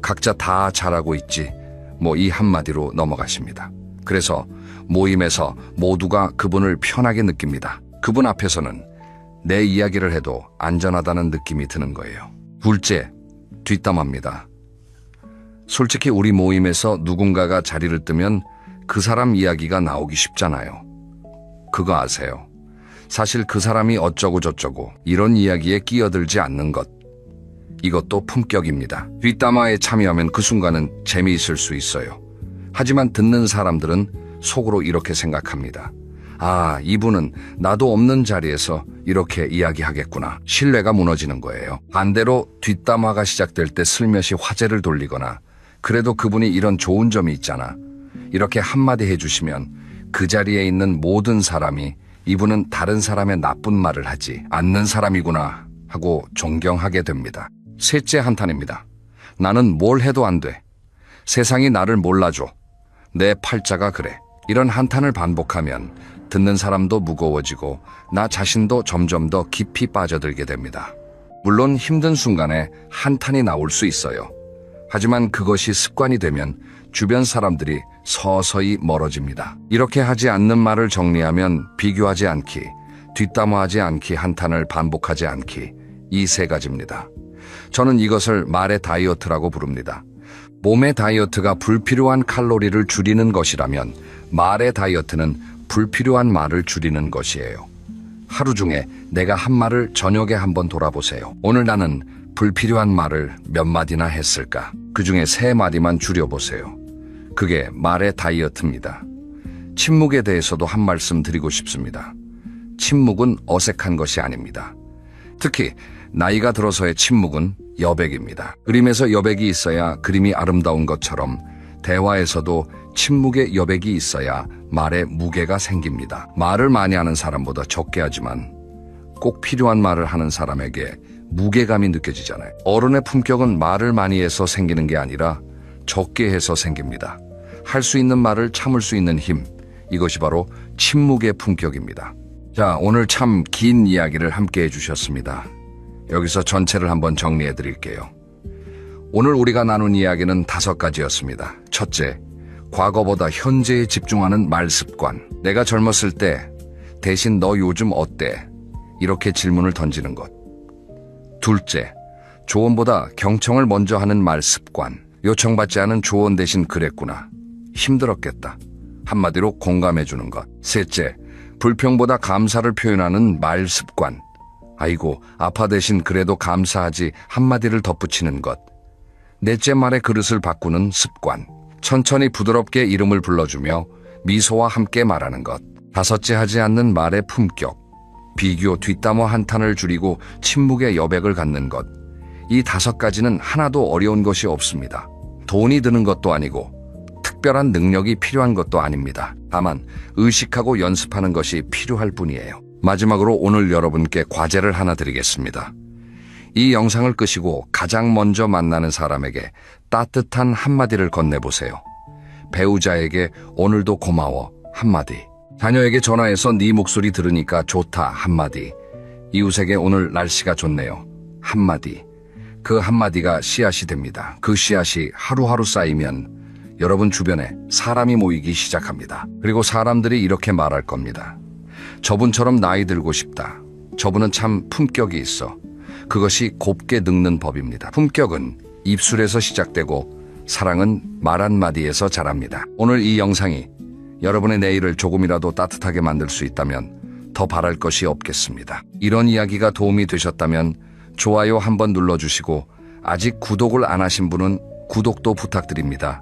각자 다 잘하고 있지 뭐 이 한마디로 넘어가십니다. 그래서 모임에서 모두가 그분을 편하게 느낍니다. 그분 앞에서는 내 이야기를 해도 안전하다는 느낌이 드는 거예요. 둘째, 뒷담화입니다. 솔직히 우리 모임에서 누군가가 자리를 뜨면 그 사람 이야기가 나오기 쉽잖아요. 그거 아세요? 사실 그 사람이 어쩌고 저쩌고 이런 이야기에 끼어들지 않는 것. 이것도 품격입니다. 뒷담화에 참여하면 그 순간은 재미있을 수 있어요. 하지만 듣는 사람들은 속으로 이렇게 생각합니다. 아, 이분은 나도 없는 자리에서 이렇게 이야기하겠구나. 신뢰가 무너지는 거예요. 반대로 뒷담화가 시작될 때 슬며시 화제를 돌리거나 그래도 그분이 이런 좋은 점이 있잖아. 이렇게 한마디 해주시면 그 자리에 있는 모든 사람이 이분은 다른 사람의 나쁜 말을 하지 않는 사람이구나 하고 존경하게 됩니다. 셋째 한탄입니다. 나는 뭘 해도 안 돼. 세상이 나를 몰라줘. 내 팔자가 그래. 이런 한탄을 반복하면 듣는 사람도 무거워지고 나 자신도 점점 더 깊이 빠져들게 됩니다. 물론 힘든 순간에 한탄이 나올 수 있어요. 하지만 그것이 습관이 되면 주변 사람들이 서서히 멀어집니다. 이렇게 하지 않는 말을 정리하면 비교하지 않기, 뒷담화하지 않기, 한탄을 반복하지 않기, 이 세 가지입니다. 저는 이것을 말의 다이어트라고 부릅니다. 몸의 다이어트가 불필요한 칼로리를 줄이는 것이라면 말의 다이어트는 불필요한 말을 줄이는 것이에요. 하루 중에 내가 한 말을 저녁에 한번 돌아보세요. 오늘 나는 불필요한 말을 몇 마디나 했을까? 그 중에 3마디만 줄여보세요. 그게 말의 다이어트입니다. 침묵에 대해서도 한 말씀 드리고 싶습니다. 침묵은 어색한 것이 아닙니다. 특히 나이가 들어서의 침묵은 여백입니다. 그림에서 여백이 있어야 그림이 아름다운 것처럼 대화에서도 침묵의 여백이 있어야 말에 무게가 생깁니다. 말을 많이 하는 사람보다 적게 하지만 꼭 필요한 말을 하는 사람에게 무게감이 느껴지잖아요. 어른의 품격은 말을 많이 해서 생기는 게 아니라 적게 해서 생깁니다. 할 수 있는 말을 참을 수 있는 힘, 이것이 바로 침묵의 품격입니다. 자, 오늘 참 긴 이야기를 함께 해주셨습니다. 여기서 전체를 한번 정리해 드릴게요. 오늘 우리가 나눈 이야기는 5가지였습니다. 첫째, 과거보다 현재에 집중하는 말 습관. 내가 젊었을 때 대신 너 요즘 어때? 이렇게 질문을 던지는 것. 둘째, 조언보다 경청을 먼저 하는 말 습관. 요청받지 않은 조언 대신 그랬구나. 힘들었겠다. 한마디로 공감해 주는 것. 셋째, 불평보다 감사를 표현하는 말 습관. 아이고, 아파 대신 그래도 감사하지 한마디를 덧붙이는 것. 넷째, 말의 그릇을 바꾸는 습관. 천천히 부드럽게 이름을 불러주며 미소와 함께 말하는 것. 다섯째, 하지 않는 말의 품격. 비교, 뒷담화, 한탄을 줄이고 침묵의 여백을 갖는 것. 이 5가지는 하나도 어려운 것이 없습니다. 돈이 드는 것도 아니고 특별한 능력이 필요한 것도 아닙니다. 다만 의식하고 연습하는 것이 필요할 뿐이에요. 마지막으로 오늘 여러분께 과제를 하나 드리겠습니다. 이 영상을 끄시고 가장 먼저 만나는 사람에게 따뜻한 한마디를 건네보세요. 배우자에게 오늘도 고마워 한마디. 자녀에게 전화해서 네 목소리 들으니까 좋다 한마디. 이웃에게 오늘 날씨가 좋네요 한마디. 그 한마디가 씨앗이 됩니다. 그 씨앗이 하루하루 쌓이면 여러분 주변에 사람이 모이기 시작합니다. 그리고 사람들이 이렇게 말할 겁니다. 저분처럼 나이 들고 싶다. 저분은 참 품격이 있어. 그것이 곱게 늙는 법입니다. 품격은 입술에서 시작되고 사랑은 말 한마디에서 자랍니다. 오늘 이 영상이 여러분의 내일을 조금이라도 따뜻하게 만들 수 있다면 더 바랄 것이 없겠습니다. 이런 이야기가 도움이 되셨다면 좋아요 한번 눌러주시고 아직 구독을 안 하신 분은 구독도 부탁드립니다.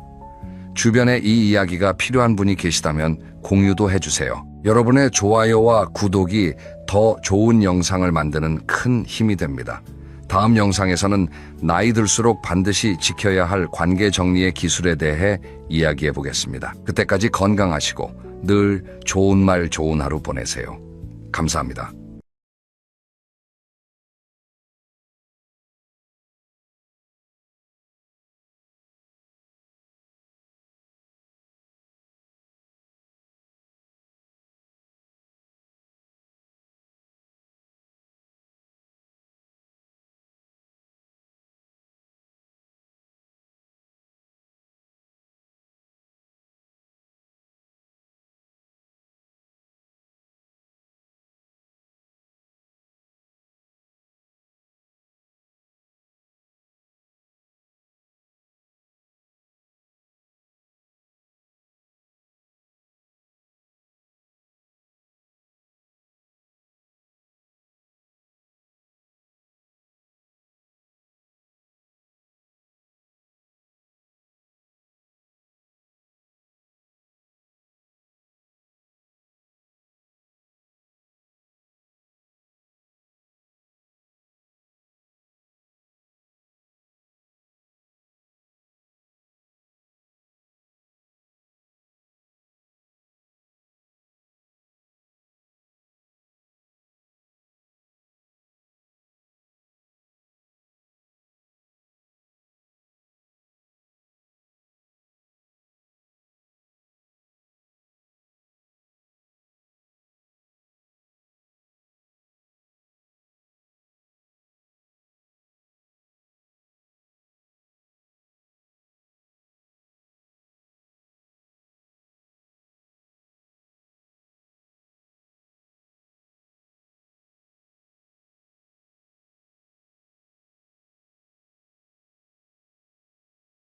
주변에 이 이야기가 필요한 분이 계시다면 공유도 해주세요. 여러분의 좋아요와 구독이 더 좋은 영상을 만드는 큰 힘이 됩니다. 다음 영상에서는 나이 들수록 반드시 지켜야 할 관계 정리의 기술에 대해 이야기해 보겠습니다. 그때까지 건강하시고 늘 좋은 말 좋은 하루 보내세요. 감사합니다.